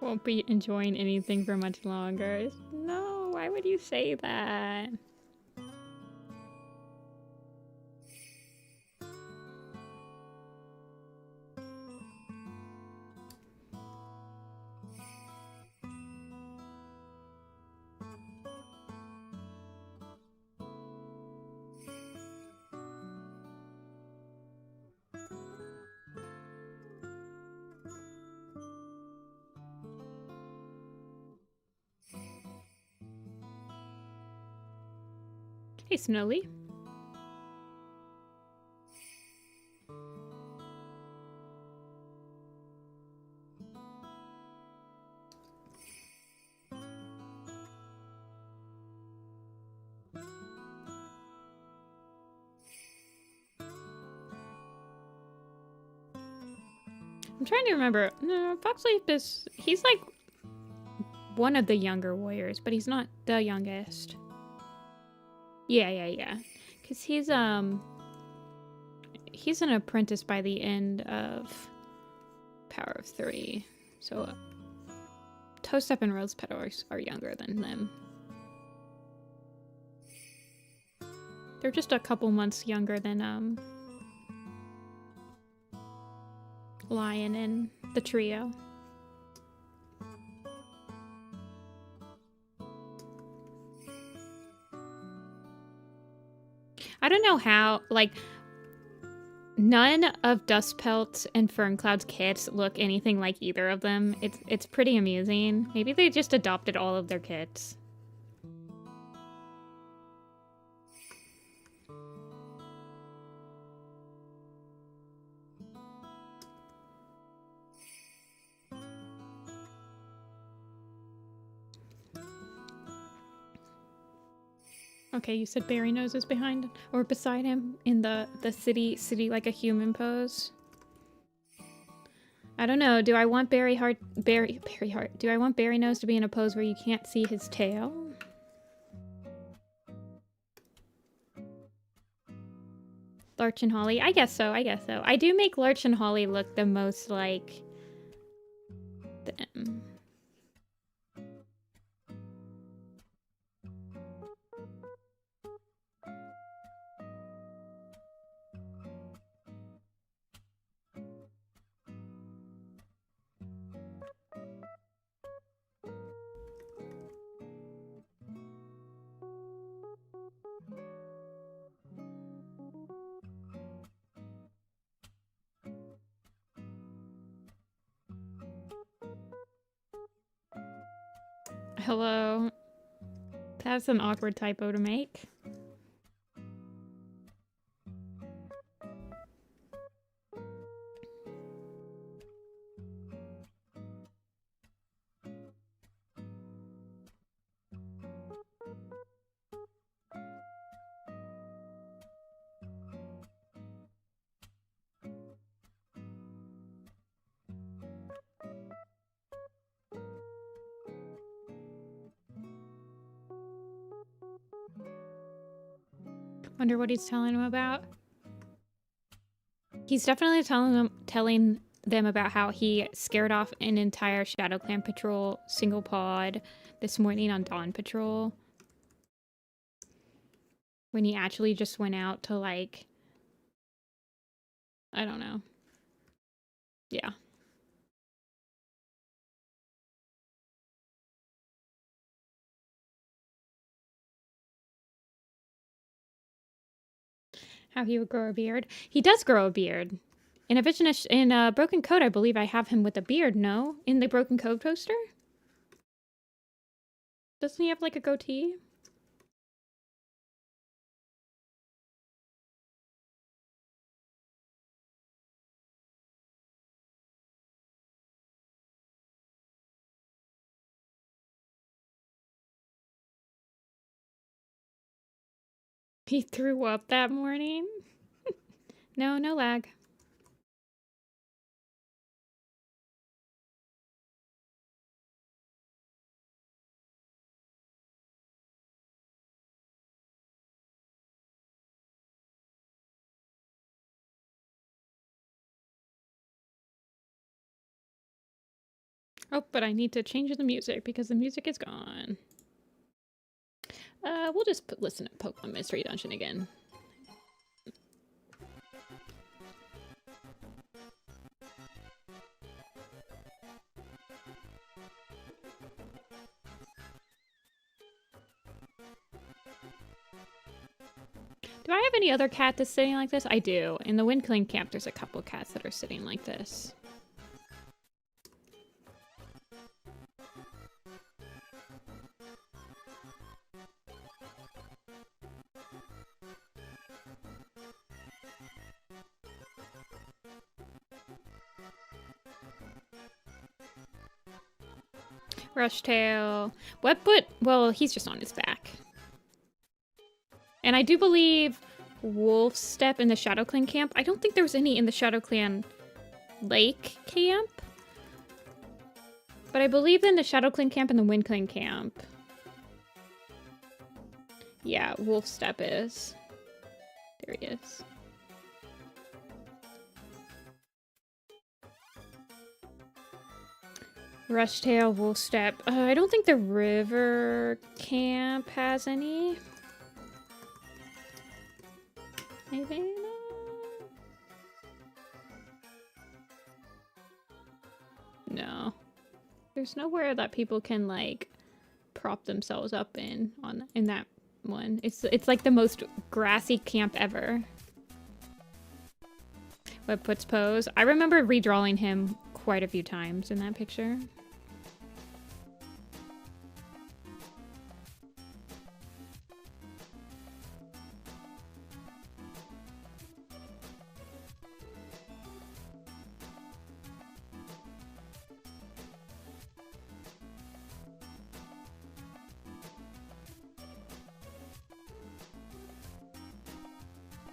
Won't be enjoying anything for much longer. No, why would you say that? Hey, Snowly. I'm trying to remember. No, Foxleaf is... He's like one of the younger warriors, but he's not the youngest. Yeah. Because he's an apprentice by the end of Power of 3. So Toastep and Rosepet are younger than them. They're just a couple months younger than Lion and the trio. I don't know how, like, None of Dustpelt and Ferncloud's kits look anything like either of them. It's pretty amusing. Maybe they just adopted all of their kits. Okay, you said Barry Nose is behind or beside him in the city like a human pose. I don't know. Do I want Barry Hart? Do I want Barry Nose to be in a pose where you can't see his tail? Larch and Holly? I guess so. I guess so. I do make Larch and Holly look the most like them. Hello. That's an awkward typo to make. Wonder what he's telling them about. He's definitely telling them about how he scared off an entire ShadowClan patrol single pod this morning on Dawn Patrol. When he actually just went out to, like, I don't know. Yeah. How he would grow a beard. He does grow a beard. In a vision in a Broken Code, I believe I have him with a beard, no? In the Broken Code poster? Doesn't he have like a goatee? He threw up that morning? No, no lag. Oh, but I need to change the music because the music is gone. We'll just listen to Pokemon Mystery Dungeon again. Do I have any other cat that's sitting like this? I do. In the Windcling camp, there's a couple cats that are sitting like this. Rushtail. Wetfoot, well, he's just on his back. And I do believe Wolfstep in the ShadowClan camp. I don't think there was any in the ShadowClan Lake camp. But I believe in the ShadowClan camp and the Windclan camp. Yeah, Wolfstep is. There he is. Rushtail, Wolfstep. I don't think the River camp has any. Maybe not. No. There's nowhere that people can, like, prop themselves up in that one. It's like the most grassy camp ever. Whitfoot's pose. I remember redrawing him quite a few times in that picture.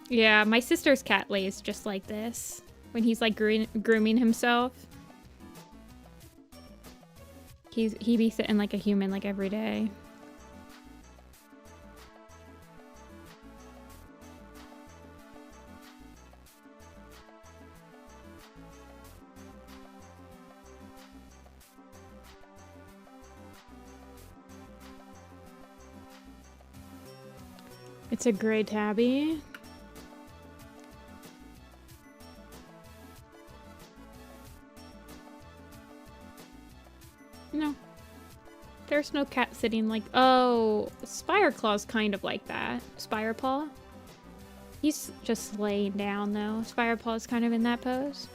Yeah, my sister's cat lays just like this when he's like grooming himself. He be sitting like a human like every day. It's a gray tabby. No. There's no cat sitting like... Oh, Spireclaw's kind of like that. Spirepaw. He's just laying down, though. Spirepaw's kind of in that pose.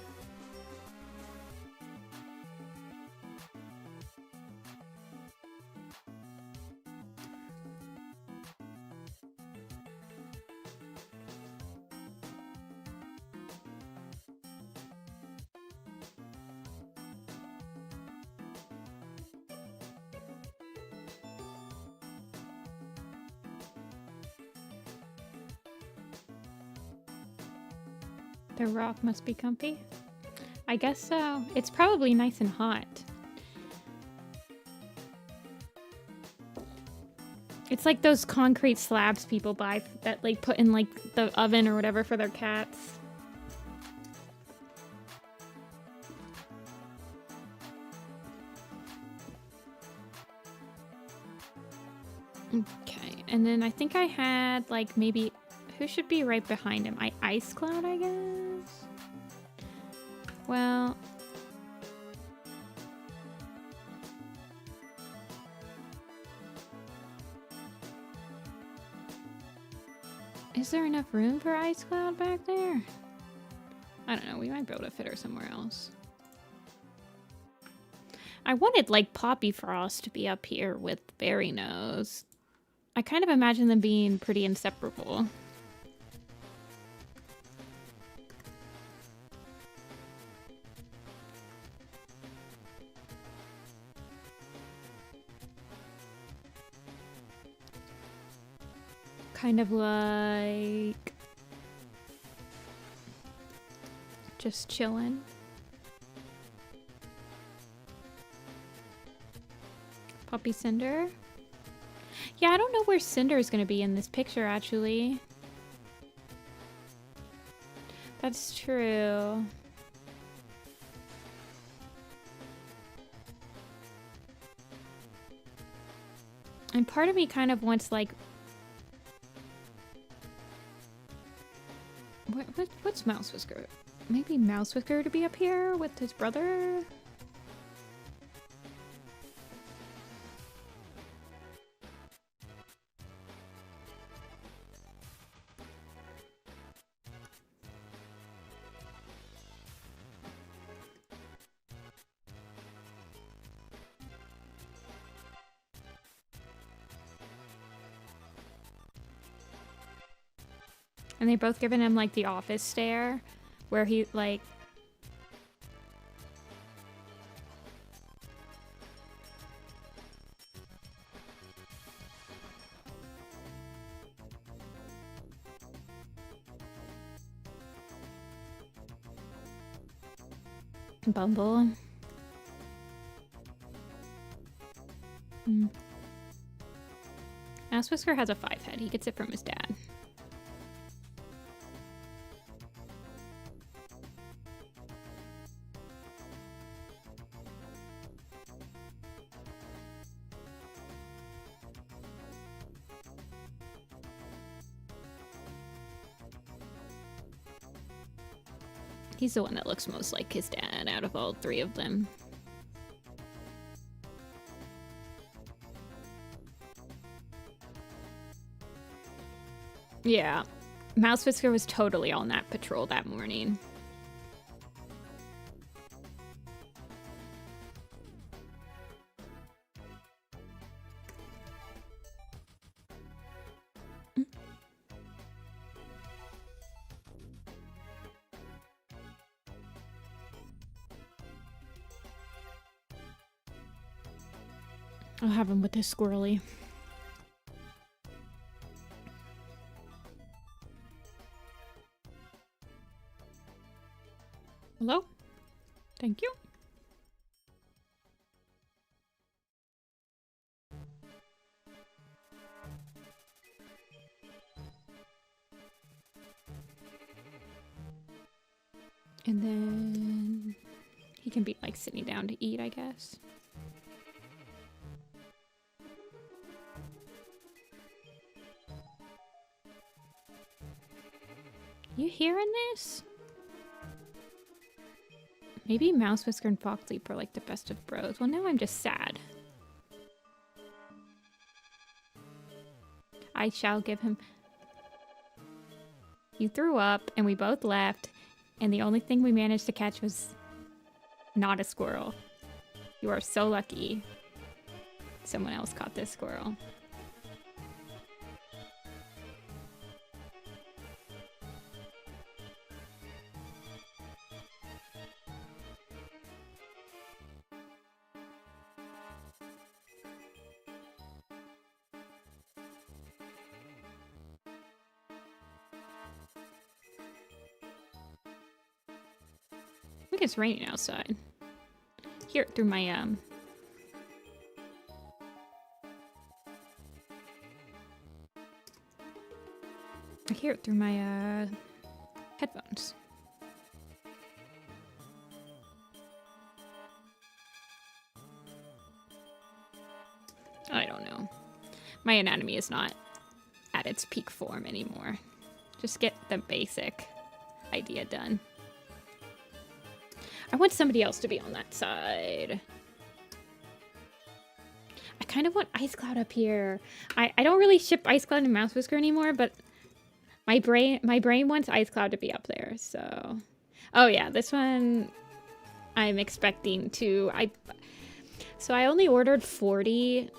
The rock must be comfy. I guess so. It's probably nice and hot. It's like those concrete slabs people buy that like put in like the oven or whatever for their cats. Okay, and then I think I had like maybe... Who should be right behind him? Ice Cloud, I guess? Well... Is there enough room for Ice Cloud back there? I don't know, we might be able to fit her somewhere else. I wanted, like, Poppy Frost to be up here with Berry Nose. I kind of imagine them being pretty inseparable. Kind of like just chilling. Poppy Cinder. Yeah, I don't know where Cinder is going to be in this picture, actually. That's true. And part of me kind of wants, like... What's Mouse Whisker? Maybe Mouse Whisker to be up here with his brother? And they both given him, like, the office stare, where he, like... Bumble. Mouse Whisker has a 5 head. He gets it from his dad. He's the one that looks most like his dad out of all three of them. Yeah. Mouse Whisker was totally on that patrol that morning. I'll have him with his squirrely. Hello? Thank you. And then he can be like sitting down to eat, I guess. You hearing this? Maybe Mouse Whisker and Fox Leap are like the best of bros. Well, now I'm just sad. I shall give him... You threw up and we both left. And the only thing we managed to catch was not a squirrel. You are so lucky. Someone else caught this squirrel. I think it's raining outside. Hear it through my I hear it through my headphones. I don't know. My anatomy is not at its peak form anymore. Just get the basic idea done. I want somebody else to be on that side. I kind of want Ice Cloud up here. I don't really ship Ice Cloud and Mouse Whisker anymore, but my brain wants Ice Cloud to be up there, so... Oh yeah, this one I'm expecting to... So I only ordered 40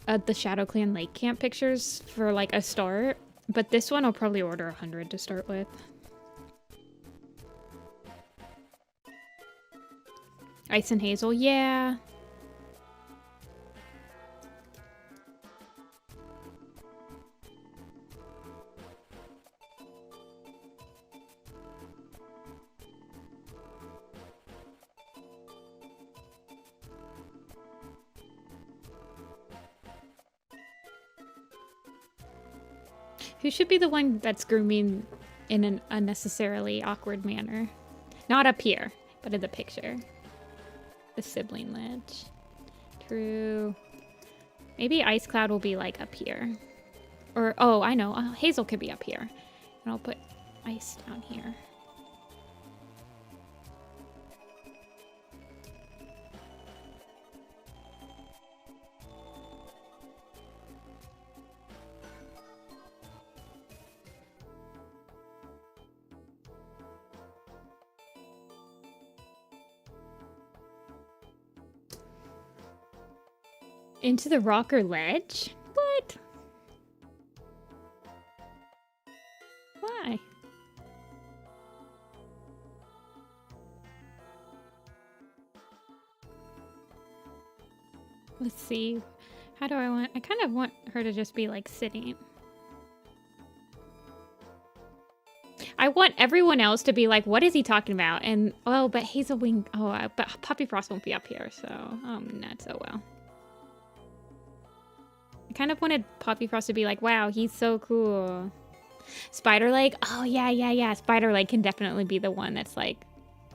of the ShadowClan Lake Camp pictures for like a start, but this one I'll probably order 100 to start with. Ice and Hazel, yeah. Who should be the one that's grooming in an unnecessarily awkward manner? Not up here, but in the picture. The sibling ledge. True. Maybe Ice Cloud will be like up here. Or, oh, I know. Hazel could be up here. And I'll put Ice down here. Into the rocker ledge? What? Why? Let's see. How do I kind of want her to just be like sitting. I want everyone else to be like, what is he talking about? And, oh, but Hazelwing, oh, but Puppy Frost won't be up here, so, nuts, oh well. I kind of wanted Poppy Frost to be like, wow, he's so cool. Spider Leg? Oh, yeah. Spider Leg can definitely be the one that's, like,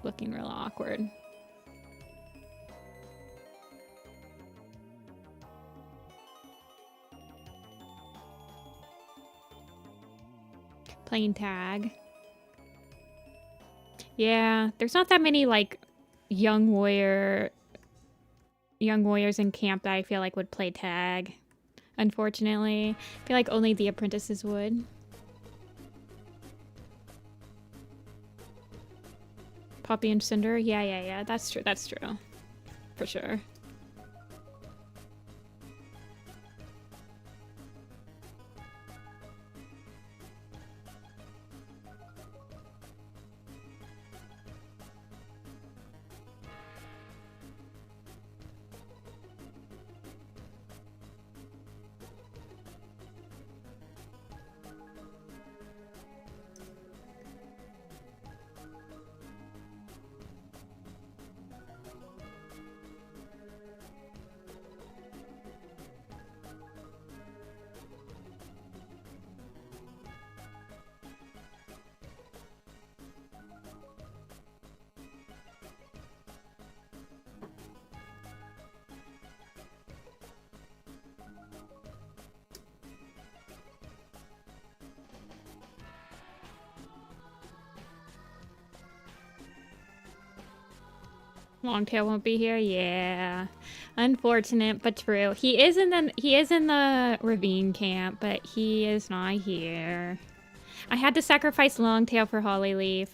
looking real awkward. Playing tag. Yeah, there's not that many, like, young warriors in camp that I feel like would play tag. Unfortunately, I feel like only the apprentices would. Poppy and Cinder? Yeah. That's true. That's true. For sure. Longtail won't be here. Yeah, unfortunate but true. He is in the ravine camp, but he is not here. I had to sacrifice Longtail for Hollyleaf.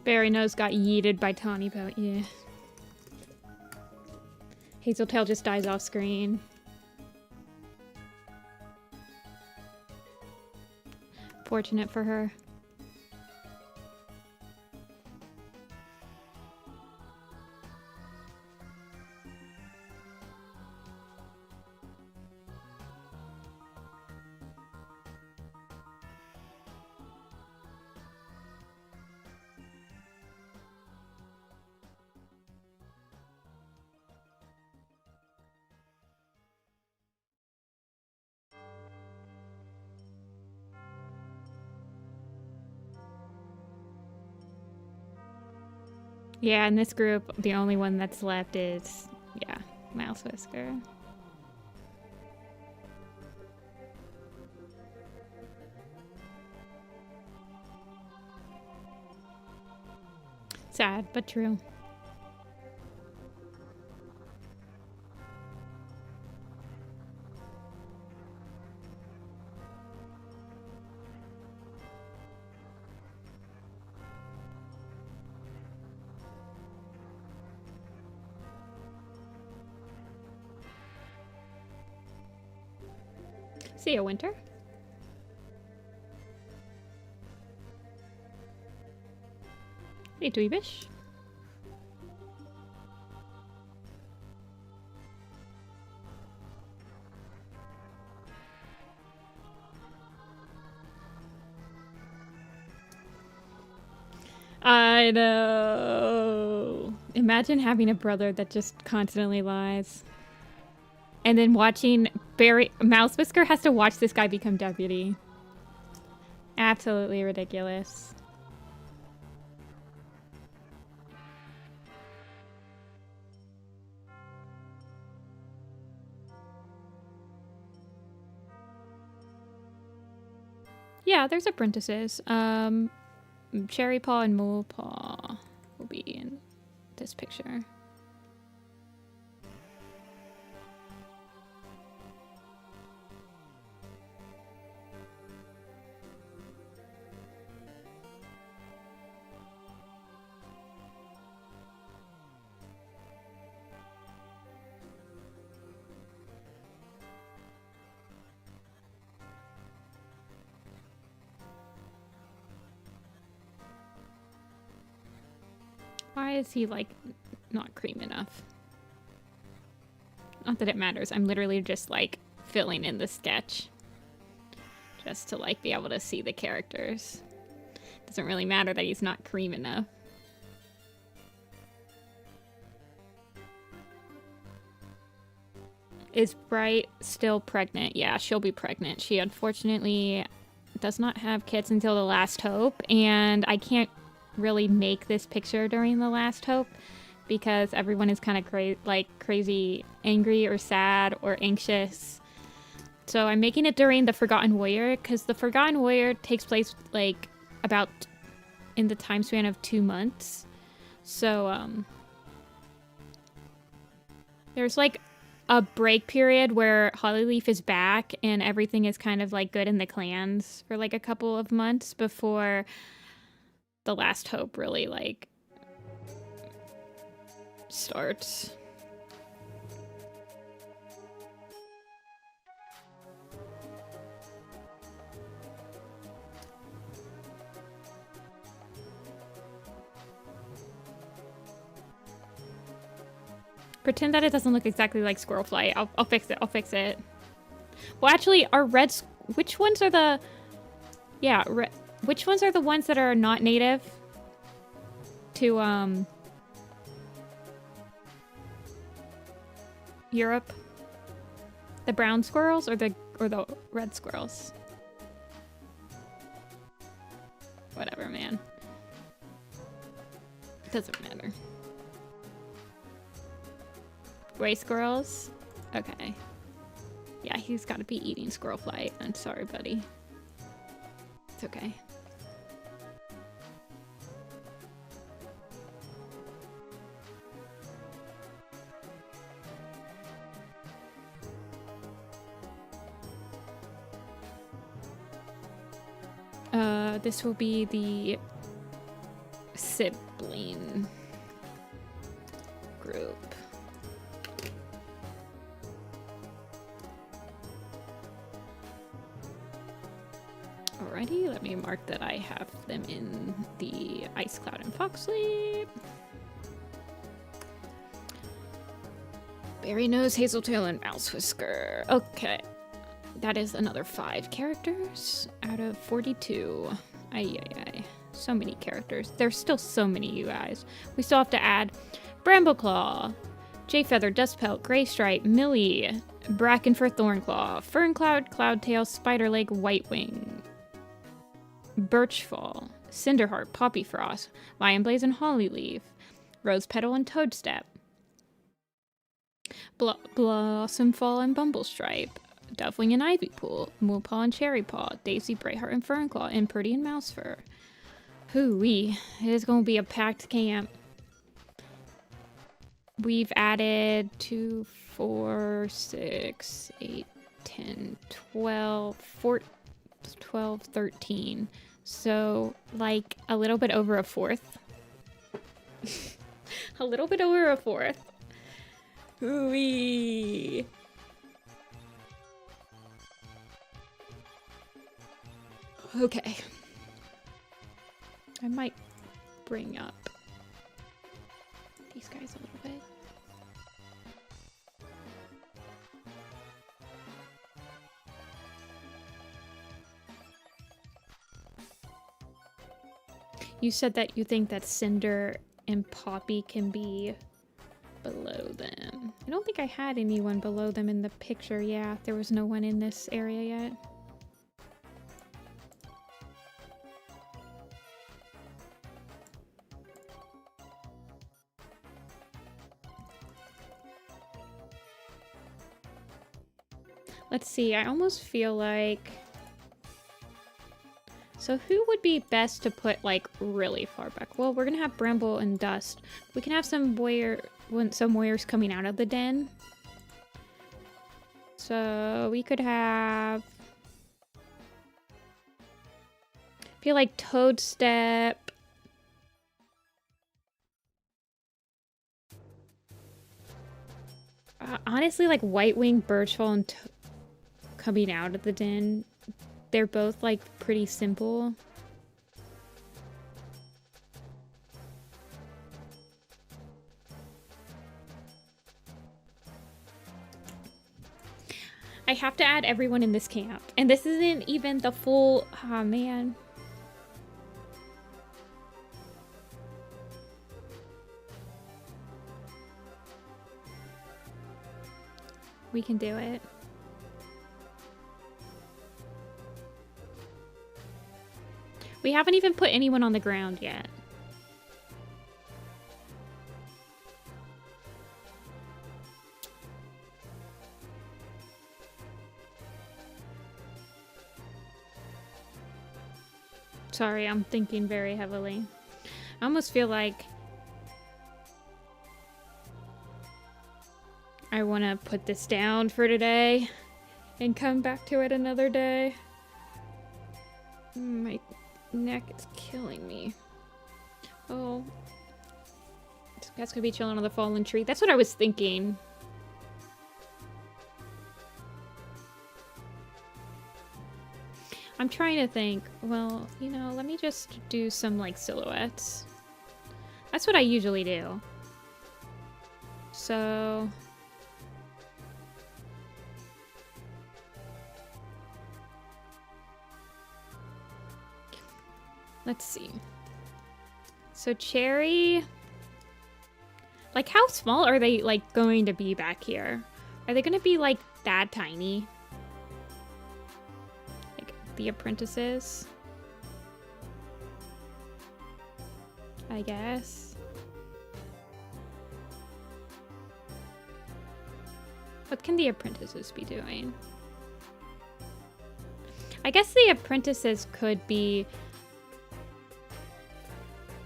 Barry Nose got yeeted by Tawny Boat, yeah. Hazeltail just dies off screen. Fortunate for her. Yeah, in this group, the only one that's left is, yeah, Mouse Whisker. Sad, but true. See ya, Winter. Hey, Dweebish. I know. Imagine having a brother that just constantly lies. And then watching Mouse Whisker has to watch this guy become deputy. Absolutely ridiculous. Yeah, there's apprentices. Cherry Paw and Mole Paw will be in this picture. Why is he, like, not cream enough? Not that it matters. I'm literally just, like, filling in the sketch. Just to, like, be able to see the characters. Doesn't really matter that he's not cream enough. Is Bright still pregnant? Yeah, she'll be pregnant. She unfortunately does not have kids until the Last Hope, and I can't really make this picture during the Last Hope because everyone is kind of crazy angry or sad or anxious. So I'm making it during the Forgotten Warrior because the Forgotten Warrior takes place like about in the time span of 2 months. So there's like a break period where Hollyleaf is back and everything is kind of like good in the clans for like a couple of months before the Last Hope really like starts. Pretend that it doesn't look exactly like squirrel flight. I'll fix it. I'll fix it. Well, actually, our reds... Which ones are the... Yeah, which ones are the ones that are not native to, Europe? The brown squirrels or the red squirrels? Whatever, man. Doesn't matter. Gray squirrels? Okay. Yeah, he's got to be eating squirrel flight. I'm sorry, buddy. It's okay. This will be the sibling group. Alrighty, let me mark that I have them in the Ice Cloud and Fox Sleep. Berry Nose, Hazeltail, and Mouse Whisker. Okay. That is another 5 characters out of 42. Ay, ay, ay. So many characters. There's still so many, you guys. We still have to add Brambleclaw, Jayfeather, Dustpelt, Greystripe, Millie, Brackenfur, Thornclaw, Ferncloud, Cloudtail, Spiderleg, Whitewing, Birchfall, Cinderheart, Poppyfrost, Lionblaze, and Hollyleaf, Rosepetal, and Toadstep, Blossomfall, and Bumblestripe, Dovewing and Ivypool, Moonpaw and Cherrypaw, Daisy, Brayheart, and Fernclaw, and Purdy and Mousefur. Hoo-wee. It is going to be a packed camp. We've added 2, 4, 6, 8, 10, 12, 14, 12, 13. So, like, a little bit over a fourth. A little bit over a fourth. Hoo-wee. Okay. I might bring up these guys a little bit. You said that you think that Cinder and Poppy can be below them. I don't think I had anyone below them in the picture. Yeah, there was no one in this area yet. Let's see, I almost feel like... So who would be best to put, like, really far back? Well, we're gonna have Bramble and Dust. We can have some warriors coming out of the den. So we could have... I feel like Toadstep. Honestly, like Whitewing, Birchfall, and coming out of the den. They're both, like, pretty simple. I have to add everyone in this camp. And this isn't even the full... Oh, man. We can do it. We haven't even put anyone on the ground yet. Sorry, I'm thinking very heavily. I almost feel like I want to put this down for today and come back to it another day. My neck is killing me. Oh. This cat's gonna be chilling on the fallen tree. That's what I was thinking. I'm trying to think, well, you know, let me just do some, like, silhouettes. That's what I usually do. So let's see. So Cherry, like how small are they like going to be back here? Are they going to be like that tiny? Like the apprentices? I guess. What can the apprentices be doing? I guess the apprentices could be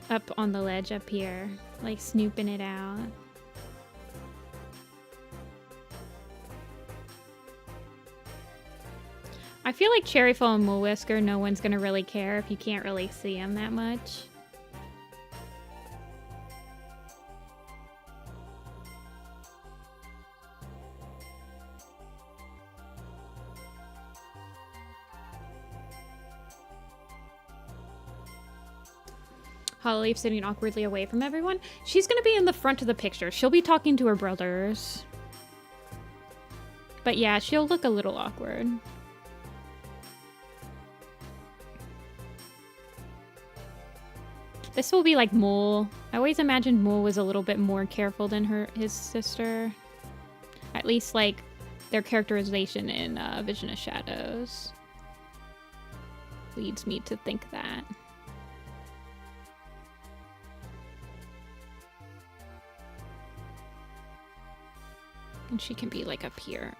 up on the ledge up here, like snooping it out. I feel like Cherryfall and Mole Whisker, no one's gonna really care if you can't really see them that much. Hollyleaf sitting awkwardly away from everyone. She's gonna be in the front of the picture. She'll be talking to her brothers. But yeah, she'll look a little awkward. This will be like Mole. I always imagined Mole was a little bit more careful than his sister. At least like their characterization in Vision of Shadows leads me to think that. And she can be like up here.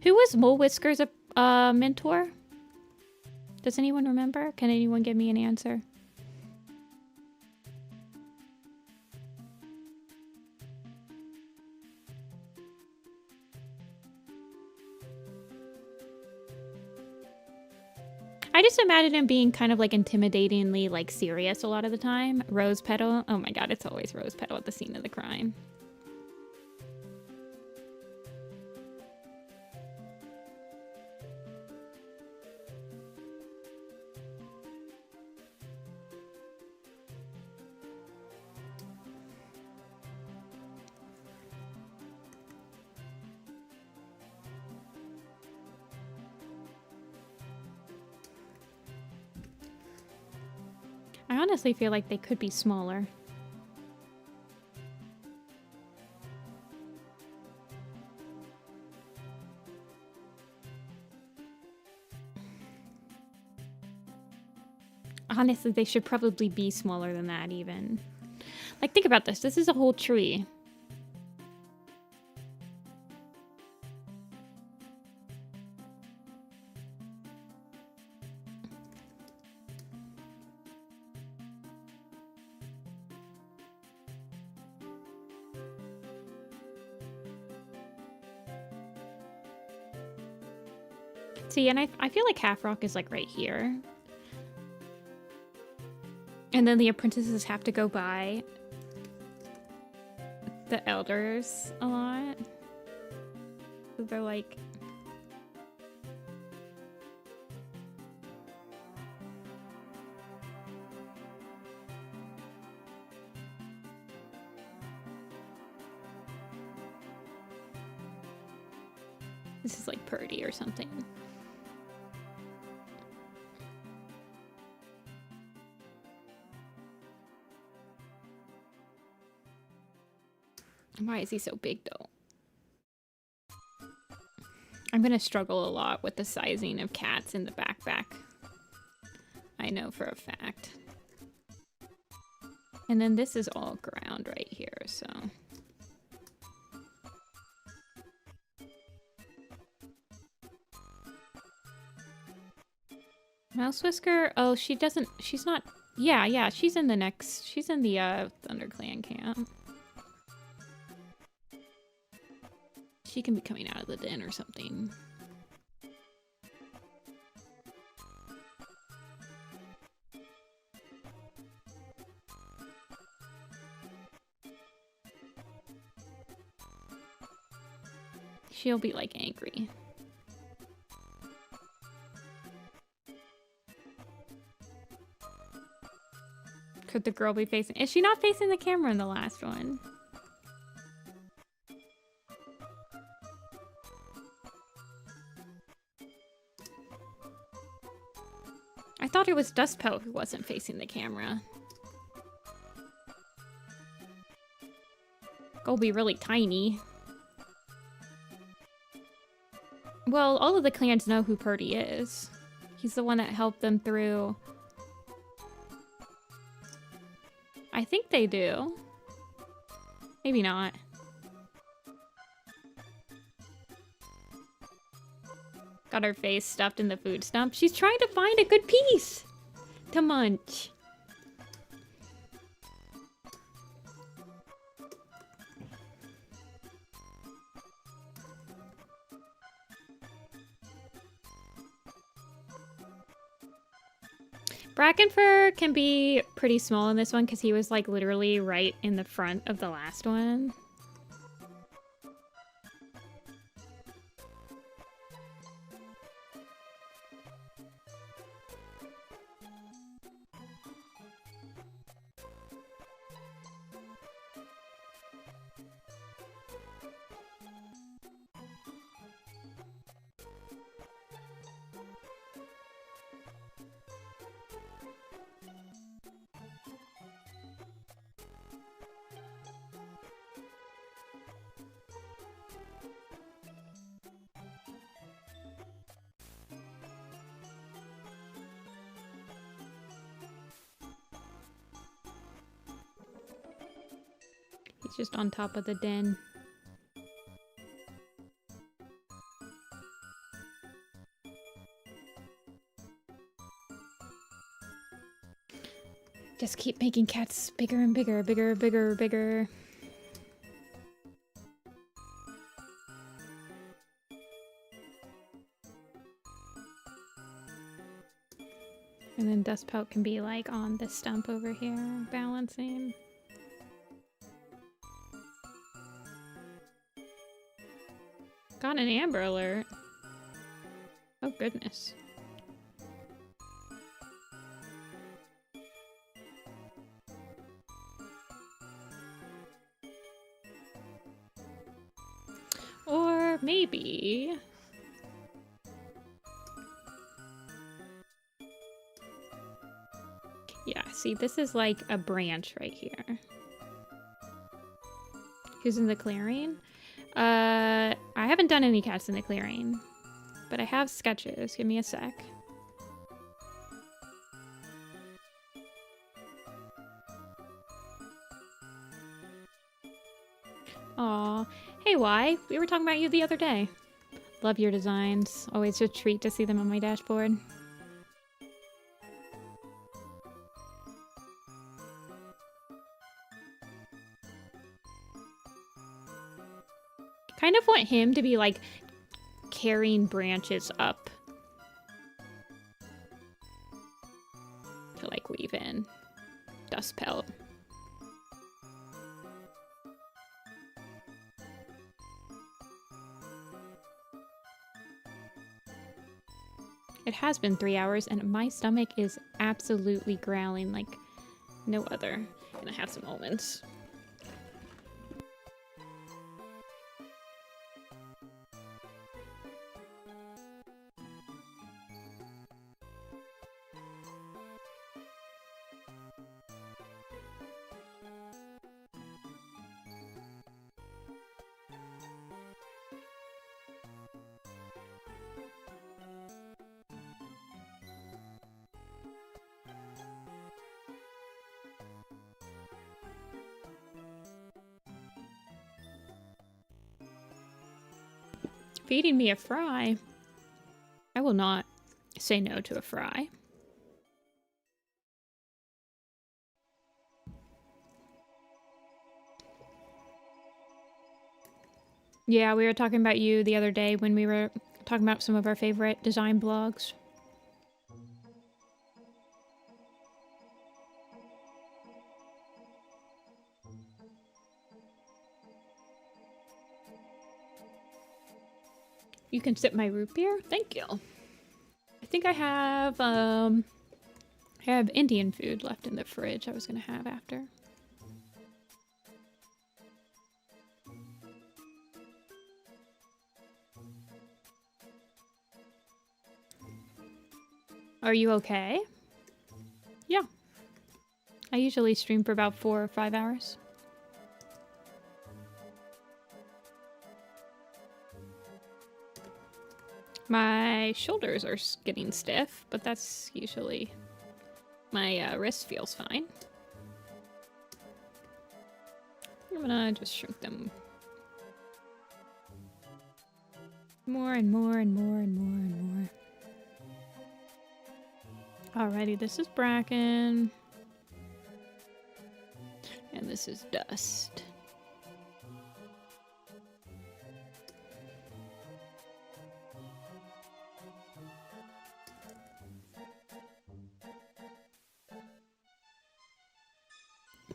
Who was Mole Whisker's mentor? Does anyone remember? Can anyone give me an answer? I just imagine him being kind of like intimidatingly like serious a lot of the time. Rose Petal. Oh my god, it's always Rose Petal at the scene of the crime. I honestly feel like they could be smaller. Honestly, they should probably be smaller than that even. Like, think about this. This is a whole tree. See, and I feel like Half Rock is like right here. And then the apprentices have to go by the elders a lot. So they're like... This is like Purdy or something. Why is he so big though? I'm gonna struggle a lot with the sizing of cats in the backpack. I know for a fact. And then this is all ground right here, so... Mouse Whisker? Oh, she doesn't... She's not... Yeah, she's in the next... She's in the ThunderClan camp. She can be coming out of the den or something. She'll be like angry. Could the girl be facing? Is she not facing the camera in the last one? I thought it was Dustpelt who wasn't facing the camera. Go be really tiny. Well, all of the clans know who Purdy is. He's the one that helped them through. I think they do. Maybe not. Got her face stuffed in the food stump. She's trying to find a good piece to munch. Brackenfur can be pretty small in this one because he was like literally right in the front of the last one. He's just on top of the den. Just keep making cats bigger and bigger, bigger, bigger, bigger. And then Dustpelt can be like on this stump over here, balancing. Got an Amber Alert. Oh goodness. Or maybe... Yeah, see, this is like a branch right here. Who's in the clearing? I haven't done any cats in the clearing, but I have sketches. Give me a sec. Aw. Hey, Y. We were talking about you the other day. Love your designs. Always a treat to see them on my dashboard. Kind of want him to be like carrying branches up to like weave in Dustpelt. It has been 3 hours and my stomach is absolutely growling like no other. And I have some moments. Feeding me a fry? I will not say no to a fry. Yeah, we were talking about you the other day when we were talking about some of our favorite design blogs. You can sip my root beer? Thank you. I think I have Indian food left in the fridge I was gonna have after. Are you okay? Yeah. I usually stream for about 4 or 5 hours. My shoulders are getting stiff, but that's usually... My wrist feels fine. I'm gonna just shrink them more and more and more and more and more. Alrighty, this is Bracken. And this is Dust.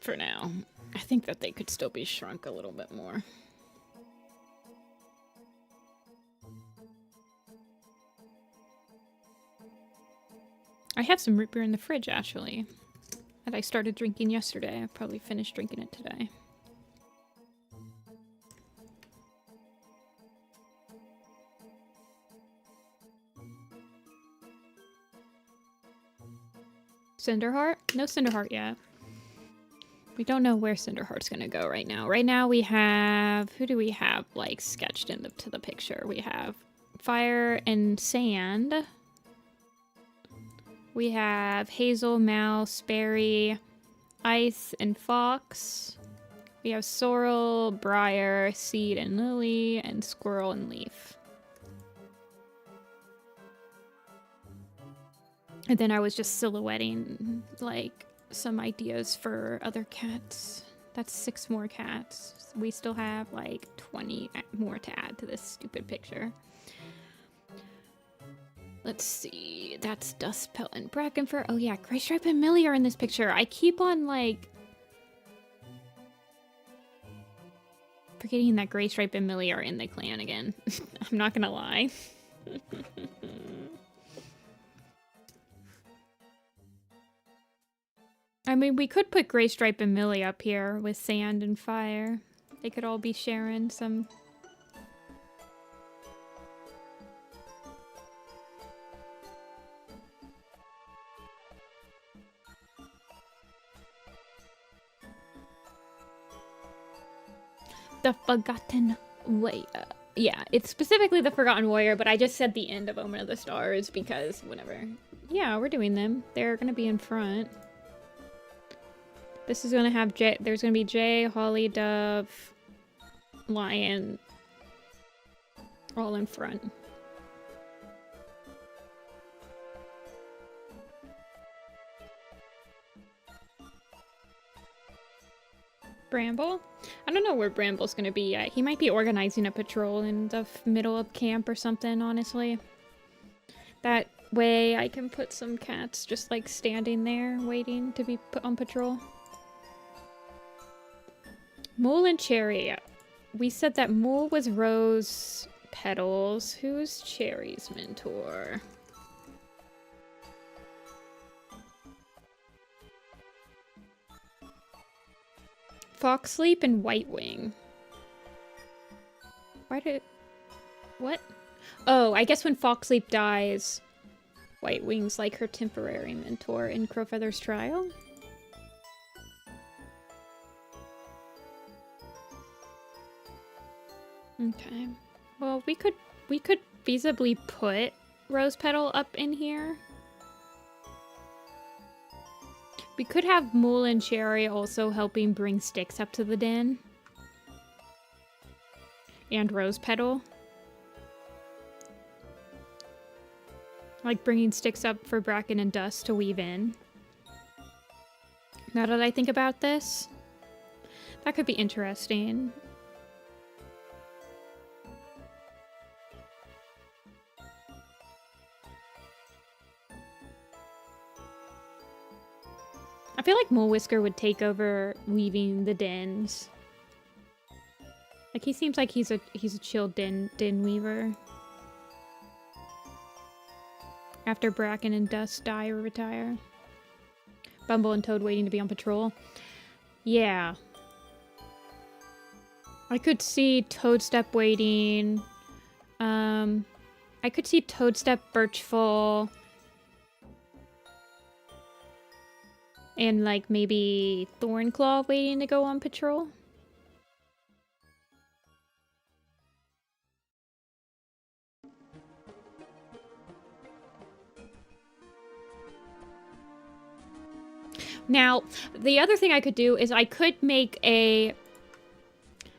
For now. I think that they could still be shrunk a little bit more. I have some root beer in the fridge, actually, that I started drinking yesterday. I probably finished drinking it today. Cinderheart? No Cinderheart yet. We don't know where Cinderheart's gonna go right now. Right now we have... Who do we have, like, sketched into the picture? We have Fire and Sand. We have Hazel, Mouse, Berry, Ice, and Fox. We have Sorrel, Briar, Seed, and Lily, and Squirrel and Leaf. And then I was just silhouetting, like, some ideas for other cats. That's 6 more cats. We still have, like, 20 more to add to this stupid picture. Let's see. That's Dustpelt and Brackenfur. Oh yeah, Greystripe and Millie are in this picture. I keep on, like, forgetting that Greystripe and Millie are in the clan again. I'm not gonna lie. I mean, we could put Greystripe and Millie up here with Sand and Fire. They could all be sharing some... The Forgotten Warrior. Yeah, it's specifically the Forgotten Warrior, but I just said the end of Omen of the Stars because whatever. Yeah, we're doing them. They're gonna be in front. This is gonna have Jay. There's gonna be Jay, Holly, Dove, Lion, all in front. Bramble? I don't know where Bramble's gonna be yet. He might be organizing a patrol in the middle of camp or something, honestly. That way I can put some cats just like standing there waiting to be put on patrol. Mole and Cherry. We said that Mole was Rose Petals. Who's Cherry's mentor? Foxleap and Whitewing. Why did... What? Oh, I guess when Foxleap dies, Whitewing's like her temporary mentor in Crowfeather's trial? Okay. Well, we could feasibly put Rose Petal up in here. We could have Mole and Cherry also helping bring sticks up to the den. And Rose Petal. Like bringing sticks up for Bracken and Dust to weave in. Now that I think about this, that could be interesting. I feel like Mole Whisker would take over weaving the dens. Like he seems like he's a chill den weaver. After Bracken and Dust die or retire. Bumble and Toad waiting to be on patrol. Yeah. I could see Toadstep waiting. I could see Toadstep, Birchful, and like maybe Thornclaw waiting to go on patrol. Now, the other thing I could do is I could make a...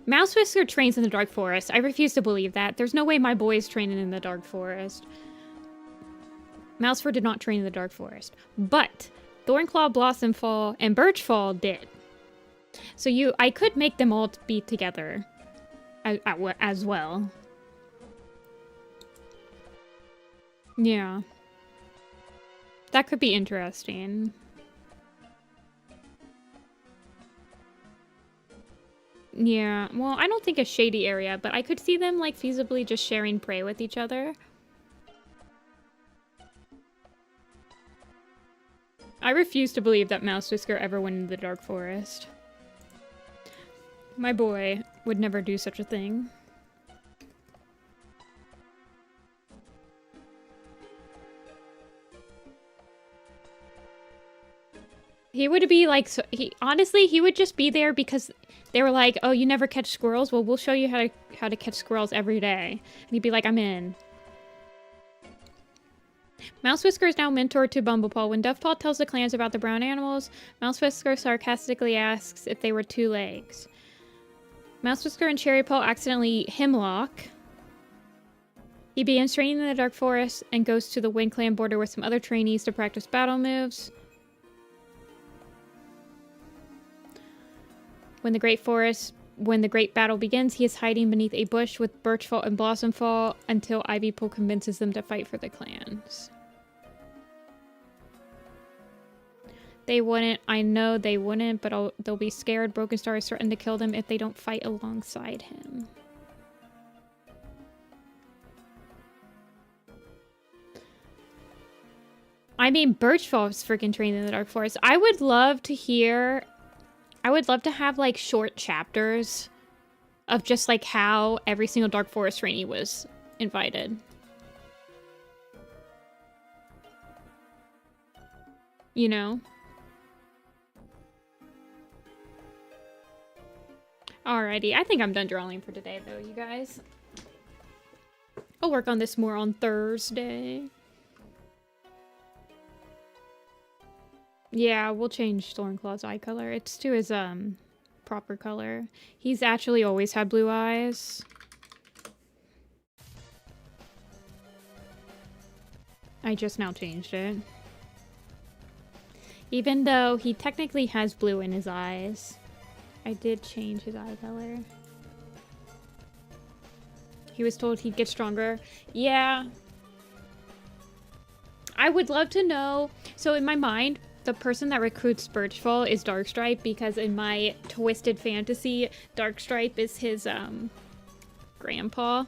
Mouse Whisker trains in the Dark Forest. I refuse to believe that. There's no way my boy is training in the Dark Forest. Mousefur did not train in the Dark Forest. But Thornclaw, Blossomfall, and Birchfall did. So I could make them all be together as well. Yeah. That could be interesting. Yeah, well, I don't think a shady area, but I could see them, like, feasibly just sharing prey with each other. I refuse to believe that Mouse Whisker ever went into the Dark Forest. My boy would never do such a thing. He would be like, honestly, he would just be there because they were like, oh, you never catch squirrels? Well, we'll show you how to catch squirrels every day. And he'd be like, I'm in. Mouse Whisker is now mentor to Bumblepaw. When Duffpaw tells the clans about the brown animals, Mouse Whisker sarcastically asks if they were 2 legs. Mouse Whisker and Cherrypaw accidentally hemlock. He begins training in the Dark Forest and goes to the Wind Clan border with some other trainees to practice battle moves. When the great battle begins, he is hiding beneath a bush with Birchfall and Blossomfall until Ivypool convinces them to fight for the clans. They wouldn't. I know they wouldn't, but they'll be scared. Broken Star is threatened to kill them if they don't fight alongside him. I mean, Birchfall is freaking trained in the Dark Forest. I would love to have, like, short chapters of just, like, how every single Dark Forest trainee was invited. You know? Alrighty, I think I'm done drawing for today, though, you guys. I'll work on this more on Thursday. Yeah, we'll change Thornclaw's eye color. It's to his, proper color. He's actually always had blue eyes. I just now changed it. Even though he technically has blue in his eyes, I did change his eye color. He was told he'd get stronger. Yeah. I would love to know. So in my mind, the person that recruits Birchfall is Darkstripe, because in my twisted fantasy, Darkstripe is his, grandpa.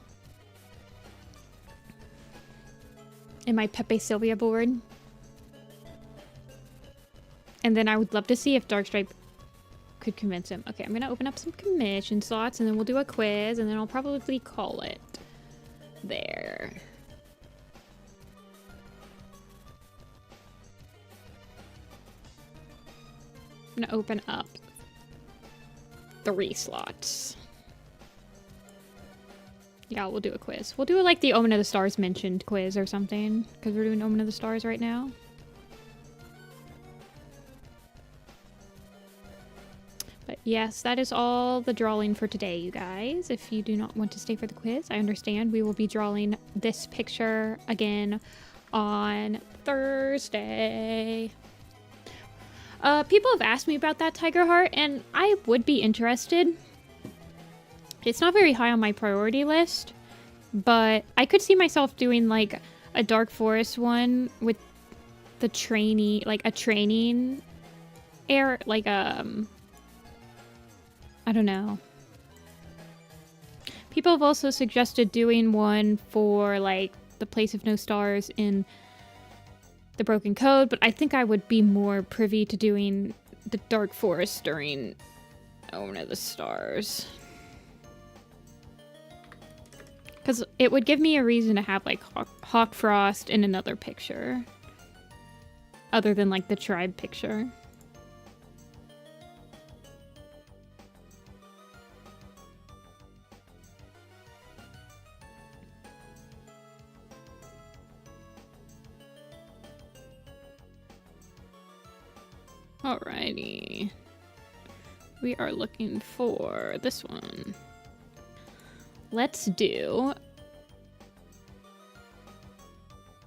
In my Pepe Sylvia board. And then I would love to see if Darkstripe could convince him. Okay, I'm gonna open up some commission slots, and then we'll do a quiz, and then I'll probably call it there. I'm gonna open up 3 slots. Yeah, we'll do a quiz. We'll do like the Omen of the Stars mentioned quiz or something, because we're doing Omen of the Stars right now. But yes, that is all the drawing for today, you guys. If you do not want to stay for the quiz, I understand. We will be drawing this picture again on Thursday. People have asked me about that Tiger Heart, and I would be interested. It's not very high on my priority list, but I could see myself doing like a Dark Forest one with the trainee, like a training air, like I don't know. People have also suggested doing one for like the Place of No Stars in the Broken Code, but I think I would be more privy to doing the Dark Forest during Omen of the Stars. Because it would give me a reason to have, like, Hawk Frost in another picture. Other than, like, the tribe picture. Alrighty. We are looking for this one. Let's do...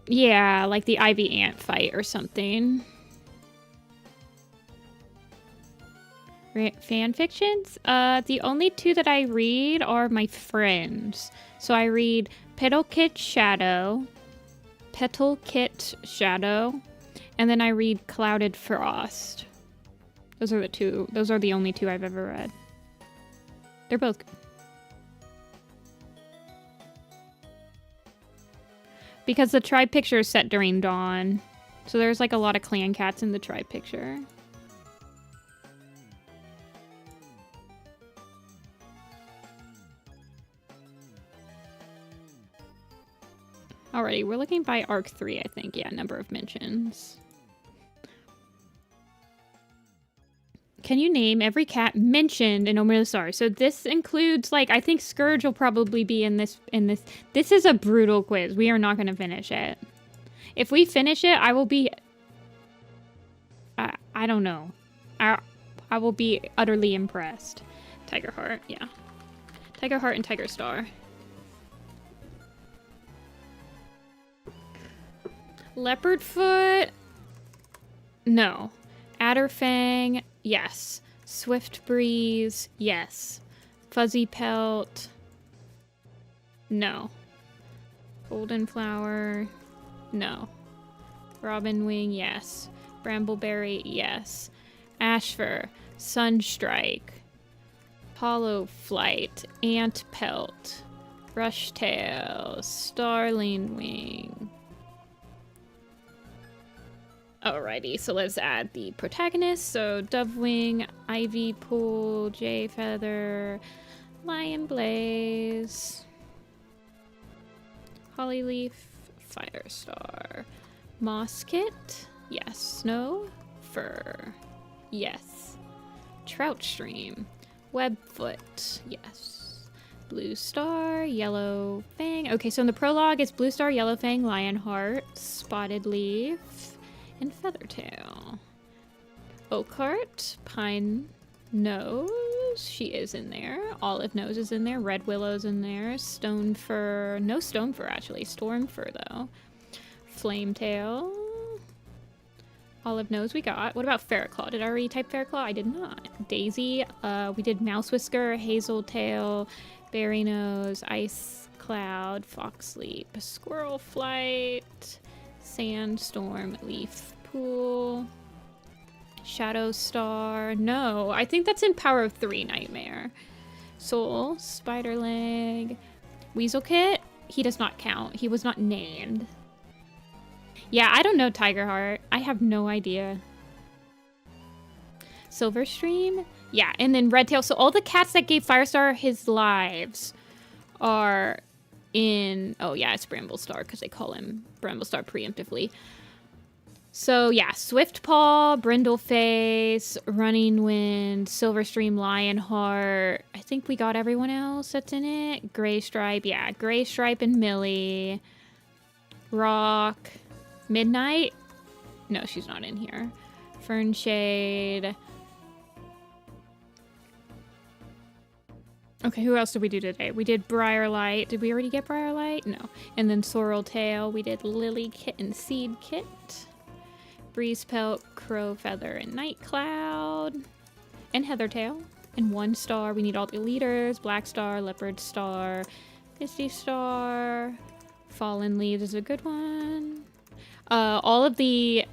yeah, like the Ivy Ant fight or something. Fan fictions? The only two that I read are my friends. So I read Petalkit Shadow, and then I read Clouded Frost. Those are the only two I've ever read. They're both good. Because the tribe picture is set during dawn. So there's like a lot of clan cats in the tribe picture. Alrighty, we're looking by arc 3, I think. Yeah, number of mentions. Can you name every cat mentioned in Omen of the Stars? So this includes, like, I think Scourge will probably be in this. This is a brutal quiz. We are not going to finish it. If we finish it, I will be... I don't know. I will be utterly impressed. Tiger Heart, yeah. Tiger Heart and Tiger Star. Leopard Foot? No. Adderfang? Yes. Swift Breeze? Yes. Fuzzy Pelt? No. Golden Flower? No. Robin Wing? Yes. Brambleberry? Yes. Ashfur? Sunstrike? Hollow Flight? Ant Pelt? Rushtail? Starling Wing? Alrighty, so let's add the protagonists. So Dovewing, Ivy Pool, Jay Feather, Lion Blaze, Hollyleaf, Firestar, Mosskit, yes. Snow, Fur, yes. Troutstream, Webfoot, yes. Blue Star, Yellow Fang. Okay, so in the prologue, it's Blue Star, Yellow Fang, Lionheart, Spotted Leaf, and Feathertail. Oakheart, Pine Nose, she is in there. Olive Nose is in there. Red Willow's in there. Stone Fur, no Stone Fur actually. Storm Fur though. Flametail. Olive Nose we got. What about Ferroclaw? Did I already type Ferroclaw? I did not. Daisy, we did Mouse Whisker, Hazeltail, Berry Nose, Ice Cloud, Foxleap, Squirrel Flight, Sandstorm, Leaf Pool, Shadow Star. No, I think that's in Power of 3 Nightmare. Soul, Spiderleg, Weaselkit. He does not count. He was not named. Yeah, I don't know Tigerheart. I have no idea. Silverstream? Yeah, and then Redtail. So all the cats that gave Firestar his lives are in... oh yeah, it's Bramblestar because they call him Bramblestar preemptively. So yeah, Swiftpaw, Brindleface, Running Wind, Silverstream, Lionheart. I think we got everyone else that's in it. Graystripe, yeah, Graystripe and Millie. Rock, Midnight. No, she's not in here. Fernshade. Okay, who else did we do today? We did Briarlight. Did we already get Briarlight? No. And then Sorreltail. We did Lily Kit and Seed Kit. Breezepelt, Crow Feather, and Nightcloud. And Heathertail. And 1 star. We need all the leaders. Black Star, Leopard Star, Misty Star. Fallen Leaves is a good one. All of the...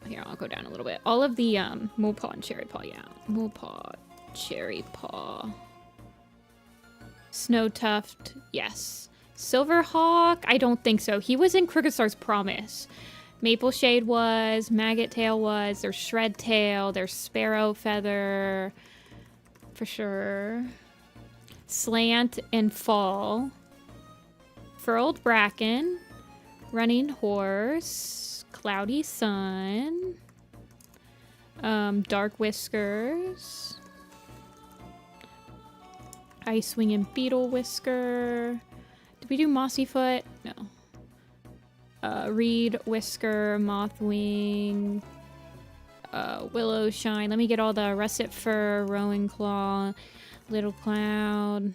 here, I'll go down a little bit. All of the Molepaw and Cherry Paw, yeah. Molepaw, Cherry Paw. Snowtuft, yes. Silverhawk, I don't think so. He was in Crooked Star's Promise. Maple shade was, maggot tail was, there's shred tail, there's sparrow feather, for sure. Slant and fall. Furled bracken. Running horse. Cloudy sun. Dark whiskers. Ice wing and beetle whisker. Did we do mossy foot? No. Reed whisker, moth wing, willow shine. Let me get all the russet fur, rowan claw, little cloud,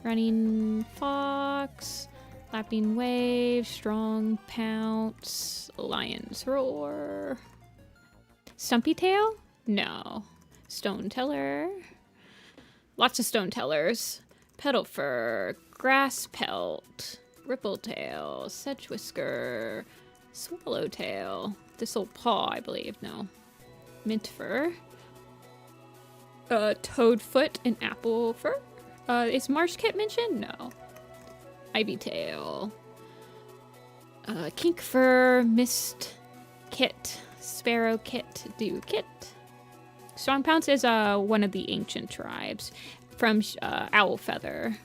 running fox, lapping wave, strong pounce, lion's roar. Stumpy tail? No. Stone teller. Lots of stone tellers. Petal fur, grass pelt. Rippletail, sedge whisker, swallowtail, thistle paw, I believe. No. Mint fur. Toad foot and apple fur. Is marsh kit mentioned? No. Ivy tail. Kink fur, mist kit, sparrow kit, dew kit. Strong pounce is one of the ancient tribes from owl feather.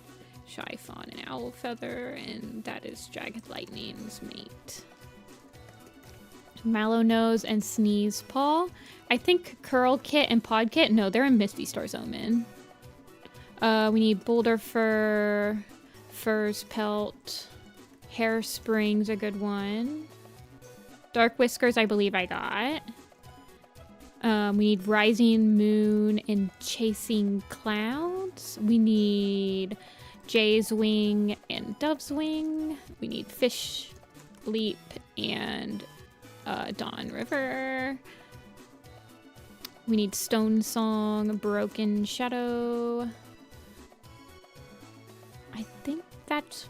Shy fawn and owl feather, and that is jagged lightning's mate. Mallow nose and sneeze paw. I think curl kit and pod kit. No, they're in Misty Star's Omen. We need boulder fur, fur's pelt, hair spring's a good one. Dark whiskers, I believe I got. We need rising moon and chasing clouds. We need jay's wing and dove's wing. We need fish leap and dawn river. We need stone song, broken shadow. I think that's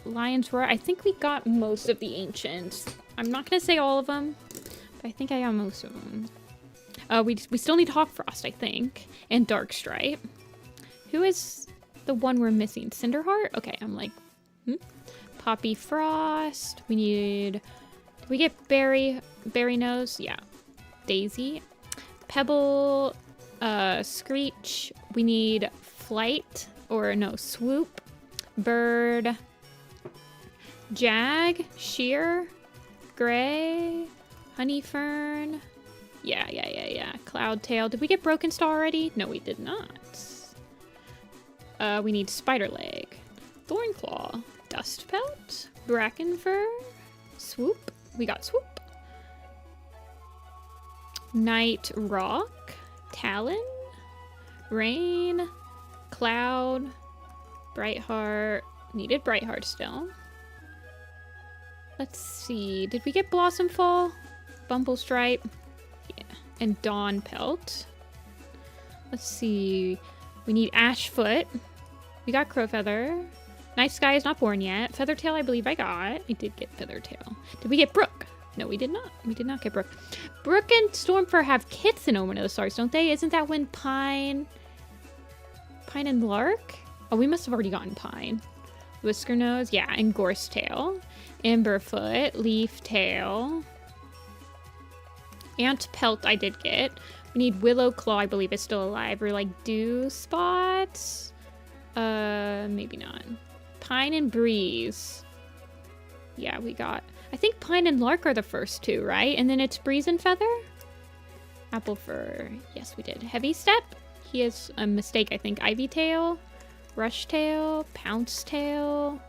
lion's roar. I think we got most of the ancients. I'm not gonna say all of them, but I think I got most of them. We still need Hawk Frost, I think, and Dark Stripe. Who is the one we're missing? Cinderheart? Okay, I'm like, Poppy Frost. We need, did we get Berry Nose? Yeah. Daisy. Pebble, Screech. We need Flight, or no, Swoop. Bird. Jag. Sheer. Gray. Honey Fern. Yeah. Cloudtail. Did we get Broken Star already? No, we did not. We need Spider Leg, Thornclaw, Dust Pelt, Bracken Fur, Swoop. We got Swoop. Night Rock, Talon, Rain, Cloud, Brightheart. Needed Brightheart still. Let's see. Did we get Blossom Fall? Bumble Stripe? Yeah. And Dawn Pelt. Let's see. We need Ashfoot. We got Crowfeather. Night Sky is not born yet. Feathertail, I believe I got. I did get Feathertail. Did we get Brook? No, we did not. We did not get Brook. Brook and Stormfur have kits in Omen of the Stars, don't they? Isn't that when Pine and Lark? Oh, we must have already gotten Pine. Whisker Nose, yeah, and Gorse Tail. Emberfoot, Leaf Tail. Ant Pelt I did get. We need Willow Claw, I believe is still alive. Or like Dew Spots. Maybe not. Pine and Breeze. Yeah, we got. I think Pine and Lark are the first two, right? And then it's Breeze and Feather? Apple Fur. Yes, we did. Heavy Step. He has a mistake, I think. Ivy Tail. Rush Tail. Pounce Tail.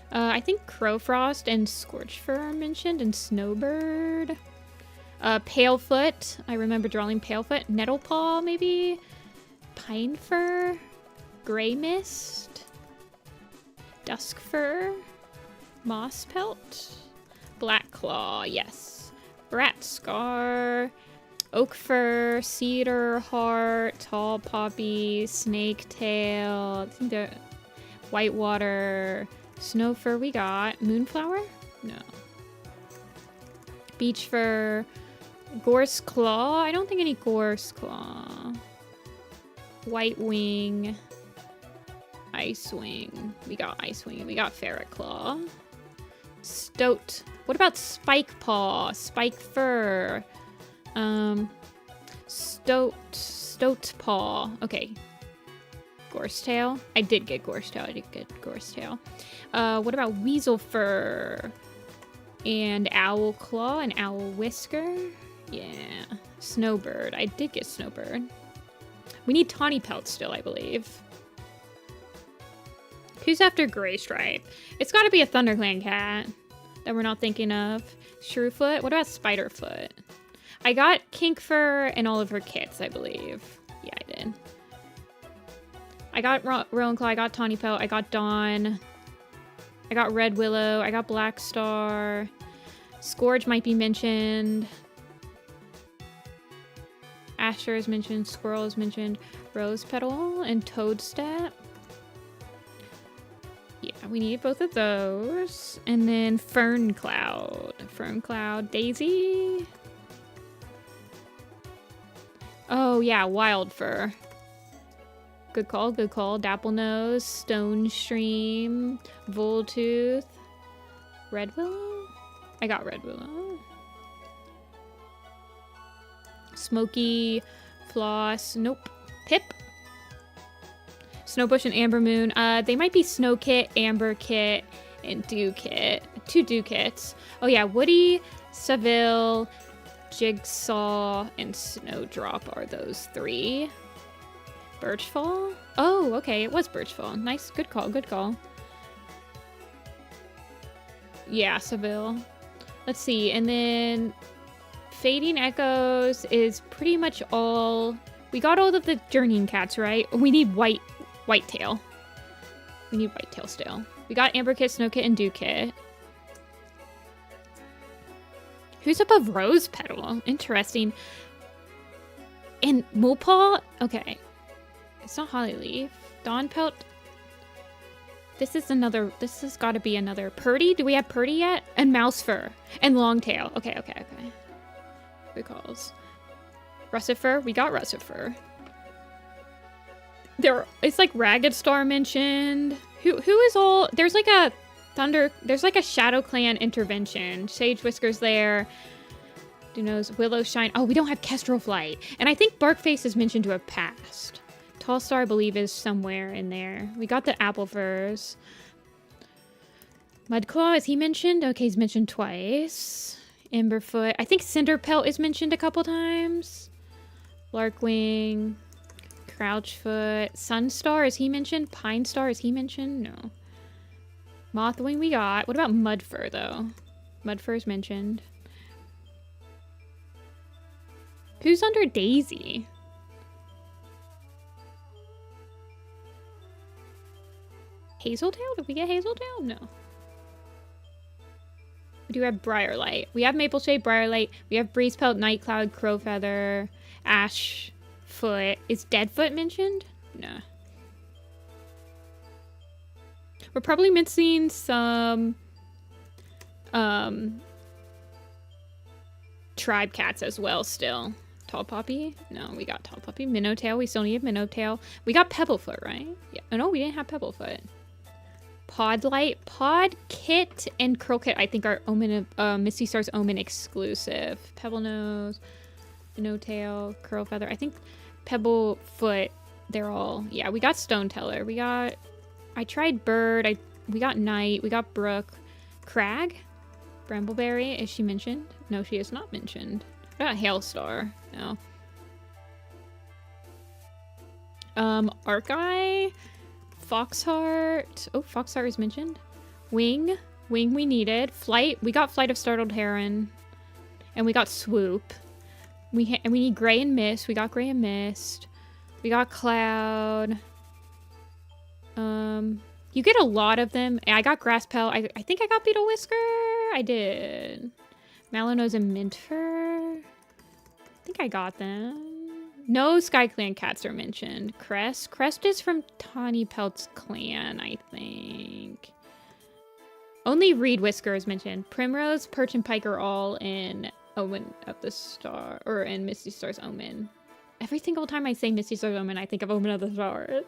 I think Crowfrost and Scorchfur are mentioned, and Snowbird. Palefoot. I remember drawing Palefoot. Nettlepaw, maybe? Pinefur. Grey Mist. Duskfur. Moss Pelt. Black Claw, yes. Brat Scar. Oak Fur. Cedar Heart. Tall Poppy. Snake Tail. I think they're Whitewater. Snow Fur we got. Moonflower? No. Beach Fur. Gorse Claw? I don't think any Gorse Claw. White Wing. Icewing. We got Icewing. We got Ferret Claw. Stoat. What about Spike Paw? Spike Fur. Stoat Paw. Okay. Gorsetail. I did get Gorsetail. What about Weasel Fur? And Owl Claw and Owl Whisker. Yeah. Snowbird. I did get Snowbird. We need Tawny Pelt still, I believe. Who's after Gray Stripe? It's got to be a ThunderClan cat that we're not thinking of. Shrewfoot. What about Spiderfoot? I got Kink Fur and all of her kits, I believe. Yeah, I did. I got Rowan Claw. I got Tawny Pelt. I got Dawn. I got Red Willow. I got Black Star. Scourge might be mentioned. Asher is mentioned. Squirrel is mentioned. Rose Petal and Toadstep. Yeah, we need both of those. And then Fern Cloud. Fern Cloud. Daisy. Oh, yeah. Wild Fur. Good call. Good call. Dapple Nose. Stone Stream. Voltooth. Red Willow? I got Red Willow. Smoky. Floss. Nope. Pip. Snowbush and Amber Moon. They might be Snow Kit, Amber Kit, and Dew Kit. 2 Dew Kits. Oh yeah, Woody, Seville, Jigsaw, and Snowdrop are those 3. Birchfall? Oh, okay, it was Birchfall. Nice, good call, good call. Yeah, Seville. Let's see, and then Fading Echoes is pretty much all... We got all of the Journeying Cats, right? We need Whitetail. We need Whitetail still. We got Amber Kit, Snow Kit, and Dew Kit. Who's above Rose Petal? Interesting. And Molepaw? Okay. It's not Hollyleaf. Dawn Pelt. This has got to be another. Purdy? Do we have Purdy yet? And Mouse Fur. And Longtail. Okay. Good calls. Russet Fur? We got Russet Fur. It's like Ragged Star mentioned. Who is all... There's like a Shadow Clan intervention. Sage Whisker's there. Who knows? Willow Shine. Oh, we don't have Kestrel Flight. And I think Barkface is mentioned to have passed. Tall Star, I believe, is somewhere in there. We got the Apple Furs. Mudclaw, is he mentioned? Okay, he's mentioned twice. Emberfoot. I think Cinderpelt is mentioned a couple times. Larkwing. Crouchfoot. Sunstar, is he mentioned? Pine Star, is he mentioned? No. Mothwing we got. What about Mudfur, though? Mudfur is mentioned. Who's under Daisy? Hazeltail? Did we get Hazeltail? No. We do have Briarlight. We have Mapleshade, Briarlight. We have Breezepelt, Nightcloud, Crowfeather, Ashfoot. Is Deadfoot mentioned? No. We're probably missing some tribe cats as well still. Tall Poppy? No, we got Tall Poppy. Minnowtail. We still need Minnowtail. We got Pebblefoot, right? Yeah. Oh, no, we didn't have Pebblefoot. Podlight, Podkit, and Curlkit, I think are Omen of Misty Star's Omen exclusive. Pebblenose, Minnowtail, Curlfeather. I think Pebblefoot, they're all... Yeah, we got Stoneteller. We got... I tried Bird. We got Knight. We got Brook. Crag? Brambleberry. Is she mentioned? No, she is not mentioned. What about Hailstar? No. Arceye? Foxheart. Oh, Foxheart is mentioned. Wing. Wing we needed. Flight. We got Flight of Startled Heron. And we got Swoop. And we need Gray and Mist. We got Gray and Mist. We got Cloud. You get a lot of them. I got Grasspelt. I think I got Beetle Whisker. I did. Malinose and Mintfur. I think I got them. No SkyClan cats are mentioned. Crest. Crest is from Tawny Pelt's clan, I think. Only Reed Whisker is mentioned. Primrose, Perch, and Pike are all in Omen of the Star, or in Misty Star's Omen. Every single time I say Misty Star's Omen, I think of Omen of the Stars.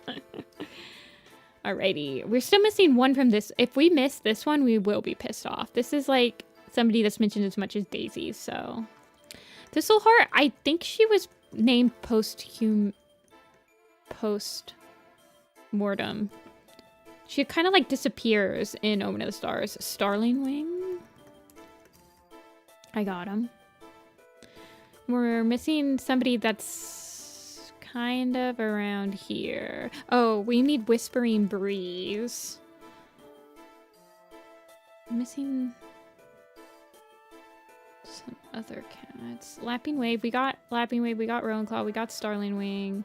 Alrighty. We're still missing one from this. If we miss this one, we will be pissed off. This is like somebody that's mentioned as much as Daisy, so. Thistleheart, I think she was named post-mortem. She kind of like disappears in Omen of the Stars. Starling Wing. I got him. We're missing somebody that's kind of around here. Oh, we need Whispering Breeze. I'm missing some other cats. Lapping Wave. We got Lapping Wave. We got Rowan-Claw. We got Starling Wing.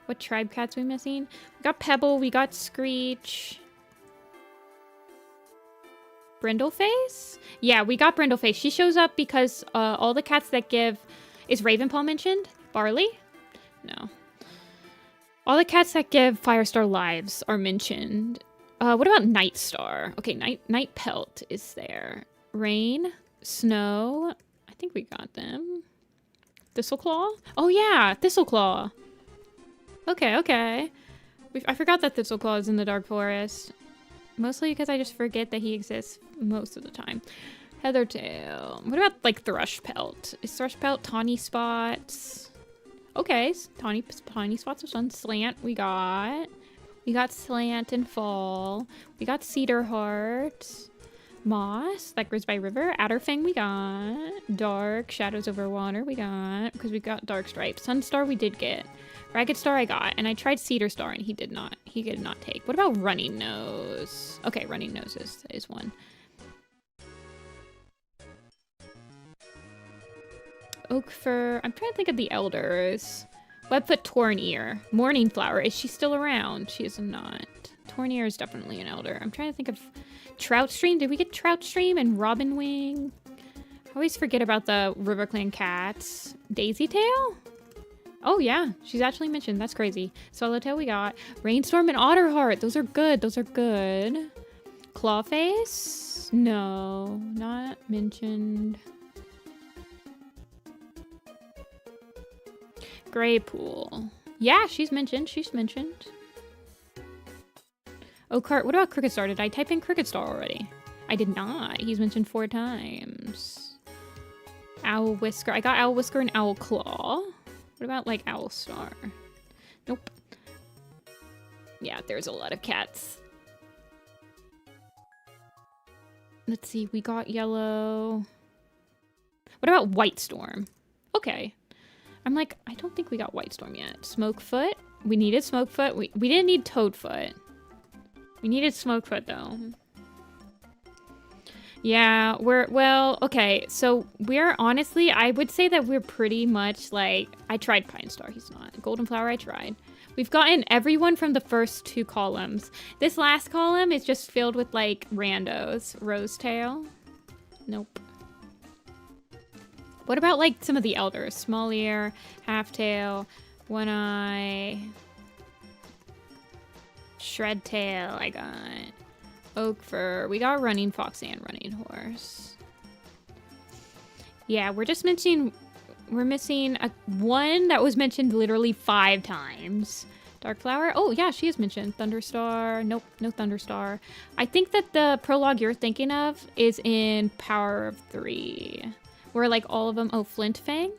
What tribe cats we missing? We got Pebble. We got Screech. Brindleface? Yeah, we got Brindleface. She shows up because all the cats that give... Is Ravenpaw mentioned? Barley? No. All the cats that give Firestar lives are mentioned. What about Nightstar? Okay, Night Pelt is there. Rain, Snow. I think we got them. Thistleclaw? Oh yeah, Thistleclaw. Okay, okay. I forgot that Thistleclaw is in the Dark Forest. Mostly because I just forget that he exists most of the time. Heathertail. What about, like, Thrush Pelt? Is Thrush Pelt tawny spots? Okay, tawny spots of sun. Slant we got. We got Slant and Fall. We got Cedar Heart. Moss, that grows by river. Adderfang we got. Dark, Shadows over water we got. Because we got Dark Stripe. Sunstar we did get. Ragged Star I got. And I tried Cedar Star and he did not take. What about Running Nose? Okay, Running Nose is one. Oak Fir. I'm trying to think of the elders. Webfoot Torn Ear. Morning Flower. Is she still around? She is not. Torn Ear is definitely an elder. I'm trying to think of Trout Stream. Did we get Trout Stream and Robin Wing? I always forget about the River Clan cats. Daisy Tail? Oh yeah, she's actually mentioned. That's crazy. Swallowtail we got. Rainstorm and Otterheart. Those are good. Those are good. Clawface? No, not mentioned. Greypool. Yeah, she's mentioned. She's mentioned. Oakheart. What about Cricket Star? Did I type in Cricket Star already? I did not. He's mentioned 4 times. Owl Whisker. I got Owl Whisker and Owl Claw. What about, like, Owl Star? Nope. Yeah, there's a lot of cats. Let's see. We got Yellow. What about White Storm? Okay. I'm like, I don't think we got White Storm yet. Smokefoot. We needed Smokefoot. We didn't need Toadfoot. We needed Smokefoot, though. Yeah, well, okay. So we're honestly, I would say that we're pretty much like, I tried Pine Star. He's not. Golden Flower, I tried. We've gotten everyone from the first 2 columns. This last column is just filled with, like, randos. Rosetail. Nope. What about, like, some of the elders? Small Ear, Halftail, One Eye, Shredtail, I got. Oak Fir. We got Running Fox and Running Horse. Yeah, we're just missing... We're missing one that was mentioned literally 5 times. Dark Flower. Oh, yeah, she is mentioned. Thunderstar. Nope, no Thunderstar. I think that the prologue you're thinking of is in Power of 3. Where, like, all of them... Oh, Flint Fang?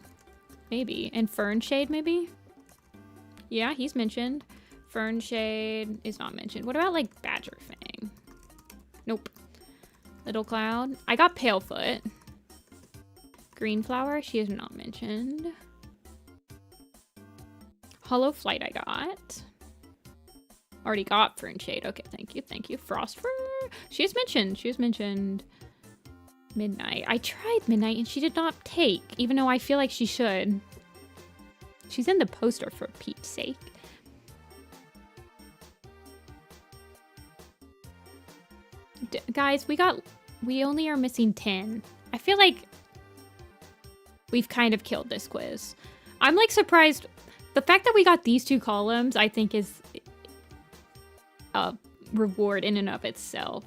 Maybe. And Fernshade, maybe? Yeah, he's mentioned. Fernshade is not mentioned. What about, like, Badger Fang? Nope. Little Cloud. I got Palefoot. Green Flower. She is not mentioned. Hollow Flight I got. Already got Fernshade. Okay, thank you. Thank you. Frostfur. She is mentioned. She is mentioned. Midnight. I tried Midnight and she did not take, even though I feel like she should. She's in the poster for Pete's sake. Guys, we only are missing 10. I feel like we've kind of killed this quiz. I'm like surprised. The fact that we got these 2 columns, I think is a reward in and of itself.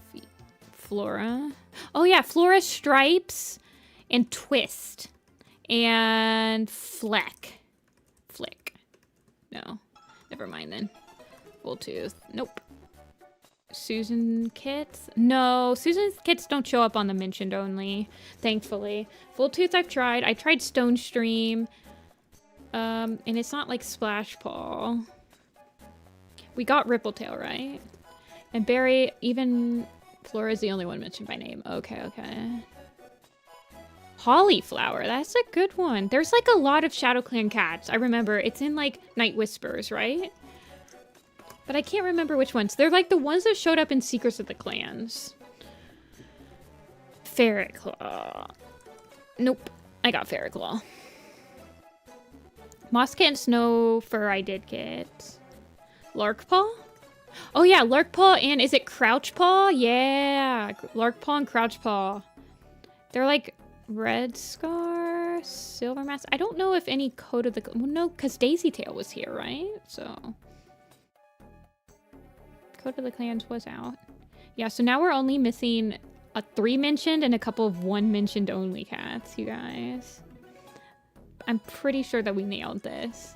Flora. Oh yeah, Flora, Stripes, and Twist. And Flick. No. Never mind then. Full Tooth. Nope. Susan kits? No, Susan's kits don't show up on the mentioned only, thankfully. Full Tooth I've tried. I tried Stone Stream. And it's not like Splash Paw. We got Rippletail, right? And Barry, even Flora is the only one mentioned by name. Okay, okay. Hollyflower, that's a good one. There's like a lot of ShadowClan cats. I remember it's in like Night Whispers, right? But I can't remember which ones. They're like the ones that showed up in Secrets of the Clans. Ferret Claw. Nope, I got Ferret Claw. Moss Kit and Snow Fur I did get. Larkpaw? Oh yeah, Larkpaw and is it Crouchpaw? Yeah, Larkpaw and Crouchpaw. They're like Red Scar, Silver Mask. I don't know if any Code of the... Well, no, because Daisy Tail was here, right? So... Code of the Clans was out. Yeah, so now we're only missing a 3 mentioned and a couple of 1 mentioned only cats, you guys. I'm pretty sure that we nailed this.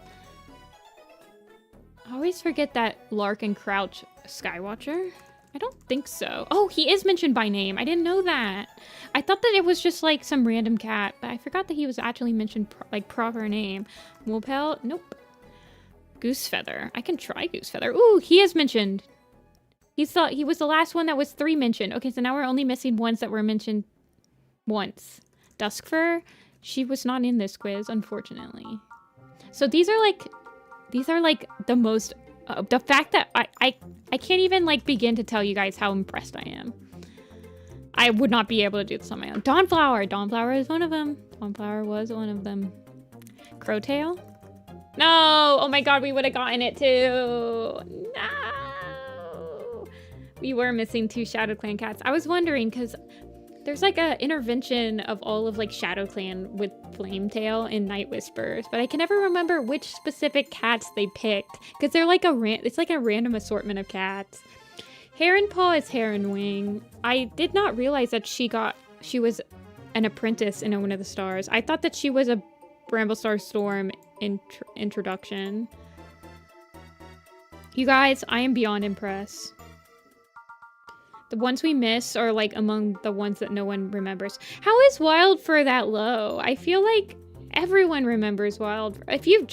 I always forget that Lark and Crouch Skywatcher. I don't think so. Oh, he is mentioned by name. I didn't know that. I thought that it was just like some random cat, but I forgot that he was actually mentioned like proper name. Woolpelt? Nope. Goosefeather. I can try Goosefeather. Ooh, he is mentioned. He was the last one that was 3 mentioned. Okay, so now we're only missing ones that were mentioned once. Duskfur, she was not in this quiz, unfortunately. So these are like the most, the fact that I can't even like begin to tell you guys how impressed I am. I would not be able to do this on my own. Dawnflower, Dawnflower is one of them. Dawnflower was one of them. Crowtail? No, oh my God, we would have gotten it too. No. We were missing 2 ShadowClan cats. I was wondering because there's like a intervention of all of like ShadowClan with Flametail and Night Whispers, but I can never remember which specific cats they picked because they're like it's like a random assortment of cats. Heron Paw is Heron Wing. I did not realize that she was an apprentice in One of the Stars. I thought that she was a Bramblestar Storm introduction. You guys, I am beyond impressed. The ones we miss are like among the ones that no one remembers. How is Wildfur that low? I feel like everyone remembers Wildfur. If you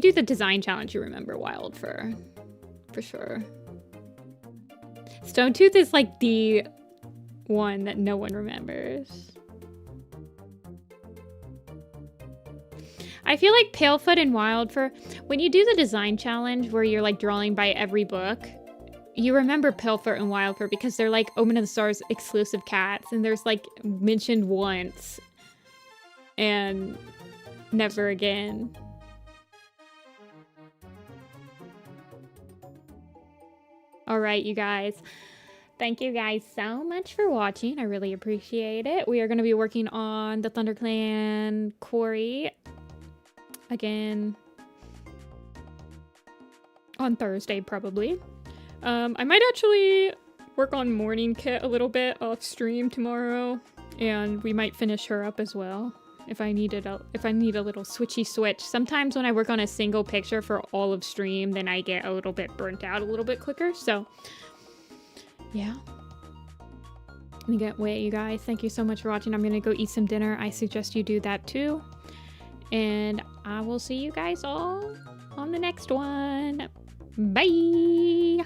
do the design challenge, you remember Wildfur for sure. Stonetooth is like the one that no one remembers. I feel like Palefoot and Wildfur, when you do the design challenge where you're like drawing by every book, you remember Palefoot and Wildfur because they're like Omen of the Stars exclusive cats, and there's like mentioned once and never again. All right, you guys. Thank you guys so much for watching. I really appreciate it. We are going to be working on the ThunderClan Quarry again on Thursday, probably. I might actually work on Morning Kit a little bit off stream tomorrow, and we might finish her up as well if I need a little switchy switch. Sometimes when I work on a single picture for all of stream, then I get a little bit burnt out a little bit quicker. So yeah. Wait, you guys, thank you so much for watching. I'm gonna go eat some dinner. I suggest you do that too. And I will see you guys all on the next one. Bye!